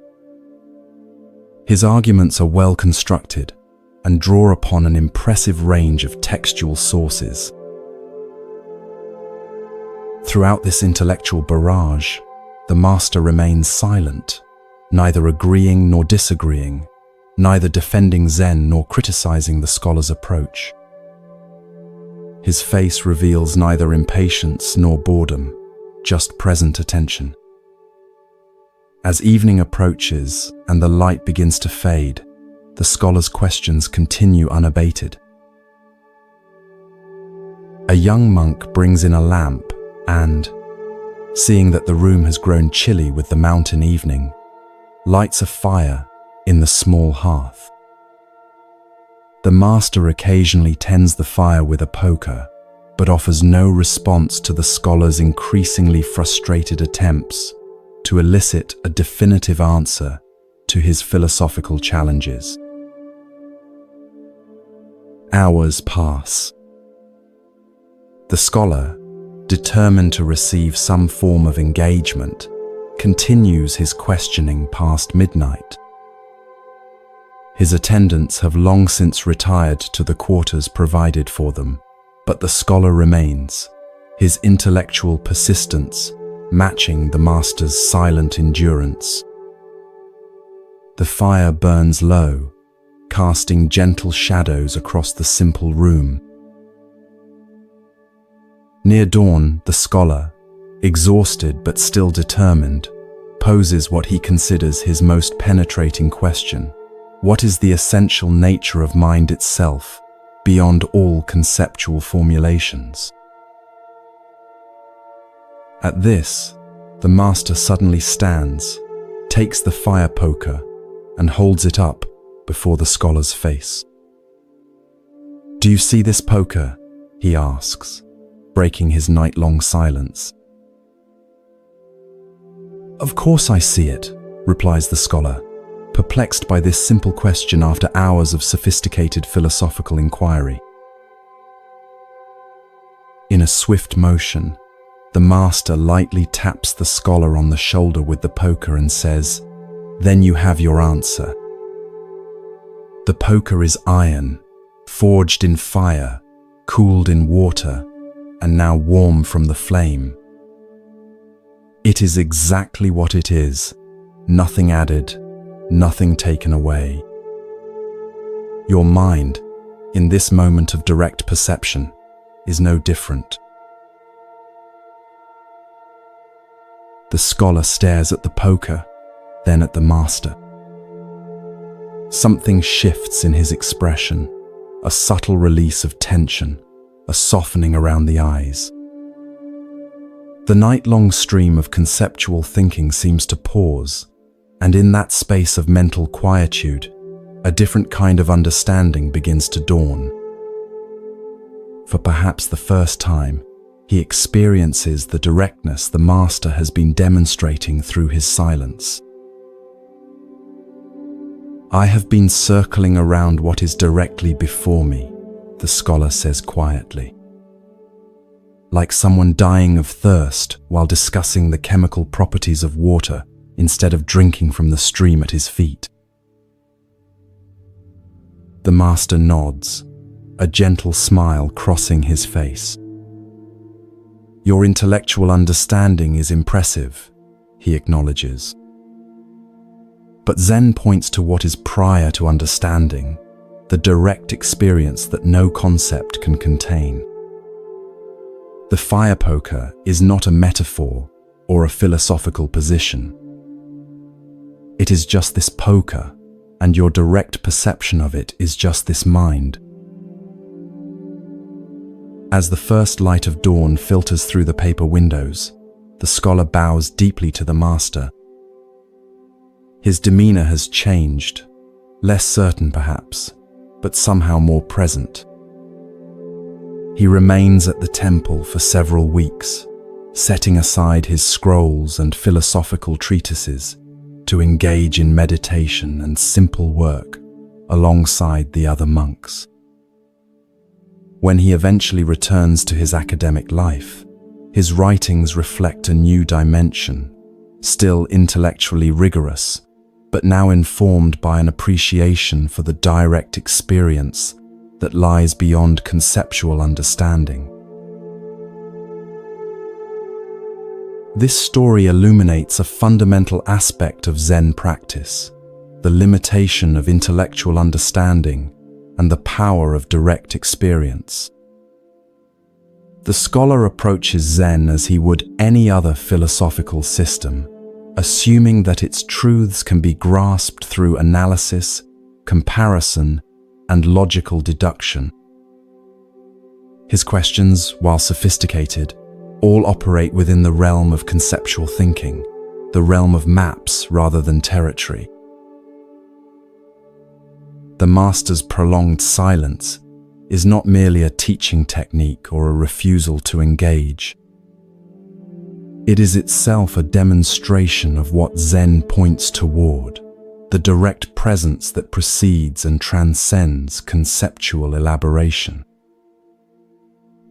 His arguments are well constructed and draw upon an impressive range of textual sources. Throughout this intellectual barrage, the master remains silent, neither agreeing nor disagreeing, neither defending Zen nor criticizing the scholar's approach. His face reveals neither impatience nor boredom, just present attention. As evening approaches and the light begins to fade, the scholar's questions continue unabated. A young monk brings in a lamp and, seeing that the room has grown chilly with the mountain evening, lights a fire in the small hearth. The master occasionally tends the fire with a poker, but offers no response to the scholar's increasingly frustrated attempts to elicit a definitive answer to his philosophical challenges. Hours pass. The scholar, determined to receive some form of engagement, continues his questioning past midnight. His attendants have long since retired to the quarters provided for them, but the scholar remains, his intellectual persistence matching the master's silent endurance. The fire burns low, casting gentle shadows across the simple room. Near dawn, the scholar, exhausted but still determined, poses what he considers his most penetrating question. What is the essential nature of mind itself, beyond all conceptual formulations? At this, the master suddenly stands, takes the fire poker, and holds it up before the scholar's face. "Do you see this poker?" he asks, breaking his night-long silence. "Of course I see it," replies the scholar, perplexed by this simple question after hours of sophisticated philosophical inquiry. In a swift motion, the master lightly taps the scholar on the shoulder with the poker and says, "Then you have your answer." The poker is iron, forged in fire, cooled in water, and now warm from the flame. It is exactly what it is, nothing added, nothing taken away. Your mind, in this moment of direct perception, is no different. The scholar stares at the poker, then at the master. Something shifts in his expression, a subtle release of tension, a softening around the eyes. The night-long stream of conceptual thinking seems to pause, and in that space of mental quietude, a different kind of understanding begins to dawn. For perhaps the first time, he experiences the directness the master has been demonstrating through his silence. "I have been circling around what is directly before me," the scholar says quietly. Like someone dying of thirst while discussing the chemical properties of water instead of drinking from the stream at his feet. The master nods, a gentle smile crossing his face. "Your intellectual understanding is impressive," he acknowledges. But Zen points to what is prior to understanding, the direct experience that no concept can contain. The fire poker is not a metaphor or a philosophical position. It is just this poker, and your direct perception of it is just this mind. As the first light of dawn filters through the paper windows, the scholar bows deeply to the master. His demeanor has changed, less certain perhaps, but somehow more present. He remains at the temple for several weeks, setting aside his scrolls and philosophical treatises to engage in meditation and simple work alongside the other monks. When he eventually returns to his academic life, his writings reflect a new dimension, still intellectually rigorous, but now informed by an appreciation for the direct experience that lies beyond conceptual understanding. This story illuminates a fundamental aspect of Zen practice, the limitation of intellectual understanding and the power of direct experience. The scholar approaches Zen as he would any other philosophical system, assuming that its truths can be grasped through analysis, comparison, and logical deduction. His questions, while sophisticated, all operate within the realm of conceptual thinking, the realm of maps rather than territory. The master's prolonged silence is not merely a teaching technique or a refusal to engage. It is itself a demonstration of what Zen points toward, the direct presence that precedes and transcends conceptual elaboration.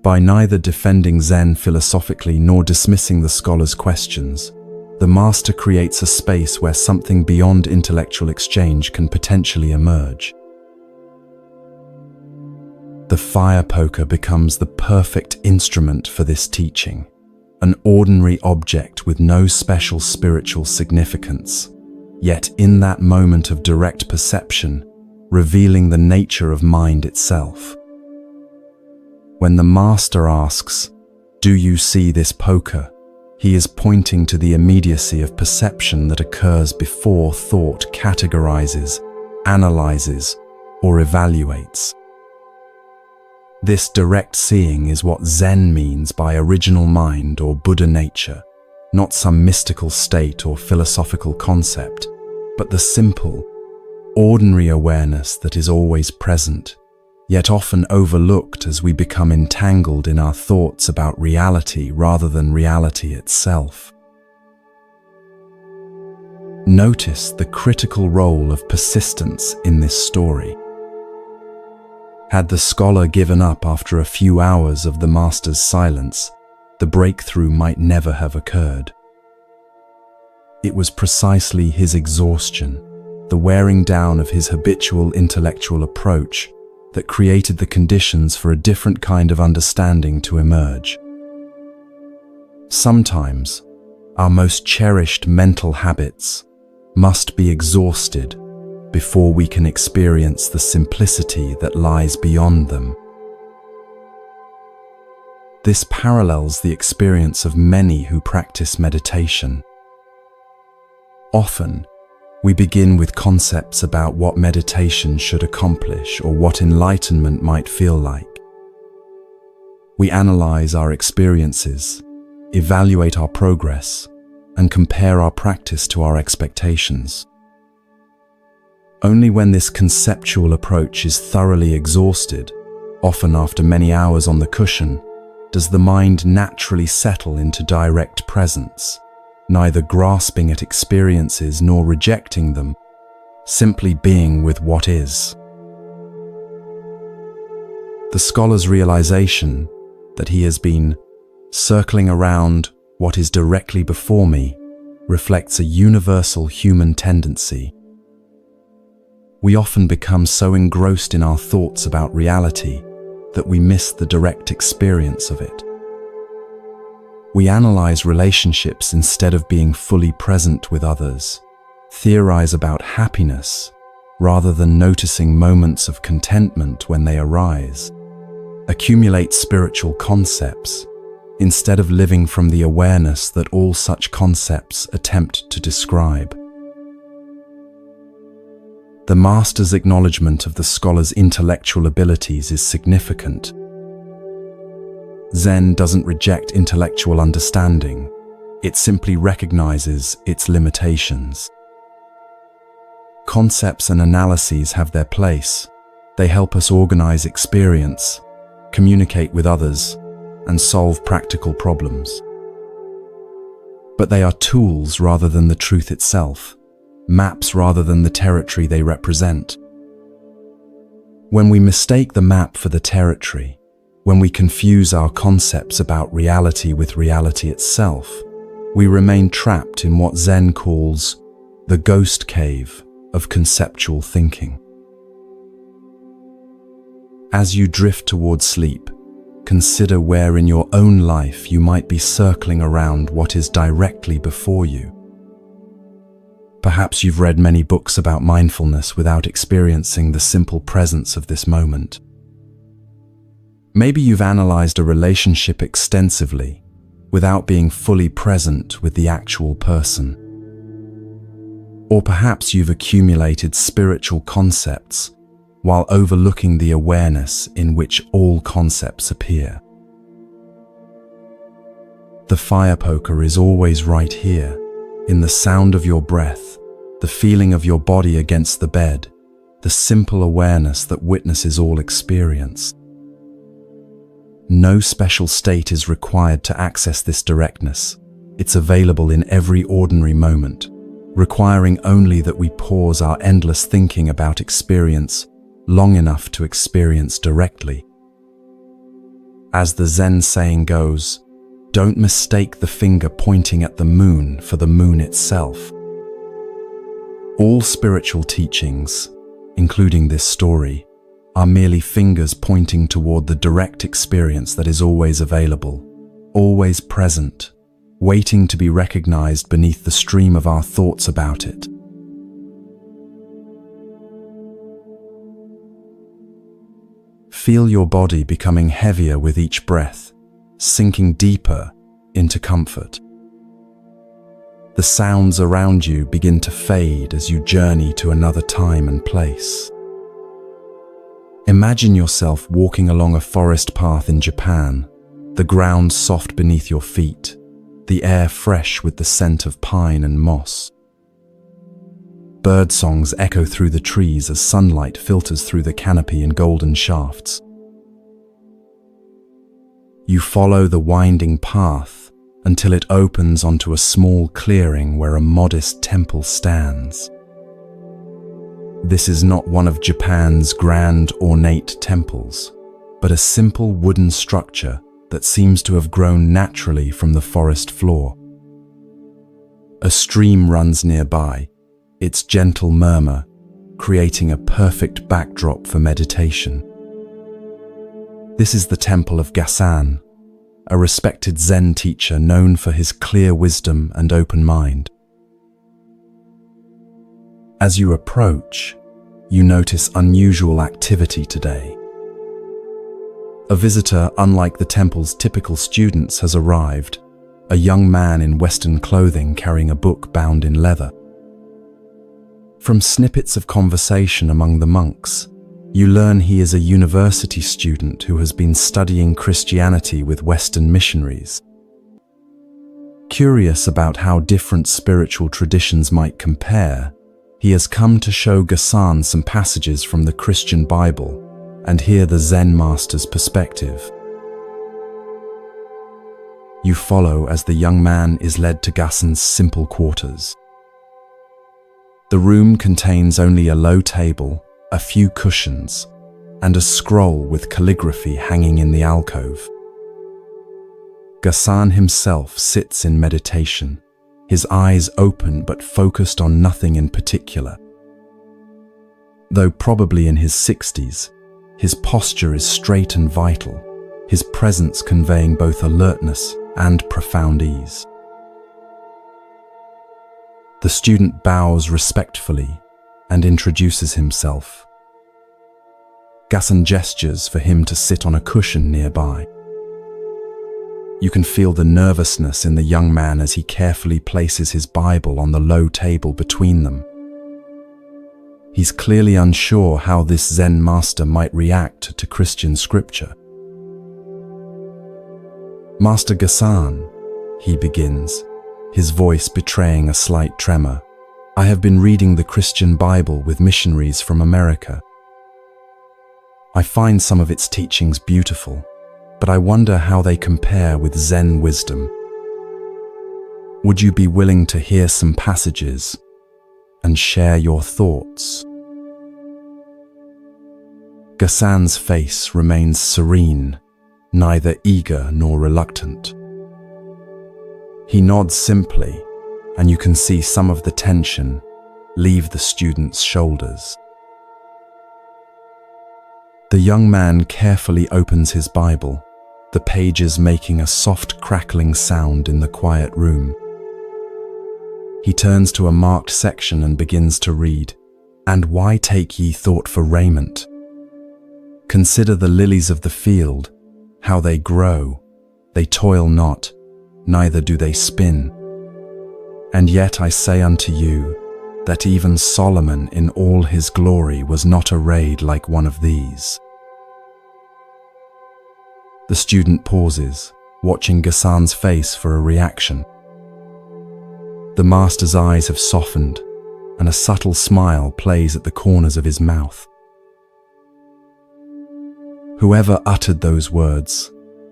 By neither defending Zen philosophically nor dismissing the scholar's questions, the master creates a space where something beyond intellectual exchange can potentially emerge. The fire poker becomes the perfect instrument for this teaching, an ordinary object with no special spiritual significance, yet in that moment of direct perception, revealing the nature of mind itself. When the master asks, "Do you see this poker?" he is pointing to the immediacy of perception that occurs before thought categorizes, analyzes, or evaluates. This direct seeing is what Zen means by original mind or Buddha nature, not some mystical state or philosophical concept, but the simple, ordinary awareness that is always present, yet often overlooked as we become entangled in our thoughts about reality rather than reality itself. Notice the critical role of persistence in this story. Had the scholar given up after a few hours of the master's silence, the breakthrough might never have occurred. It was precisely his exhaustion, the wearing down of his habitual intellectual approach, that created the conditions for a different kind of understanding to emerge. Sometimes, our most cherished mental habits must be exhausted before we can experience the simplicity that lies beyond them. This parallels the experience of many who practice meditation. Often, We begin with concepts about what meditation should accomplish or what enlightenment might feel like. We analyze our experiences, evaluate our progress, and compare our practice to our expectations. Only when this conceptual approach is thoroughly exhausted, often after many hours on the cushion, does the mind naturally settle into direct presence, neither grasping at experiences nor rejecting them, simply being with what is. The scholar's realization that he has been circling around what is directly before me reflects a universal human tendency. We often become so engrossed in our thoughts about reality that we miss the direct experience of it. We analyze relationships instead of being fully present with others, theorize about happiness rather than noticing moments of contentment when they arise, accumulate spiritual concepts instead of living from the awareness that all such concepts attempt to describe. The master's acknowledgement of the scholar's intellectual abilities is significant. Zen doesn't reject intellectual understanding, it simply recognizes its limitations. Concepts and analyses have their place. They help us organize experience, communicate with others, and solve practical problems. But they are tools rather than the truth itself, maps rather than the territory they represent. When we mistake the map for the territory, when we confuse our concepts about reality with reality itself, we remain trapped in what Zen calls the ghost cave of conceptual thinking. As you drift towards sleep, consider where in your own life you might be circling around what is directly before you. Perhaps you've read many books about mindfulness without experiencing the simple presence of this moment. Maybe you've analyzed a relationship extensively without being fully present with the actual person. Or perhaps you've accumulated spiritual concepts while overlooking the awareness in which all concepts appear. The fire poker is always right here, in the sound of your breath, the feeling of your body against the bed, the simple awareness that witnesses all experience. No special state is required to access this directness. It's available in every ordinary moment, requiring only that we pause our endless thinking about experience long enough to experience directly. As the Zen saying goes, don't mistake the finger pointing at the moon for the moon itself. All spiritual teachings, including this story, are merely fingers pointing toward the direct experience that is always available, always present, waiting to be recognized beneath the stream of our thoughts about it. Feel your body becoming heavier with each breath, sinking deeper into comfort. The sounds around you begin to fade as you journey to another time and place. Imagine yourself walking along a forest path in Japan, the ground soft beneath your feet, the air fresh with the scent of pine and moss. Bird songs echo through the trees as sunlight filters through the canopy in golden shafts. You follow the winding path until it opens onto a small clearing where a modest temple stands. This is not one of Japan's grand, ornate temples, but a simple wooden structure that seems to have grown naturally from the forest floor. A stream runs nearby, its gentle murmur creating a perfect backdrop for meditation. This is the temple of Gasan, a respected Zen teacher known for his clear wisdom and open mind. As you approach, you notice unusual activity today. A visitor, unlike the temple's typical students, has arrived, a young man in Western clothing carrying a book bound in leather. From snippets of conversation among the monks, you learn he is a university student who has been studying Christianity with Western missionaries. Curious about how different spiritual traditions might compare, he has come to show Ghassan some passages from the Christian Bible and hear the Zen master's perspective. You follow as the young man is led to Ghassan's simple quarters. The room contains only a low table, a few cushions, and a scroll with calligraphy hanging in the alcove. Ghassan himself sits in meditation, his eyes open but focused on nothing in particular. Though probably in his 60s, his posture is straight and vital, his presence conveying both alertness and profound ease. The student bows respectfully and introduces himself. Ghassan gestures for him to sit on a cushion nearby. You can feel the nervousness in the young man as he carefully places his Bible on the low table between them. He's clearly unsure how this Zen master might react to Christian scripture. "Master Ghassan," he begins, his voice betraying a slight tremor, "I have been reading the Christian Bible with missionaries from America. I find some of its teachings beautiful, but I wonder how they compare with Zen wisdom. Would you be willing to hear some passages and share your thoughts?" Ghassan's face remains serene, neither eager nor reluctant. He nods simply, and you can see some of the tension leave the student's shoulders. The young man carefully opens his Bible, the pages making a soft crackling sound in the quiet room. He turns to a marked section and begins to read, "And why take ye thought for raiment? Consider the lilies of the field, how they grow. They toil not, neither do they spin. And yet I say unto you, that even Solomon in all his glory was not arrayed like one of these." The student pauses, watching Ghassan's face for a reaction. The master's eyes have softened, and a subtle smile plays at the corners of his mouth. "Whoever uttered those words,"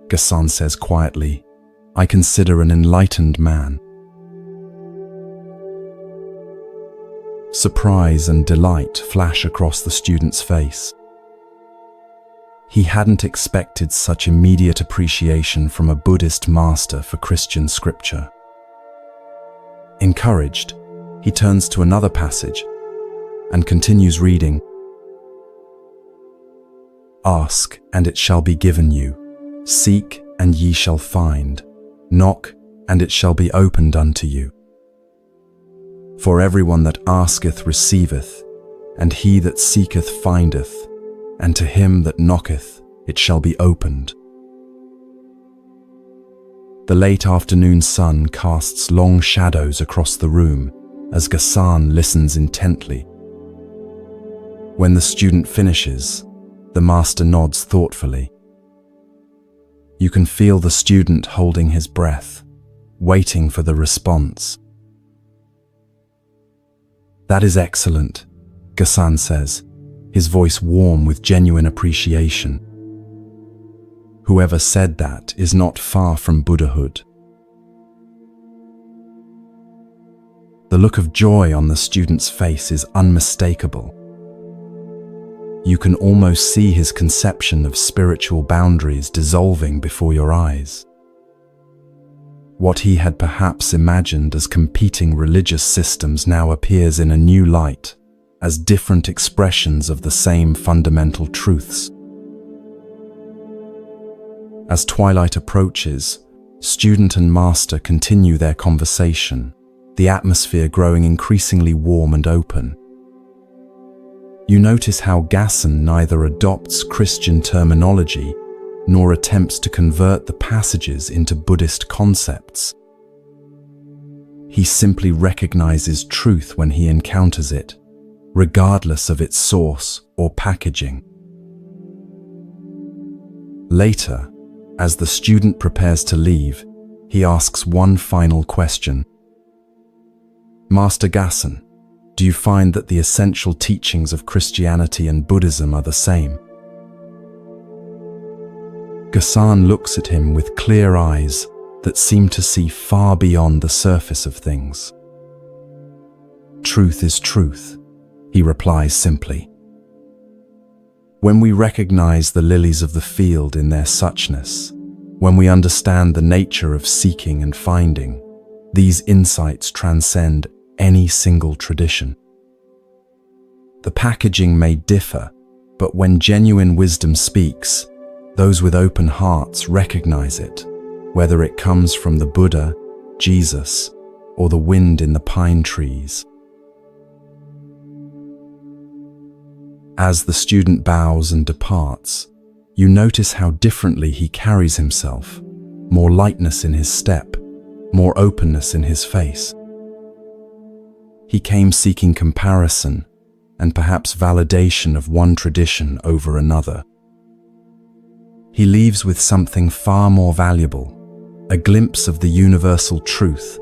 Ghassan says quietly, "I consider an enlightened man." Surprise and delight flash across the student's face. He hadn't expected such immediate appreciation from a Buddhist master for Christian scripture. Encouraged, he turns to another passage and continues reading, "Ask, and it shall be given you. Seek, and ye shall find. Knock, and it shall be opened unto you. For everyone that asketh receiveth, and he that seeketh findeth, and to him that knocketh it shall be opened." The late afternoon sun casts long shadows across the room as Ghassan listens intently. When the student finishes, the master nods thoughtfully. You can feel the student holding his breath, waiting for the response. "That is excellent," Ghassan says, his voice warm with genuine appreciation. Whoever said that is not far from Buddhahood. The look of joy on the student's face is unmistakable. You can almost see his conception of spiritual boundaries dissolving before your eyes. What he had perhaps imagined as competing religious systems now appears in a new light, as different expressions of the same fundamental truths. As twilight approaches, student and master continue their conversation, the atmosphere growing increasingly warm and open. You notice how Ghassan neither adopts Christian terminology nor attempts to convert the passages into Buddhist concepts. He simply recognizes truth when he encounters it regardless of its source or packaging. Later, as the student prepares to leave, he asks one final question. Master Gassan, do you find that the essential teachings of Christianity and Buddhism are the same? Gassan looks at him with clear eyes that seem to see far beyond the surface of things. Truth is truth, he replies simply. When we recognize the lilies of the field in their suchness, when we understand the nature of seeking and finding, these insights transcend any single tradition. The packaging may differ, but when genuine wisdom speaks, those with open hearts recognize it, whether it comes from the Buddha, Jesus, or the wind in the pine trees. As the student bows and departs, you notice how differently he carries himself, more lightness in his step, more openness in his face. He came seeking comparison and perhaps validation of one tradition over another. He leaves with something far more valuable, a glimpse of the universal truth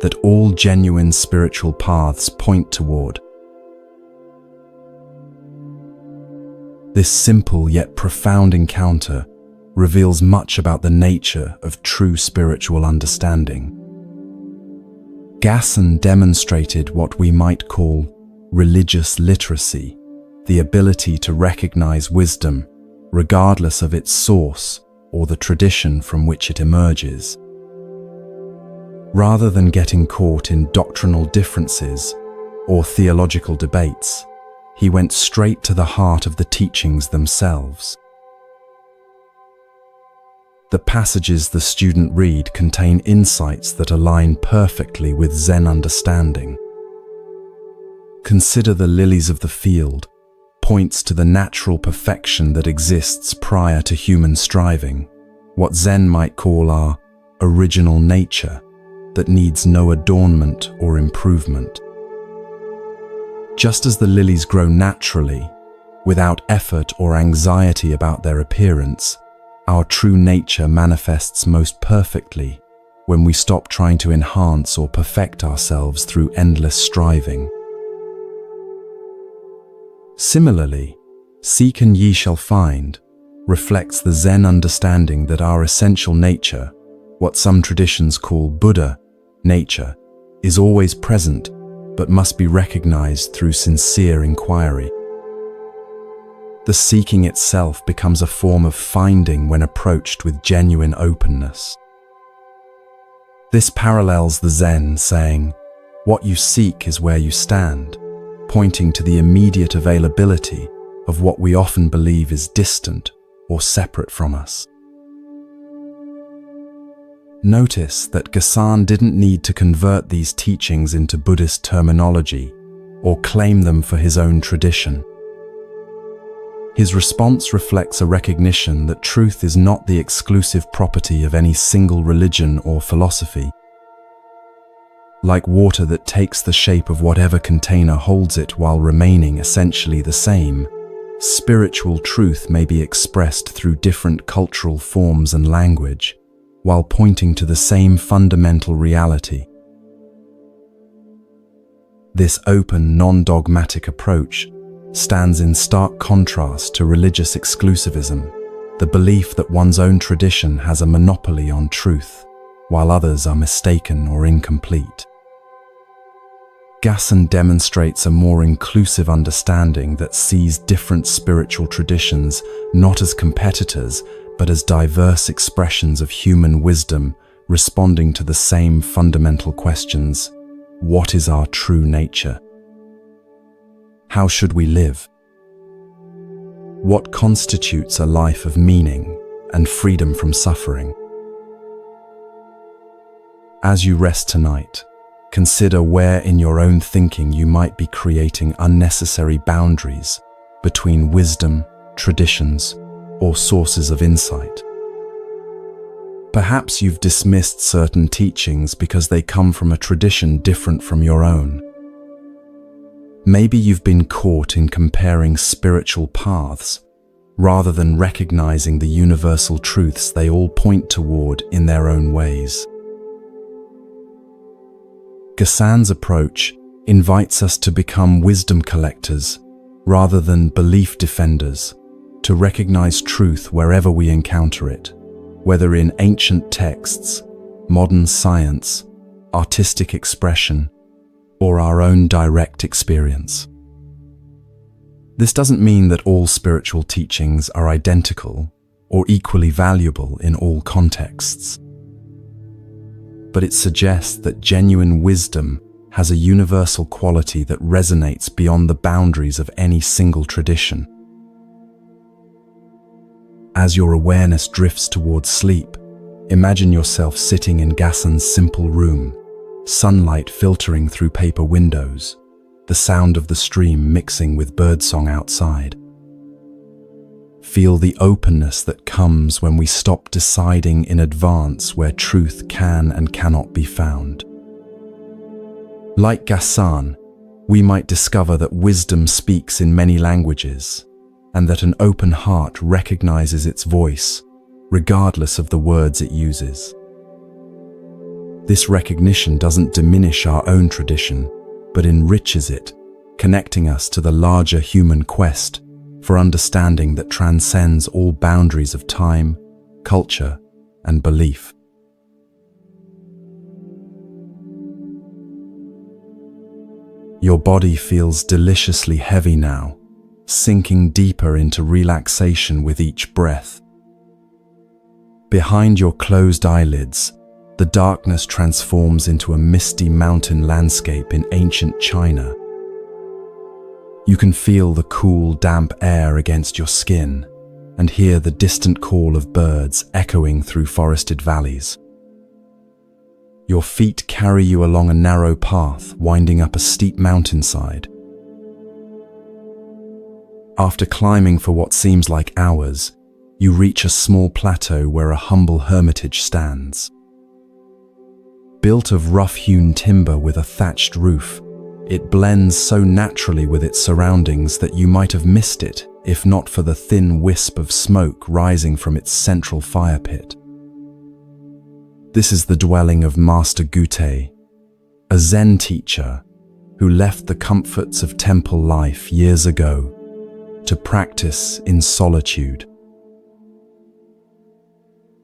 that all genuine spiritual paths point toward. This simple yet profound encounter reveals much about the nature of true spiritual understanding. Gassan demonstrated what we might call religious literacy, the ability to recognize wisdom regardless of its source or the tradition from which it emerges. Rather than getting caught in doctrinal differences or theological debates, he went straight to the heart of the teachings themselves. The passages the student read contain insights that align perfectly with Zen understanding. Consider the lilies of the field points to the natural perfection that exists prior to human striving, what Zen might call our original nature that needs no adornment or improvement. Just as the lilies grow naturally, without effort or anxiety about their appearance, our true nature manifests most perfectly when we stop trying to enhance or perfect ourselves through endless striving. Similarly, "Seek and ye shall find" reflects the Zen understanding that our essential nature, what some traditions call Buddha nature, is always present but must be recognized through sincere inquiry. The seeking itself becomes a form of finding when approached with genuine openness. This parallels the Zen saying, "What you seek is where you stand," pointing to the immediate availability of what we often believe is distant or separate from us. Notice that Gassan didn't need to convert these teachings into Buddhist terminology or claim them for his own tradition. His response reflects a recognition that truth is not the exclusive property of any single religion or philosophy. Like water that takes the shape of whatever container holds it while remaining essentially the same, spiritual truth may be expressed through different cultural forms and language, while pointing to the same fundamental reality. This open, non-dogmatic approach stands in stark contrast to religious exclusivism, the belief that one's own tradition has a monopoly on truth, while others are mistaken or incomplete. Gassan demonstrates a more inclusive understanding that sees different spiritual traditions not as competitors, but as diverse expressions of human wisdom responding to the same fundamental questions: what is our true nature? How should we live? What constitutes a life of meaning and freedom from suffering? As you rest tonight, consider where in your own thinking you might be creating unnecessary boundaries between wisdom, traditions, or sources of insight. Perhaps you've dismissed certain teachings because they come from a tradition different from your own. Maybe you've been caught in comparing spiritual paths, rather than recognizing the universal truths they all point toward in their own ways. Gassan's approach invites us to become wisdom collectors rather than belief defenders, to recognize truth wherever we encounter it, whether in ancient texts, modern science, artistic expression, or our own direct experience. This doesn't mean that all spiritual teachings are identical or equally valuable in all contexts, but it suggests that genuine wisdom has a universal quality that resonates beyond the boundaries of any single tradition. As your awareness drifts towards sleep, imagine yourself sitting in Gassan's simple room, sunlight filtering through paper windows, the sound of the stream mixing with birdsong outside. Feel the openness that comes when we stop deciding in advance where truth can and cannot be found. Like Gassan, we might discover that wisdom speaks in many languages, and that an open heart recognizes its voice, regardless of the words it uses. This recognition doesn't diminish our own tradition, but enriches it, connecting us to the larger human quest for understanding that transcends all boundaries of time, culture, and belief. Your body feels deliciously heavy now, sinking deeper into relaxation with each breath. Behind your closed eyelids, the darkness transforms into a misty mountain landscape in ancient China. You can feel the cool, damp air against your skin and hear the distant call of birds echoing through forested valleys. Your feet carry you along a narrow path winding up a steep mountainside. After climbing for what seems like hours, you reach a small plateau where a humble hermitage stands. Built of rough-hewn timber with a thatched roof, it blends so naturally with its surroundings that you might have missed it if not for the thin wisp of smoke rising from its central fire pit. This is the dwelling of Master Gute, a Zen teacher who left the comforts of temple life years ago to practice in solitude.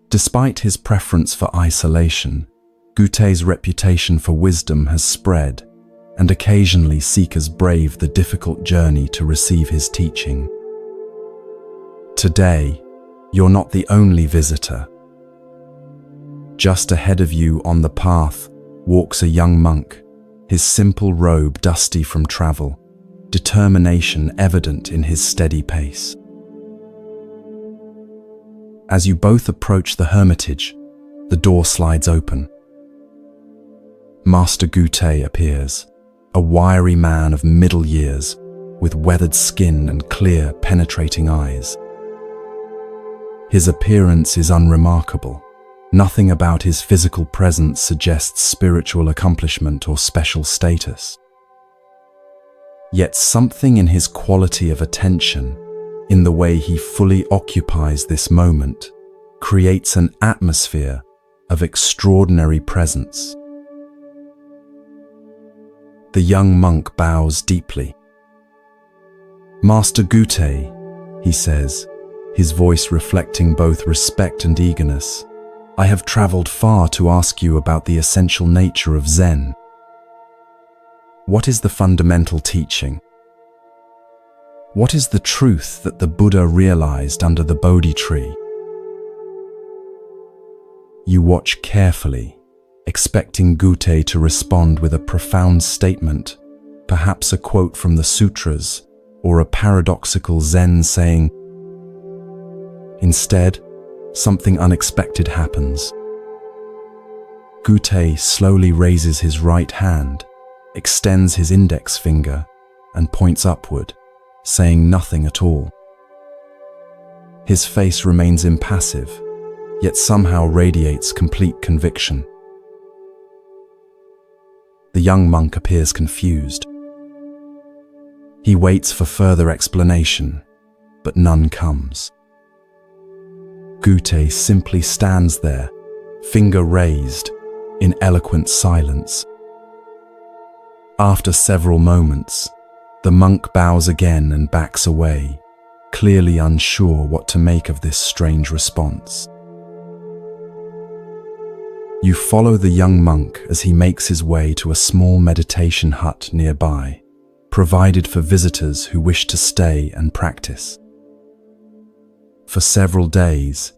Despite his preference for isolation, Gute's reputation for wisdom has spread, and occasionally seekers brave the difficult journey to receive his teaching. Today, you're not the only visitor. Just ahead of you on the path walks a young monk, his simple robe dusty from travel, determination evident in his steady pace. As you both approach the hermitage, the door slides open. Master Gute appears, a wiry man of middle years, with weathered skin and clear, penetrating eyes. His appearance is unremarkable. Nothing about his physical presence suggests spiritual accomplishment or special status. Yet something in his quality of attention, in the way he fully occupies this moment, creates an atmosphere of extraordinary presence. The young monk bows deeply. "Master Gute," he says, his voice reflecting both respect and eagerness, "I have traveled far to ask you about the essential nature of Zen. What is the fundamental teaching? What is the truth that the Buddha realized under the Bodhi tree?" You watch carefully, expecting Gute to respond with a profound statement, perhaps a quote from the sutras or a paradoxical Zen saying. Instead, something unexpected happens. Gute slowly raises his right hand, extends his index finger, and points upward, saying nothing at all. His face remains impassive, yet somehow radiates complete conviction. The young monk appears confused. He waits for further explanation, but none comes. Gute simply stands there, finger raised, in eloquent silence. After several moments, the monk bows again and backs away, clearly unsure what to make of this strange response. You follow the young monk as he makes his way to a small meditation hut nearby, provided for visitors who wish to stay and practice. For several days,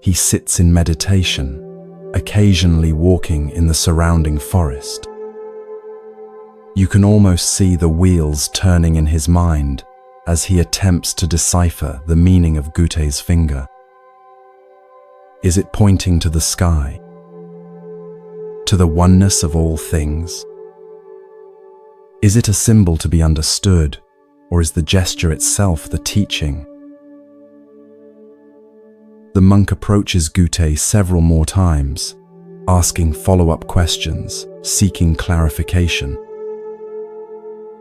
he sits in meditation, occasionally walking in the surrounding forest. You can almost see the wheels turning in his mind as he attempts to decipher the meaning of Gute's finger. Is it pointing to the sky? To the oneness of all things? Is it a symbol to be understood, or is the gesture itself the teaching? The monk approaches Gute several more times, asking follow-up questions, seeking clarification.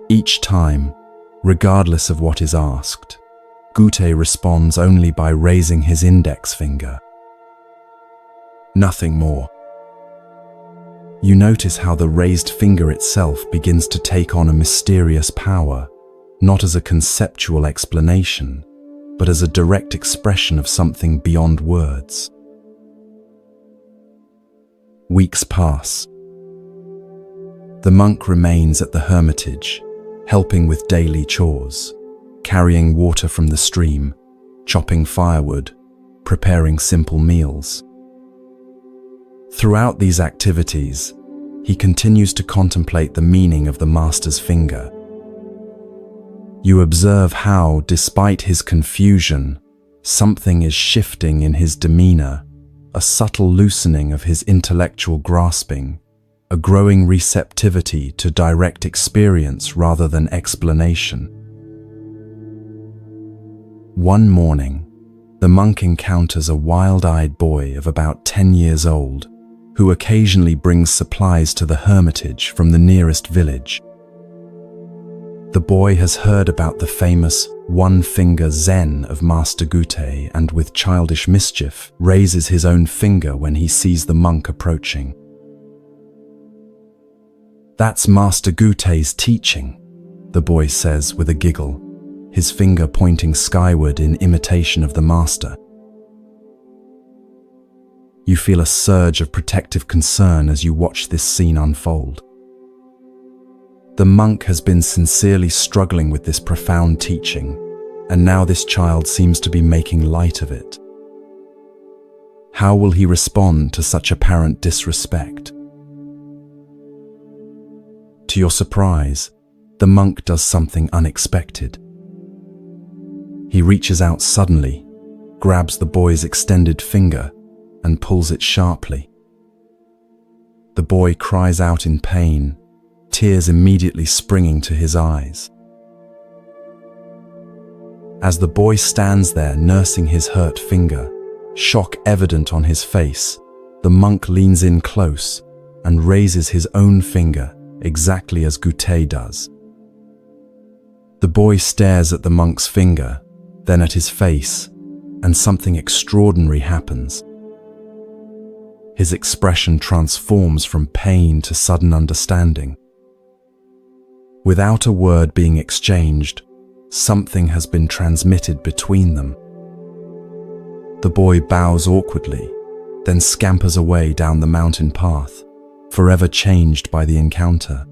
Each time, regardless of what is asked, Gute responds only by raising his index finger. Nothing more. You notice how the raised finger itself begins to take on a mysterious power, not as a conceptual explanation, but as a direct expression of something beyond words. Weeks pass. The monk remains at the hermitage, helping with daily chores, carrying water from the stream, chopping firewood, preparing simple meals. Throughout these activities, he continues to contemplate the meaning of the master's finger. You observe how, despite his confusion, something is shifting in his demeanor, a subtle loosening of his intellectual grasping, a growing receptivity to direct experience rather than explanation. One morning, the monk encounters a wild-eyed boy of about 10 years old, who occasionally brings supplies to the hermitage from the nearest village. The boy has heard about the famous one-finger Zen of Master Gute and with childish mischief raises his own finger when he sees the monk approaching. "That's Master Gute's teaching," the boy says with a giggle, his finger pointing skyward in imitation of the master. You feel a surge of protective concern as you watch this scene unfold. The monk has been sincerely struggling with this profound teaching, and now this child seems to be making light of it. How will he respond to such apparent disrespect? To your surprise, the monk does something unexpected. He reaches out suddenly, grabs the boy's extended finger, and pulls it sharply. The boy cries out in pain, tears immediately springing to his eyes. As the boy stands there nursing his hurt finger, shock evident on his face, the monk leans in close and raises his own finger exactly as Gute does. The boy stares at the monk's finger, then at his face, and something extraordinary happens. His expression transforms from pain to sudden understanding. Without a word being exchanged, something has been transmitted between them. The boy bows awkwardly, then scampers away down the mountain path, forever changed by the encounter.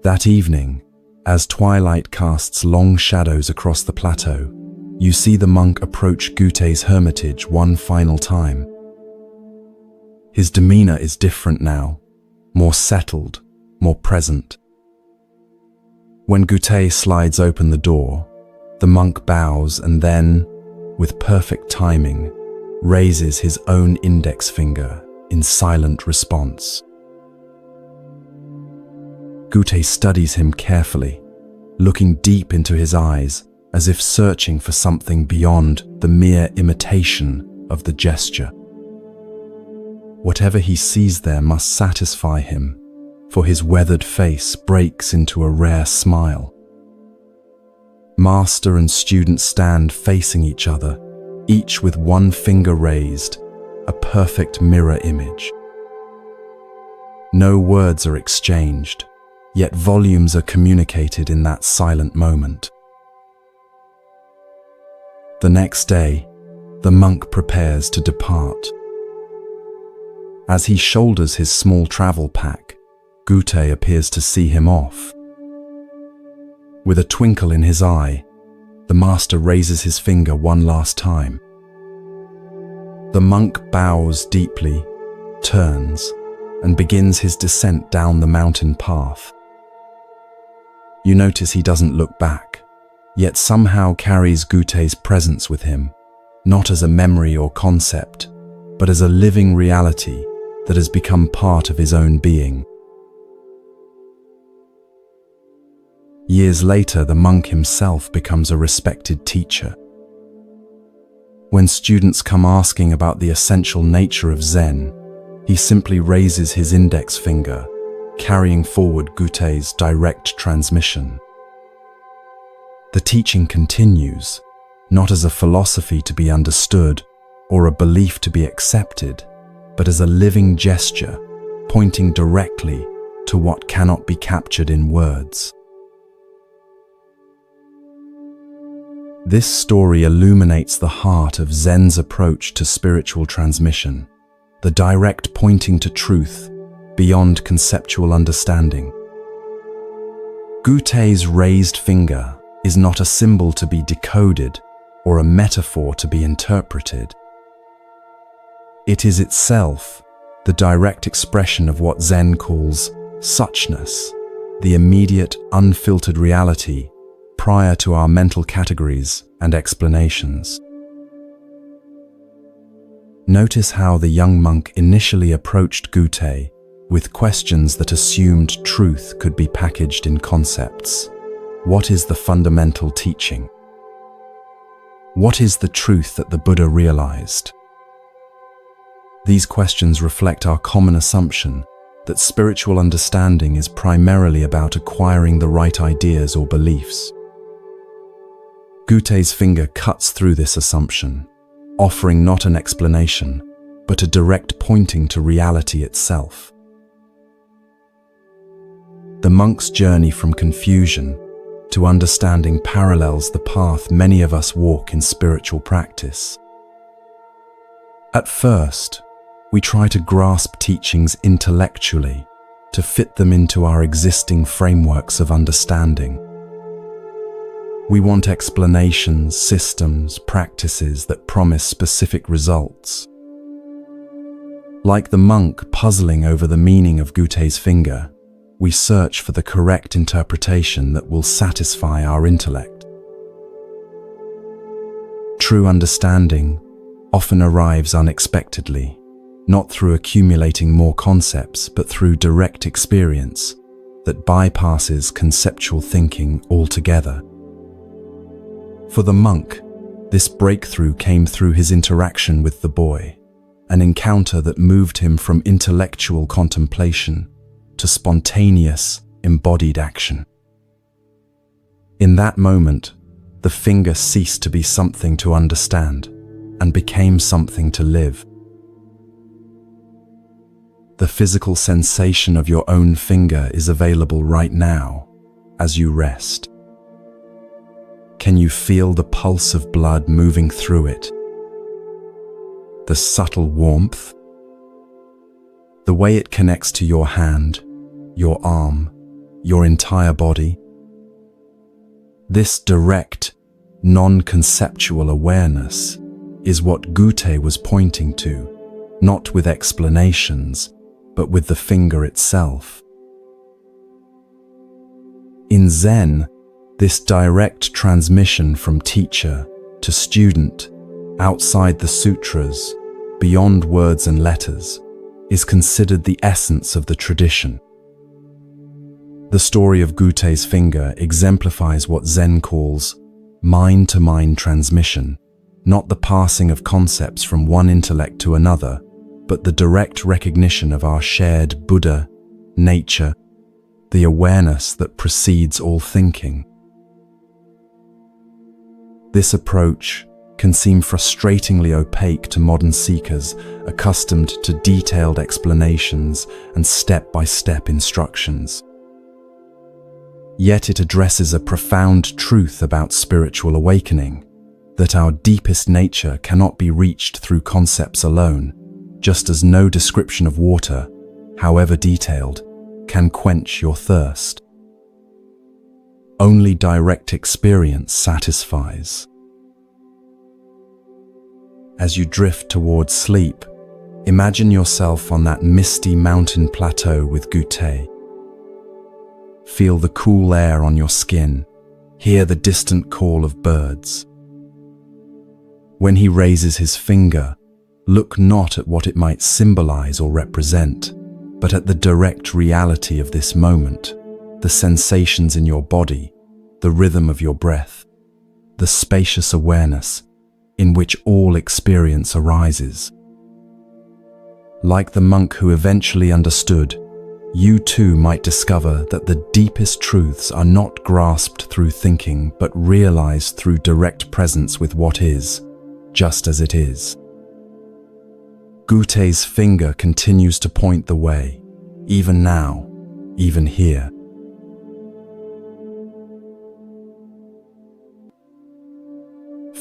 That evening, as twilight casts long shadows across the plateau, you see the monk approach Gute's hermitage one final time. His demeanor is different now, more settled, more present. When Gute slides open the door, the monk bows and then, with perfect timing, raises his own index finger in silent response. Gute studies him carefully, looking deep into his eyes as if searching for something beyond the mere imitation of the gesture. Whatever he sees there must satisfy him, for his weathered face breaks into a rare smile. Master and student stand facing each other, each with one finger raised, a perfect mirror image. No words are exchanged, yet volumes are communicated in that silent moment. The next day, the monk prepares to depart. As he shoulders his small travel pack, Gute appears to see him off. With a twinkle in his eye, the master raises his finger one last time. The monk bows deeply, turns, and begins his descent down the mountain path. You notice he doesn't look back, yet somehow carries Gute's presence with him, not as a memory or concept, but as a living reality that has become part of his own being. Years later, the monk himself becomes a respected teacher. When students come asking about the essential nature of Zen, he simply raises his index finger, carrying forward Gute's direct transmission. The teaching continues, not as a philosophy to be understood or a belief to be accepted, but as a living gesture pointing directly to what cannot be captured in words. This story illuminates the heart of Zen's approach to spiritual transmission, the direct pointing to truth beyond conceptual understanding. Gute's raised finger is not a symbol to be decoded or a metaphor to be interpreted. It is itself the direct expression of what Zen calls suchness, the immediate, unfiltered reality prior to our mental categories and explanations. Notice how the young monk initially approached Gute with questions that assumed truth could be packaged in concepts. What is the fundamental teaching? What is the truth that the Buddha realized? These questions reflect our common assumption that spiritual understanding is primarily about acquiring the right ideas or beliefs. Gute's finger cuts through this assumption, offering not an explanation, but a direct pointing to reality itself. The monk's journey from confusion to understanding parallels the path many of us walk in spiritual practice. At first, we try to grasp teachings intellectually to fit them into our existing frameworks of understanding. We want explanations, systems, practices that promise specific results. Like the monk puzzling over the meaning of Gute's finger, we search for the correct interpretation that will satisfy our intellect. True understanding often arrives unexpectedly, not through accumulating more concepts, but through direct experience that bypasses conceptual thinking altogether. For the monk, this breakthrough came through his interaction with the boy, an encounter that moved him from intellectual contemplation to spontaneous, embodied action. In that moment, the finger ceased to be something to understand and became something to live. The physical sensation of your own finger is available right now as you rest. Can you feel the pulse of blood moving through it? The subtle warmth? The way it connects to your hand, your arm, your entire body? This direct, non-conceptual awareness is what Gute was pointing to, not with explanations, but with the finger itself. In Zen, this direct transmission from teacher to student, outside the sutras, beyond words and letters, is considered the essence of the tradition. The story of Gute's finger exemplifies what Zen calls mind-to-mind transmission, not the passing of concepts from one intellect to another, but the direct recognition of our shared Buddha, nature, the awareness that precedes all thinking. This approach can seem frustratingly opaque to modern seekers accustomed to detailed explanations and step-by-step instructions. Yet it addresses a profound truth about spiritual awakening, that our deepest nature cannot be reached through concepts alone, just as no description of water, however detailed, can quench your thirst. Only direct experience satisfies. As you drift towards sleep, imagine yourself on that misty mountain plateau with Gute. Feel the cool air on your skin, hear the distant call of birds. When he raises his finger, look not at what it might symbolize or represent, but at the direct reality of this moment, the sensations in your body, the rhythm of your breath, the spacious awareness in which all experience arises. Like the monk who eventually understood, you too might discover that the deepest truths are not grasped through thinking but realized through direct presence with what is, just as it is. Gute's finger continues to point the way, even now, even here.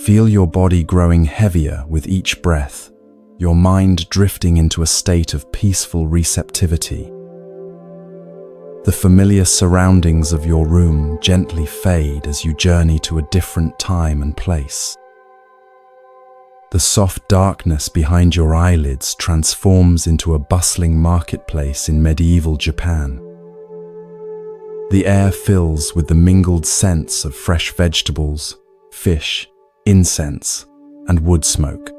Feel your body growing heavier with each breath, your mind drifting into a state of peaceful receptivity. The familiar surroundings of your room gently fade as you journey to a different time and place. The soft darkness behind your eyelids transforms into a bustling marketplace in medieval Japan. The air fills with the mingled scents of fresh vegetables, fish, incense, and wood smoke.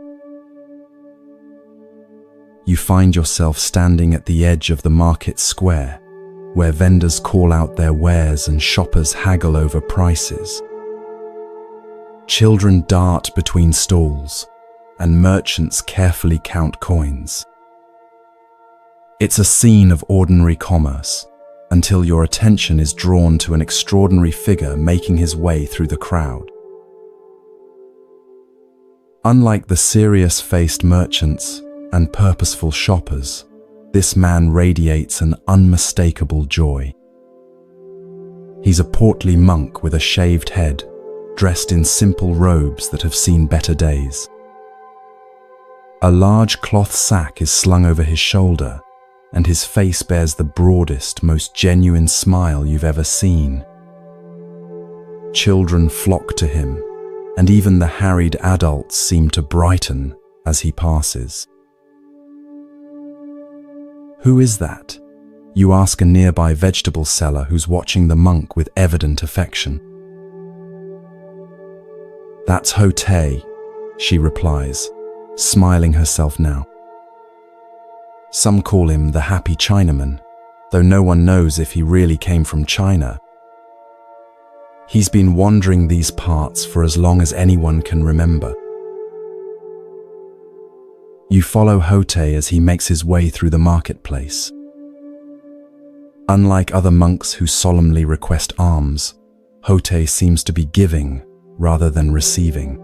You find yourself standing at the edge of the market square, where vendors call out their wares and shoppers haggle over prices. Children dart between stalls, and merchants carefully count coins. It's a scene of ordinary commerce, until your attention is drawn to an extraordinary figure making his way through the crowd. Unlike the serious-faced merchants and purposeful shoppers, this man radiates an unmistakable joy. He's a portly monk with a shaved head, dressed in simple robes that have seen better days. A large cloth sack is slung over his shoulder, and his face bears the broadest, most genuine smile you've ever seen. Children flock to him, and even the harried adults seem to brighten as he passes. Who is that? You ask a nearby vegetable seller who's watching the monk with evident affection. That's Hote, she replies, smiling herself now. Some call him the happy Chinaman, though no one knows if he really came from China. He's been wandering these parts for as long as anyone can remember. You follow Hote as he makes his way through the marketplace. Unlike other monks who solemnly request alms, Hote seems to be giving rather than receiving.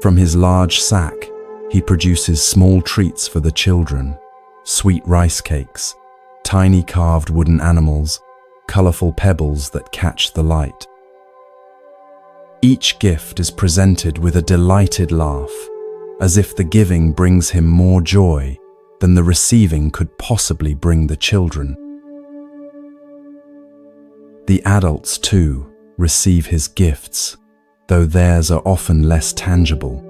From his large sack, he produces small treats for the children, sweet rice cakes, tiny carved wooden animals, colorful pebbles that catch the light. Each gift is presented with a delighted laugh, as if the giving brings him more joy than the receiving could possibly bring the children. The adults, too, receive his gifts, though theirs are often less tangible.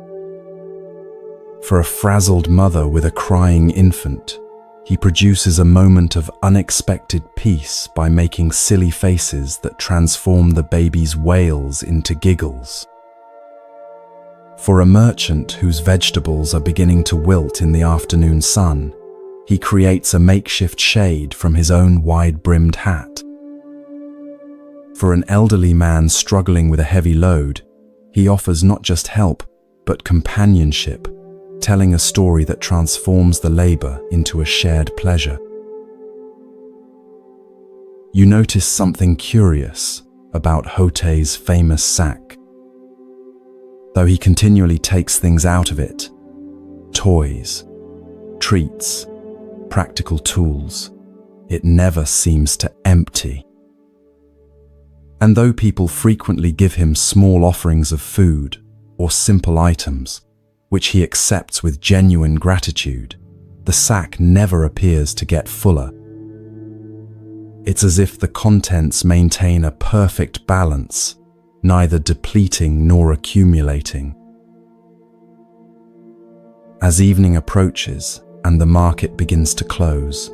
For a frazzled mother with a crying infant, he produces a moment of unexpected peace by making silly faces that transform the baby's wails into giggles. For a merchant whose vegetables are beginning to wilt in the afternoon sun, he creates a makeshift shade from his own wide-brimmed hat. For an elderly man struggling with a heavy load, he offers not just help, but companionship, telling a story that transforms the labor into a shared pleasure. you notice something curious about Hotei's famous sack. Though he continually takes things out of it, toys, treats, practical tools, it never seems to empty. And though people frequently give him small offerings of food or simple items, which he accepts with genuine gratitude, the sack never appears to get fuller. It's as if the contents maintain a perfect balance, neither depleting nor accumulating. As evening approaches and the market begins to close,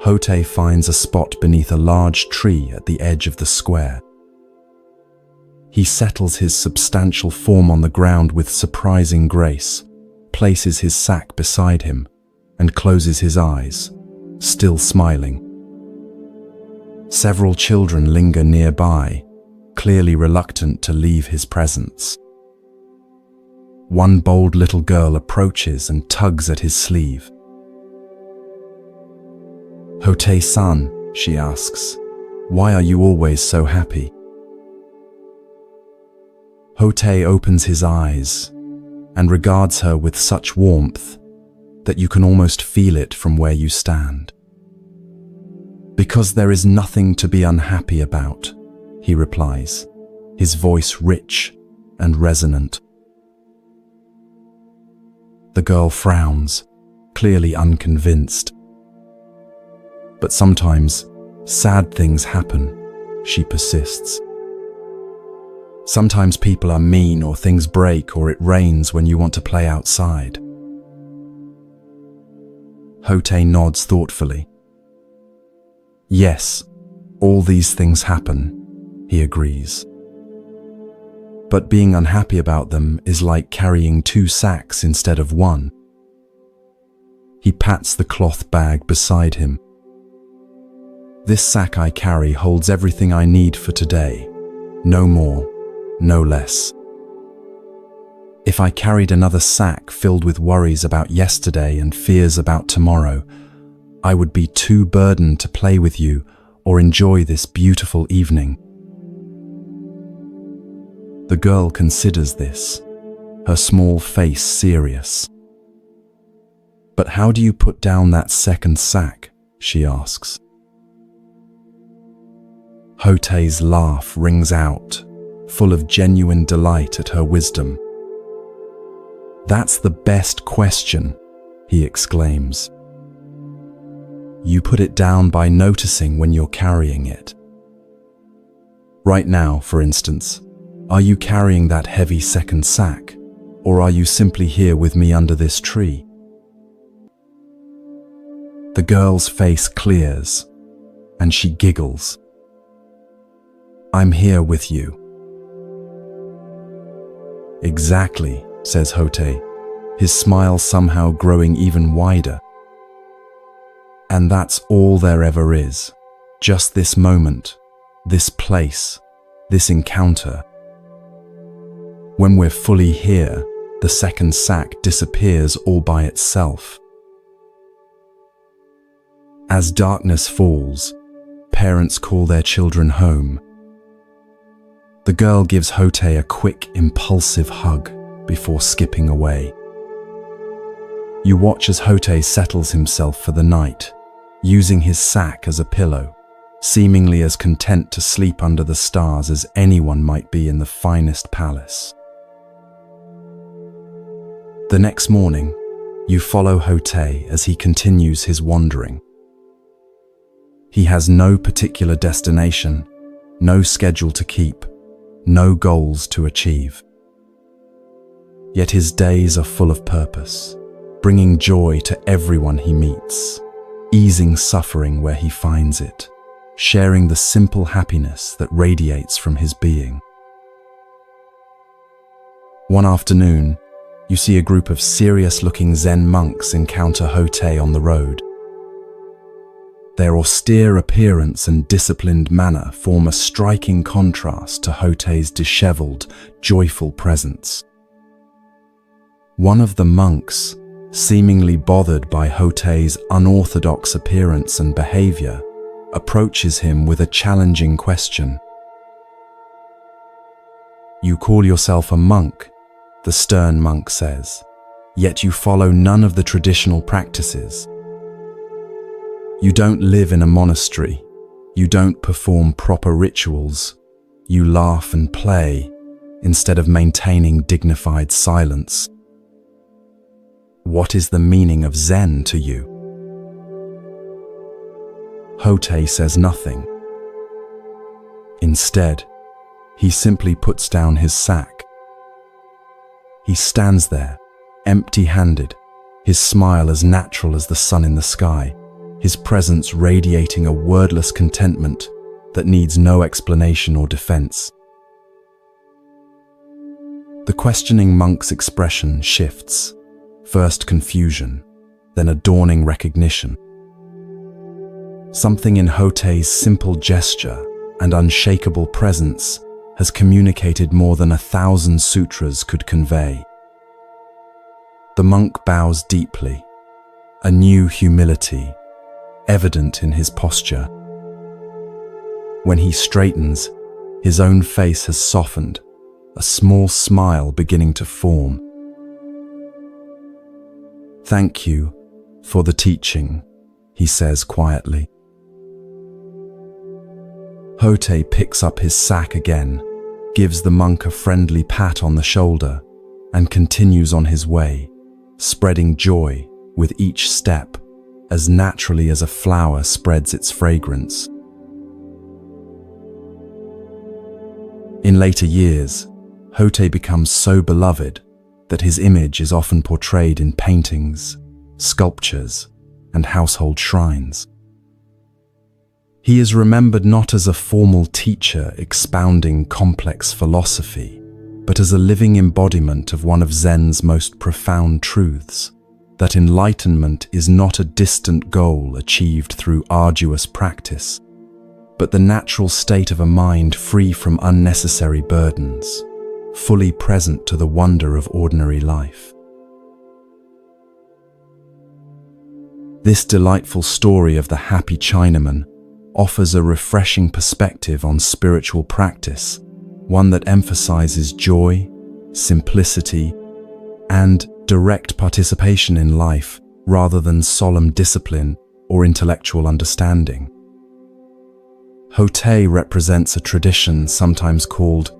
Hotei finds a spot beneath a large tree at the edge of the square. He settles his substantial form on the ground with surprising grace, places his sack beside him, and closes his eyes, still smiling. Several children linger nearby, clearly reluctant to leave his presence. One bold little girl approaches and tugs at his sleeve. "Hotei-san," she asks, "why are you always so happy?" Hotei opens his eyes and regards her with such warmth that you can almost feel it from where you stand. "Because there is nothing to be unhappy about," he replies, his voice rich and resonant. The girl frowns, clearly unconvinced. "But sometimes sad things happen," she persists. "Sometimes people are mean, or things break, or it rains when you want to play outside." Hotei nods thoughtfully. "Yes, all these things happen," he agrees. "But being unhappy about them is like carrying 2 sacks instead of 1. He pats the cloth bag beside him. "This sack I carry holds everything I need for today, no more, no less. If I carried another sack filled with worries about yesterday and fears about tomorrow, I would be too burdened to play with you or enjoy this beautiful evening." The girl considers this, her small face serious. "But how do you put down that second sack?" she asks. Hotei's laugh rings out, full of genuine delight at her wisdom. "That's the best question," he exclaims. "You put it down by noticing when you're carrying it. Right now, for instance, are you carrying that heavy second sack, or are you simply here with me under this tree?" The girl's face clears, and she giggles. "I'm here with you." "Exactly," says Hotei, his smile somehow growing even wider. "And that's all there ever is. Just this moment, this place, this encounter. When we're fully here, the second sack disappears all by itself." As darkness falls, parents call their children home. The girl gives Hotei a quick, impulsive hug before skipping away. You watch as Hotei settles himself for the night, using his sack as a pillow, seemingly as content to sleep under the stars as anyone might be in the finest palace. The next morning, you follow Hotei as he continues his wandering. He has no particular destination, no schedule to keep, no goals to achieve. Yet his days are full of purpose, bringing joy to everyone he meets, easing suffering where he finds it, sharing the simple happiness that radiates from his being. One afternoon, you see a group of serious-looking Zen monks encounter Hotei on the road. Their austere appearance and disciplined manner form a striking contrast to Hotei's disheveled, joyful presence. One of the monks, seemingly bothered by Hotei's unorthodox appearance and behavior, approaches him with a challenging question. "You call yourself a monk," the stern monk says, "yet you follow none of the traditional practices. You don't live in a monastery. You don't perform proper rituals. You laugh and play instead of maintaining dignified silence. What is the meaning of Zen to you?" Hotei says nothing. Instead, he simply puts down his sack. He stands there, empty-handed, his smile as natural as the sun in the sky, his presence radiating a wordless contentment that needs no explanation or defense. The questioning monk's expression shifts, first confusion, then a dawning recognition. Something in Hotei's simple gesture and unshakable presence has communicated more than 1,000 sutras could convey. The monk bows deeply, a new humility evident in his posture. When he straightens, his own face has softened, a small smile beginning to form. "Thank you for the teaching," he says quietly. Hotei picks up his sack again, gives the monk a friendly pat on the shoulder, and continues on his way, spreading joy with each step, as naturally as a flower spreads its fragrance. In later years, Hotei becomes so beloved that his image is often portrayed in paintings, sculptures, and household shrines. He is remembered not as a formal teacher expounding complex philosophy, but as a living embodiment of one of Zen's most profound truths, that enlightenment is not a distant goal achieved through arduous practice, but the natural state of a mind free from unnecessary burdens, fully present to the wonder of ordinary life. This delightful story of the happy Chinaman offers a refreshing perspective on spiritual practice, one that emphasizes joy, simplicity, and direct participation in life rather than solemn discipline or intellectual understanding. Hotei represents a tradition sometimes called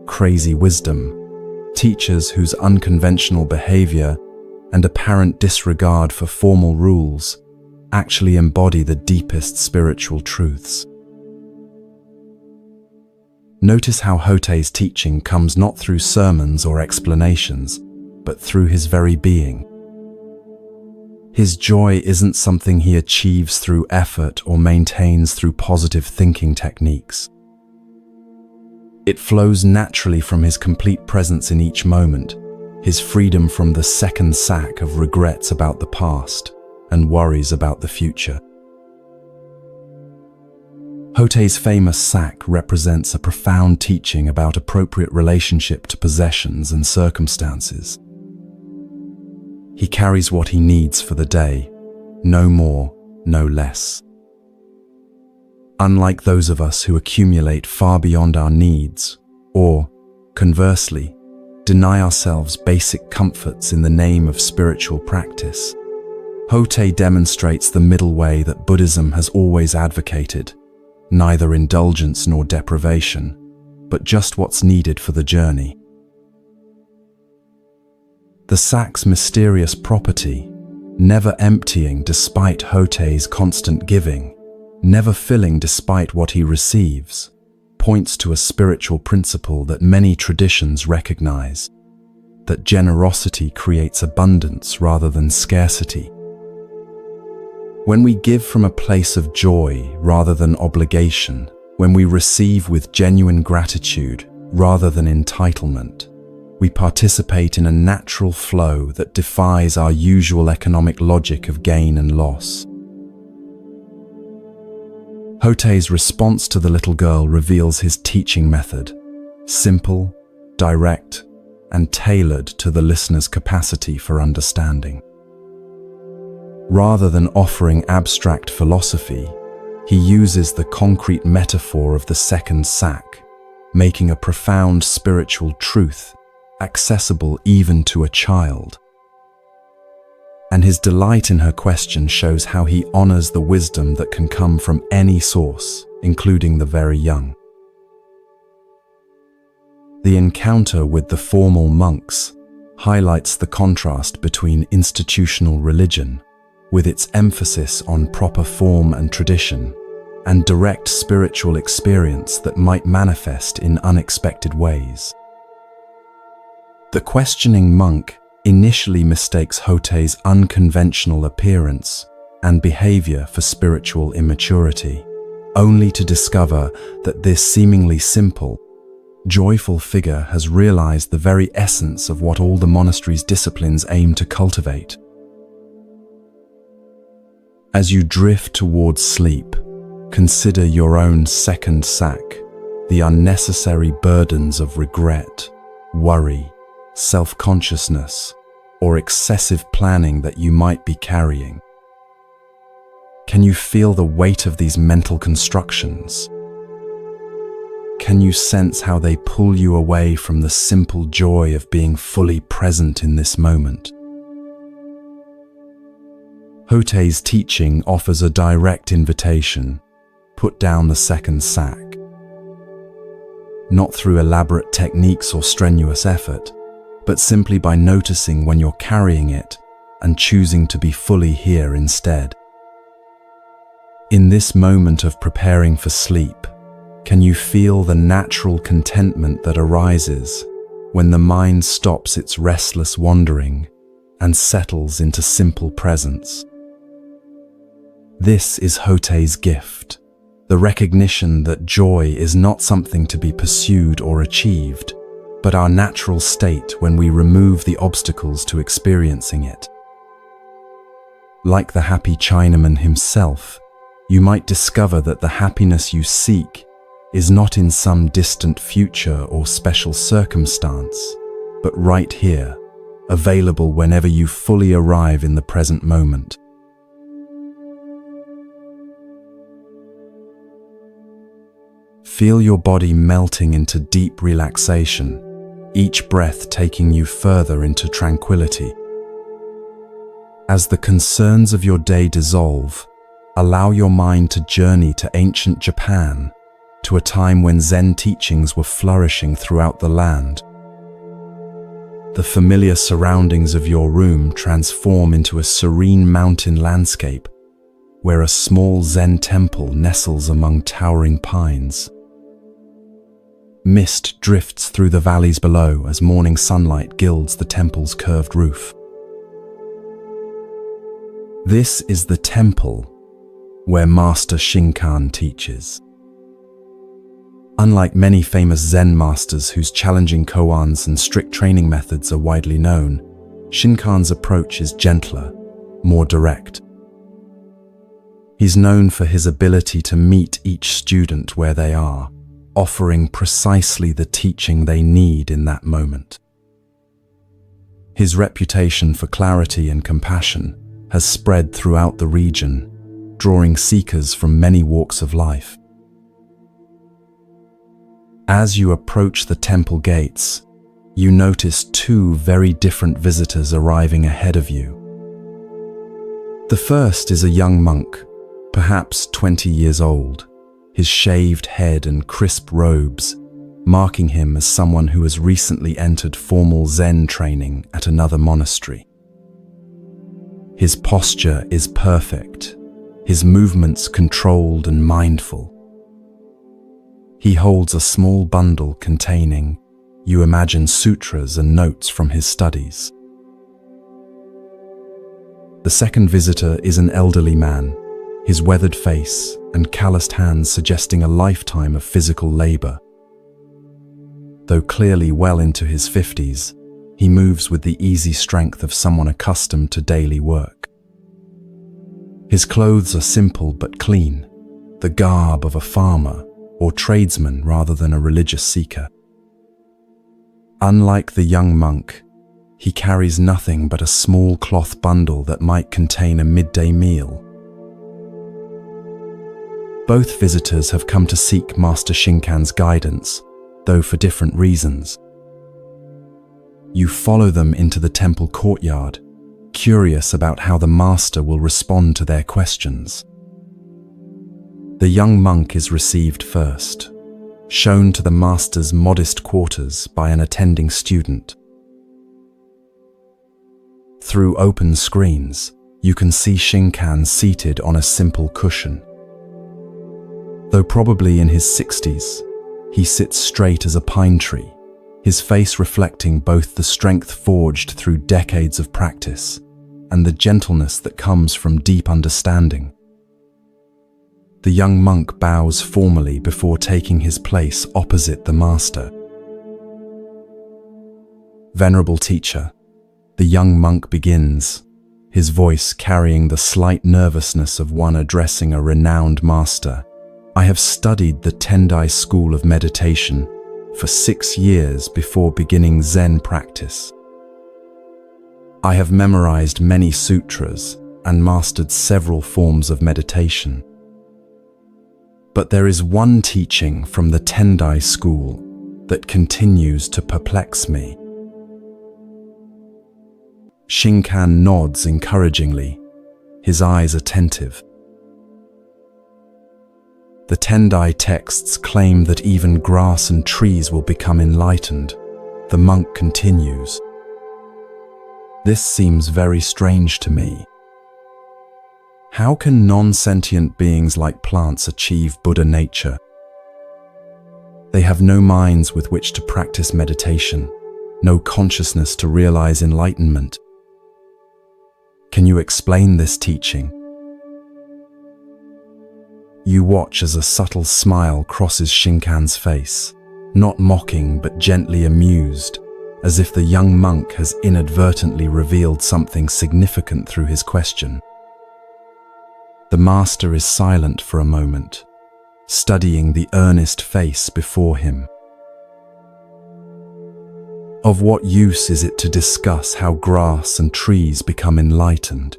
crazy wisdom, teachers whose unconventional behavior and apparent disregard for formal rules actually embody the deepest spiritual truths. Notice how Hotei's teaching comes not through sermons or explanations, but through his very being. His joy isn't something he achieves through effort or maintains through positive thinking techniques. It flows naturally from his complete presence in each moment, his freedom from the second sack of regrets about the past and worries about the future. Hotei's famous sack represents a profound teaching about appropriate relationship to possessions and circumstances. He carries what he needs for the day, no more, no less. Unlike those of us who accumulate far beyond our needs, or, conversely, deny ourselves basic comforts in the name of spiritual practice, Hotei demonstrates the middle way that Buddhism has always advocated, neither indulgence nor deprivation, but just what's needed for the journey. The sack's mysterious property, never emptying despite Hotei's constant giving, never filling despite what he receives, points to a spiritual principle that many traditions recognize, that generosity creates abundance rather than scarcity. When we give from a place of joy rather than obligation, when we receive with genuine gratitude rather than entitlement, we participate in a natural flow that defies our usual economic logic of gain and loss. Hotei's response to the little girl reveals his teaching method, simple, direct, and tailored to the listener's capacity for understanding. Rather than offering abstract philosophy, He uses the concrete metaphor of the second sack, making a profound spiritual truth accessible even to a child. And his delight in her question shows how he honors the wisdom that can come from any source, including the very young. The encounter with the formal monks highlights the contrast between institutional religion, with its emphasis on proper form and tradition, and direct spiritual experience that might manifest in unexpected ways. The questioning monk initially mistakes Hotei's unconventional appearance and behavior for spiritual immaturity, only to discover that this seemingly simple, joyful figure has realized the very essence of what all the monastery's disciplines aim to cultivate. As you drift towards sleep, consider your own second sack, the unnecessary burdens of regret, worry, self-consciousness, or excessive planning that you might be carrying. Can you feel the weight of these mental constructions? Can you sense how they pull you away from the simple joy of being fully present in this moment? Hotei's teaching offers a direct invitation: put down the second sack. Not through elaborate techniques or strenuous effort, but simply by noticing when you're carrying it and choosing to be fully here instead. In this moment of preparing for sleep, can you feel the natural contentment that arises when the mind stops its restless wandering and settles into simple presence? This is Hotei's gift, the recognition that joy is not something to be pursued or achieved, but our natural state when we remove the obstacles to experiencing it. Like the happy Chinaman himself, you might discover that the happiness you seek is not in some distant future or special circumstance, but right here, available whenever you fully arrive in the present moment. Feel your body melting into deep relaxation, each breath taking you further into tranquility. As the concerns of your day dissolve, allow your mind to journey to ancient Japan, to a time when Zen teachings were flourishing throughout the land. The familiar surroundings of your room transform into a serene mountain landscape, where a small Zen temple nestles among towering pines. Mist drifts through the valleys below as morning sunlight gilds the temple's curved roof. This is the temple where Master Shinkan teaches. Unlike many famous Zen masters whose challenging koans and strict training methods are widely known, Shinkan's approach is gentler, more direct. He's known for his ability to meet each student where they are, offering precisely the teaching they need in that moment. His reputation for clarity and compassion has spread throughout the region, drawing seekers from many walks of life. As you approach the temple gates, you notice two very different visitors arriving ahead of you. The first is a young monk, perhaps 20 years old, his shaved head and crisp robes marking him as someone who has recently entered formal Zen training at another monastery. His posture is perfect, his movements controlled and mindful. He holds a small bundle containing, you imagine, sutras and notes from his studies. The second visitor is an elderly man, his weathered face and calloused hands suggesting a lifetime of physical labor. Though clearly well into his 50s, he moves with the easy strength of someone accustomed to daily work. His clothes are simple but clean, the garb of a farmer or tradesman rather than a religious seeker. Unlike the young monk, he carries nothing but a small cloth bundle that might contain a midday meal. Both visitors have come to seek Master Shinkan's guidance, though for different reasons. You follow them into the temple courtyard, curious about how the master will respond to their questions. The young monk is received first, shown to the master's modest quarters by an attending student. Through open screens, you can see Shinkan seated on a simple cushion. Though probably in his 60s, he sits straight as a pine tree, his face reflecting both the strength forged through decades of practice and the gentleness that comes from deep understanding. The young monk bows formally before taking his place opposite the master. Venerable teacher, the young monk begins, his voice carrying the slight nervousness of one addressing a renowned master. I have studied the Tendai school of meditation for 6 years before beginning Zen practice. I have memorized many sutras and mastered several forms of meditation. But there is one teaching from the Tendai school that continues to perplex me. Shinkan nods encouragingly, his eyes attentive. The Tendai texts claim that even grass and trees will become enlightened. The monk continues. This seems very strange to me. How can non-sentient beings like plants achieve Buddha nature? They have no minds with which to practice meditation, no consciousness to realize enlightenment. Can you explain this teaching? You watch as a subtle smile crosses Shinkan's face, not mocking but gently amused, as if the young monk has inadvertently revealed something significant through his question. The master is silent for a moment, studying the earnest face before him. Of what use is it to discuss how grass and trees become enlightened?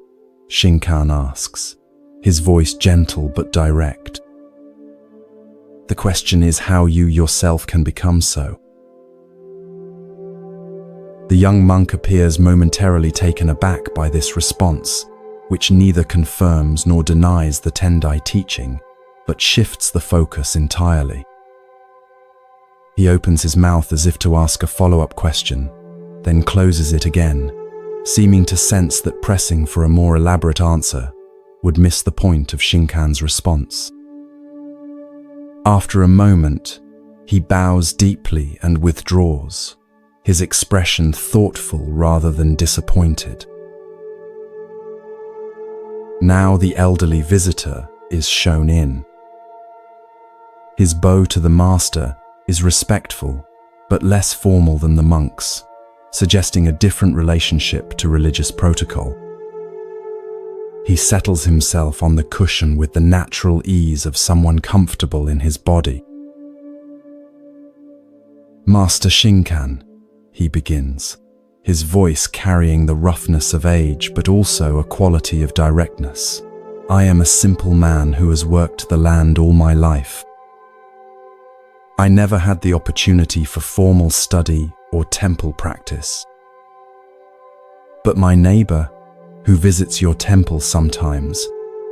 Shinkan asks, his voice gentle but direct. The question is how you yourself can become so. The young monk appears momentarily taken aback by this response, which neither confirms nor denies the Tendai teaching, but shifts the focus entirely. He opens his mouth as if to ask a follow-up question, then closes it again, seeming to sense that pressing for a more elaborate answer would miss the point of Shinkan's response. After a moment, he bows deeply and withdraws, his expression thoughtful rather than disappointed. Now the elderly visitor is shown in. His bow to the master is respectful, but less formal than the monk's, suggesting a different relationship to religious protocol. He settles himself on the cushion with the natural ease of someone comfortable in his body. Master Shinkan, he begins, his voice carrying the roughness of age but also a quality of directness. I am a simple man who has worked the land all my life. I never had the opportunity for formal study or temple practice. But my neighbor, who visits your temple sometimes,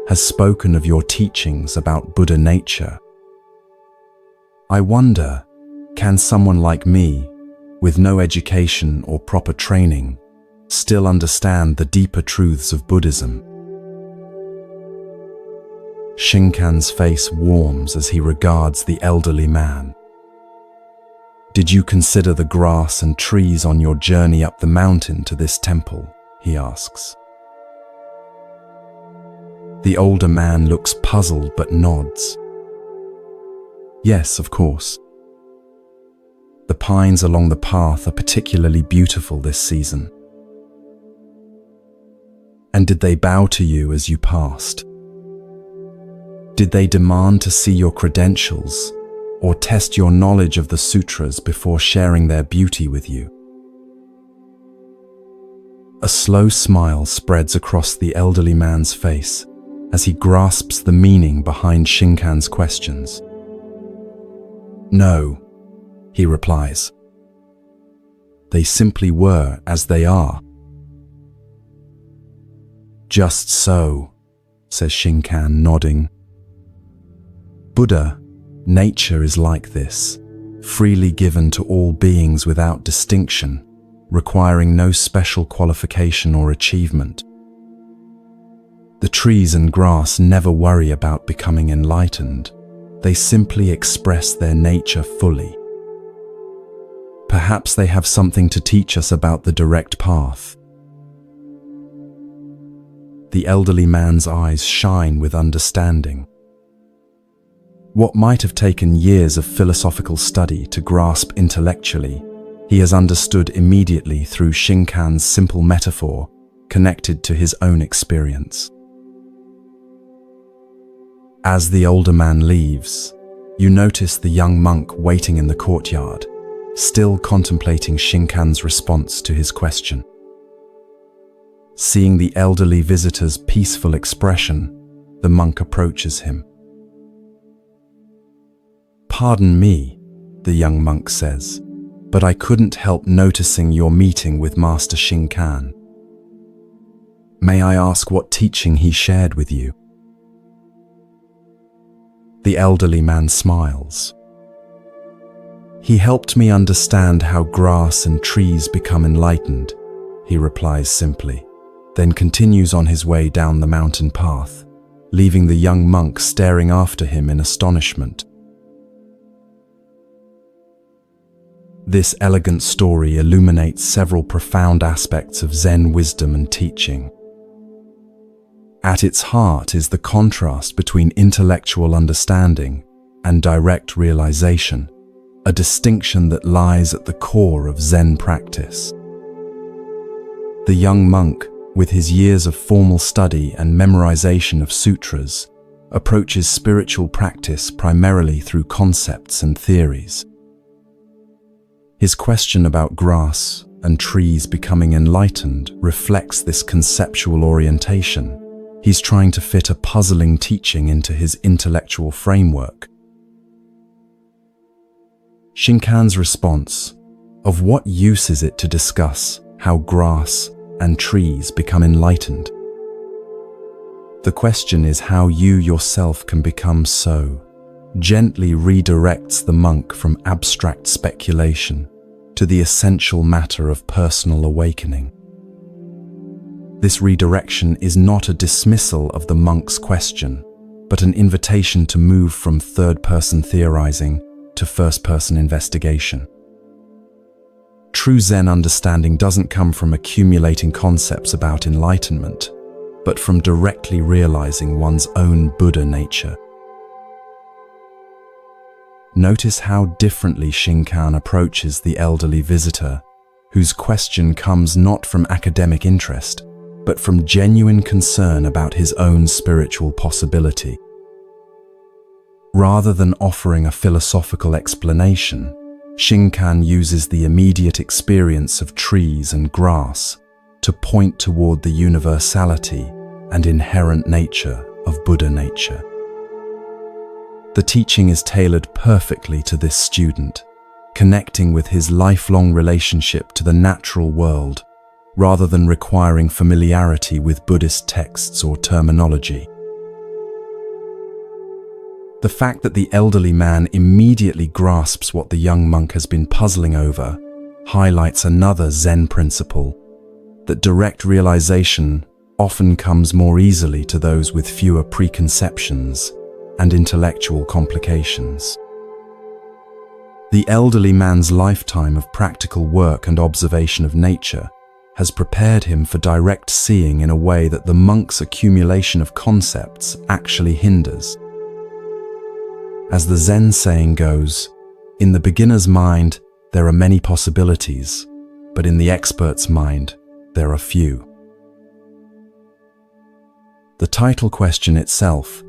has spoken of your teachings about Buddha nature. I wonder, can someone like me, with no education or proper training, still understand the deeper truths of Buddhism? Shinkan's face warms as he regards the elderly man. Did you consider the grass and trees on your journey up the mountain to this temple? He asks. The older man looks puzzled but nods. Yes, of course. The pines along the path are particularly beautiful this season. And did they bow to you as you passed? Did they demand to see your credentials or test your knowledge of the sutras before sharing their beauty with you? A slow smile spreads across the elderly man's face as he grasps the meaning behind Shinkan's questions. "No," he replies. "They simply were as they are." "Just so," says Shinkan, nodding. "Buddha, nature is like this, freely given to all beings without distinction, requiring no special qualification or achievement. The trees and grass never worry about becoming enlightened. They simply express their nature fully. Perhaps they have something to teach us about the direct path." The elderly man's eyes shine with understanding. What might have taken years of philosophical study to grasp intellectually, he has understood immediately through Shinkan's simple metaphor connected to his own experience. As the older man leaves, you notice the young monk waiting in the courtyard, still contemplating Shinkan's response to his question. Seeing the elderly visitor's peaceful expression, the monk approaches him. "Pardon me," the young monk says, "but I couldn't help noticing your meeting with Master Shinkan. May I ask what teaching he shared with you?" The elderly man smiles. "He helped me understand how grass and trees become enlightened," he replies simply, then continues on his way down the mountain path, leaving the young monk staring after him in astonishment. This elegant story illuminates several profound aspects of Zen wisdom and teaching. At its heart is the contrast between intellectual understanding and direct realization, a distinction that lies at the core of Zen practice. The young monk, with his years of formal study and memorization of sutras, approaches spiritual practice primarily through concepts and theories. His question about grass and trees becoming enlightened reflects this conceptual orientation. He's trying to fit a puzzling teaching into his intellectual framework. Shinkan's response, "Of what use is it to discuss how grass and trees become enlightened?" The question is how you yourself can become so, gently redirects the monk from abstract speculation to the essential matter of personal awakening. This redirection is not a dismissal of the monk's question, but an invitation to move from third-person theorizing to first-person investigation. True Zen understanding doesn't come from accumulating concepts about enlightenment, but from directly realizing one's own Buddha nature. Notice how differently Shinkan approaches the elderly visitor, whose question comes not from academic interest, but from genuine concern about his own spiritual possibility. Rather than offering a philosophical explanation, Shinkan uses the immediate experience of trees and grass to point toward the universality and inherent nature of Buddha nature. The teaching is tailored perfectly to this student, connecting with his lifelong relationship to the natural world, rather than requiring familiarity with Buddhist texts or terminology. The fact that the elderly man immediately grasps what the young monk has been puzzling over highlights another Zen principle, that direct realization often comes more easily to those with fewer preconceptions and intellectual complications. The elderly man's lifetime of practical work and observation of nature has prepared him for direct seeing in a way that the monk's accumulation of concepts actually hinders. As the Zen saying goes, in the beginner's mind, there are many possibilities, but in the expert's mind, there are few. The title question itself,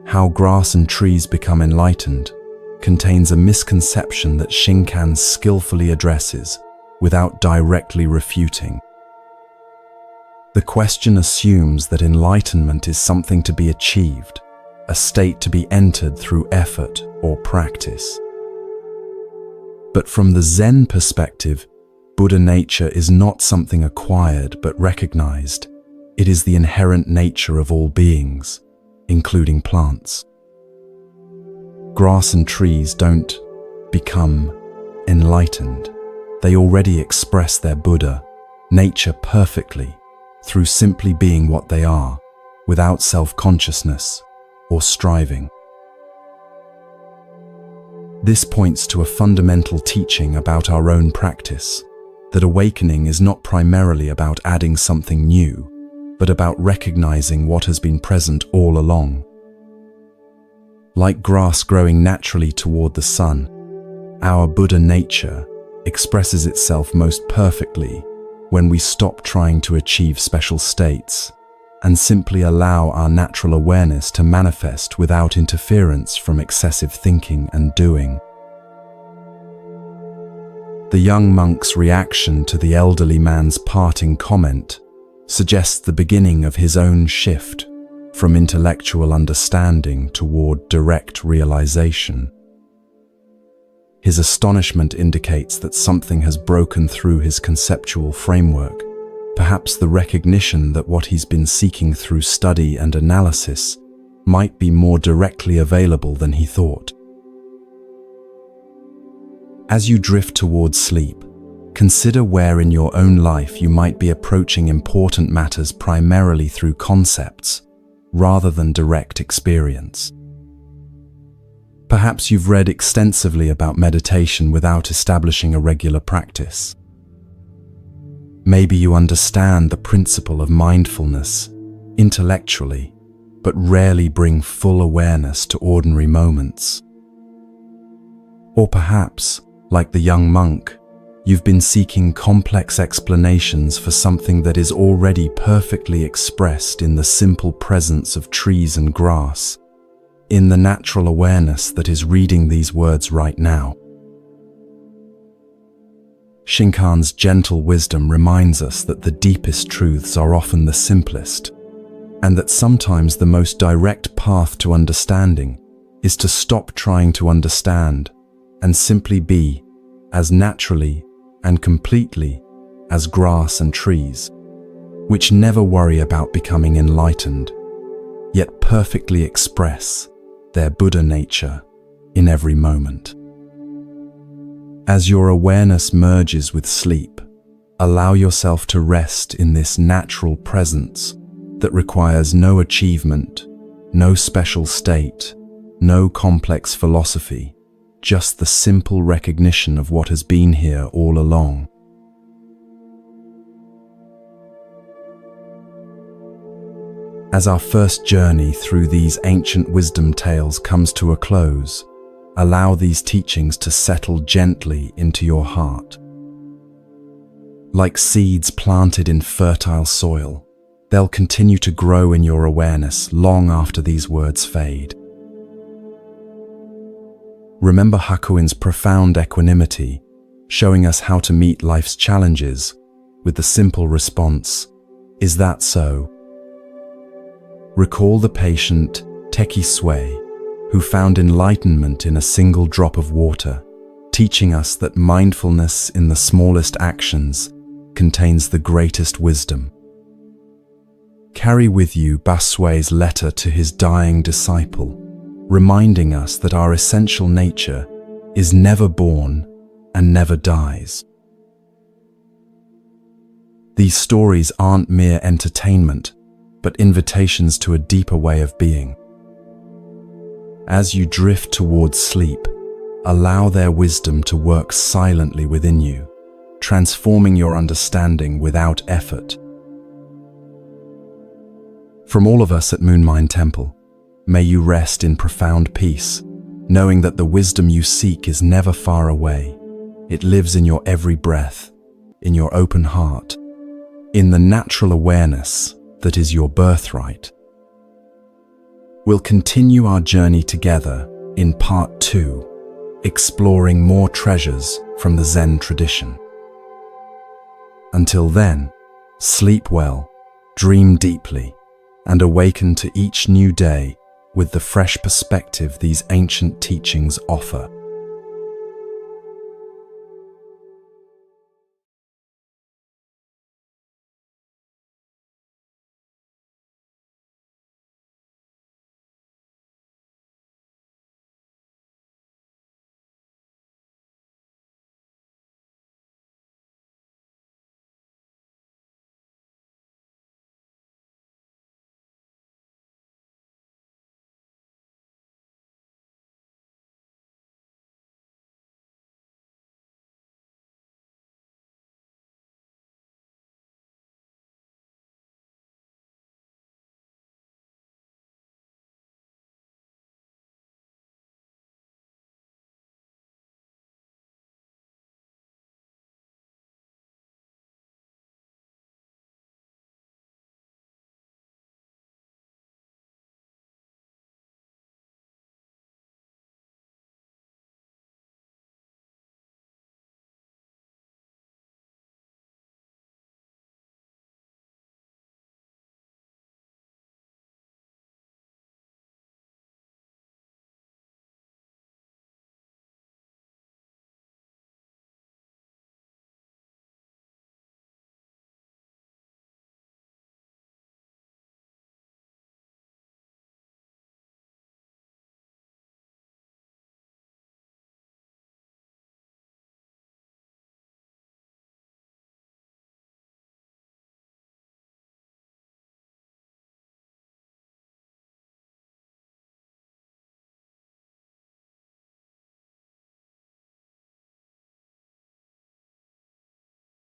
How Grass and Trees Become Enlightened, contains a misconception that Shinkan skillfully addresses without directly refuting. The question assumes that enlightenment is something to be achieved, a state to be entered through effort or practice. But from the Zen perspective, Buddha nature is not something acquired but recognized. It is the inherent nature of all beings, including plants. Grass and trees don't become enlightened. They already express their Buddha nature perfectly through simply being what they are, without self-consciousness or striving. This points to a fundamental teaching about our own practice, that awakening is not primarily about adding something new, but about recognizing what has been present all along. Like grass growing naturally toward the sun, our Buddha nature expresses itself most perfectly when we stop trying to achieve special states and simply allow our natural awareness to manifest without interference from excessive thinking and doing. The young monk's reaction to the elderly man's parting comment suggests the beginning of his own shift from intellectual understanding toward direct realization. His astonishment indicates that something has broken through his conceptual framework, perhaps the recognition that what he's been seeking through study and analysis might be more directly available than he thought. As you drift towards sleep, consider where in your own life you might be approaching important matters primarily through concepts, rather than direct experience. Perhaps you've read extensively about meditation without establishing a regular practice. Maybe you understand the principle of mindfulness intellectually, but rarely bring full awareness to ordinary moments. Or perhaps, like the young monk, you've been seeking complex explanations for something that is already perfectly expressed in the simple presence of trees and grass, in the natural awareness that is reading these words right now. Shinkan's gentle wisdom reminds us that the deepest truths are often the simplest, and that sometimes the most direct path to understanding is to stop trying to understand and simply be as naturally and completely as grass and trees, which never worry about becoming enlightened, yet perfectly express their Buddha nature in every moment. As your awareness merges with sleep, allow yourself to rest in this natural presence that requires no achievement, no special state, no complex philosophy, just the simple recognition of what has been here all along. As our first journey through these ancient wisdom tales comes to a close, allow these teachings to settle gently into your heart. Like seeds planted in fertile soil, they'll continue to grow in your awareness long after these words fade. Remember Hakuin's profound equanimity, showing us how to meet life's challenges with the simple response, "Is that so?" Recall the patient Teki Sui, who found enlightenment in a single drop of water, teaching us that mindfulness in the smallest actions contains the greatest wisdom. Carry with you Basui's letter to his dying disciple, reminding us that our essential nature is never born and never dies. These stories aren't mere entertainment, but invitations to a deeper way of being. As you drift towards sleep, allow their wisdom to work silently within you, transforming your understanding without effort. From all of us at Moonlight Temple, may you rest in profound peace, knowing that the wisdom you seek is never far away. It lives in your every breath, in your open heart, in the natural awareness that is your birthright. We'll continue our journey together in part 2, exploring more treasures from the Zen tradition. Until then, sleep well Dream deeply and awaken to each new day with the fresh perspective these ancient teachings offer.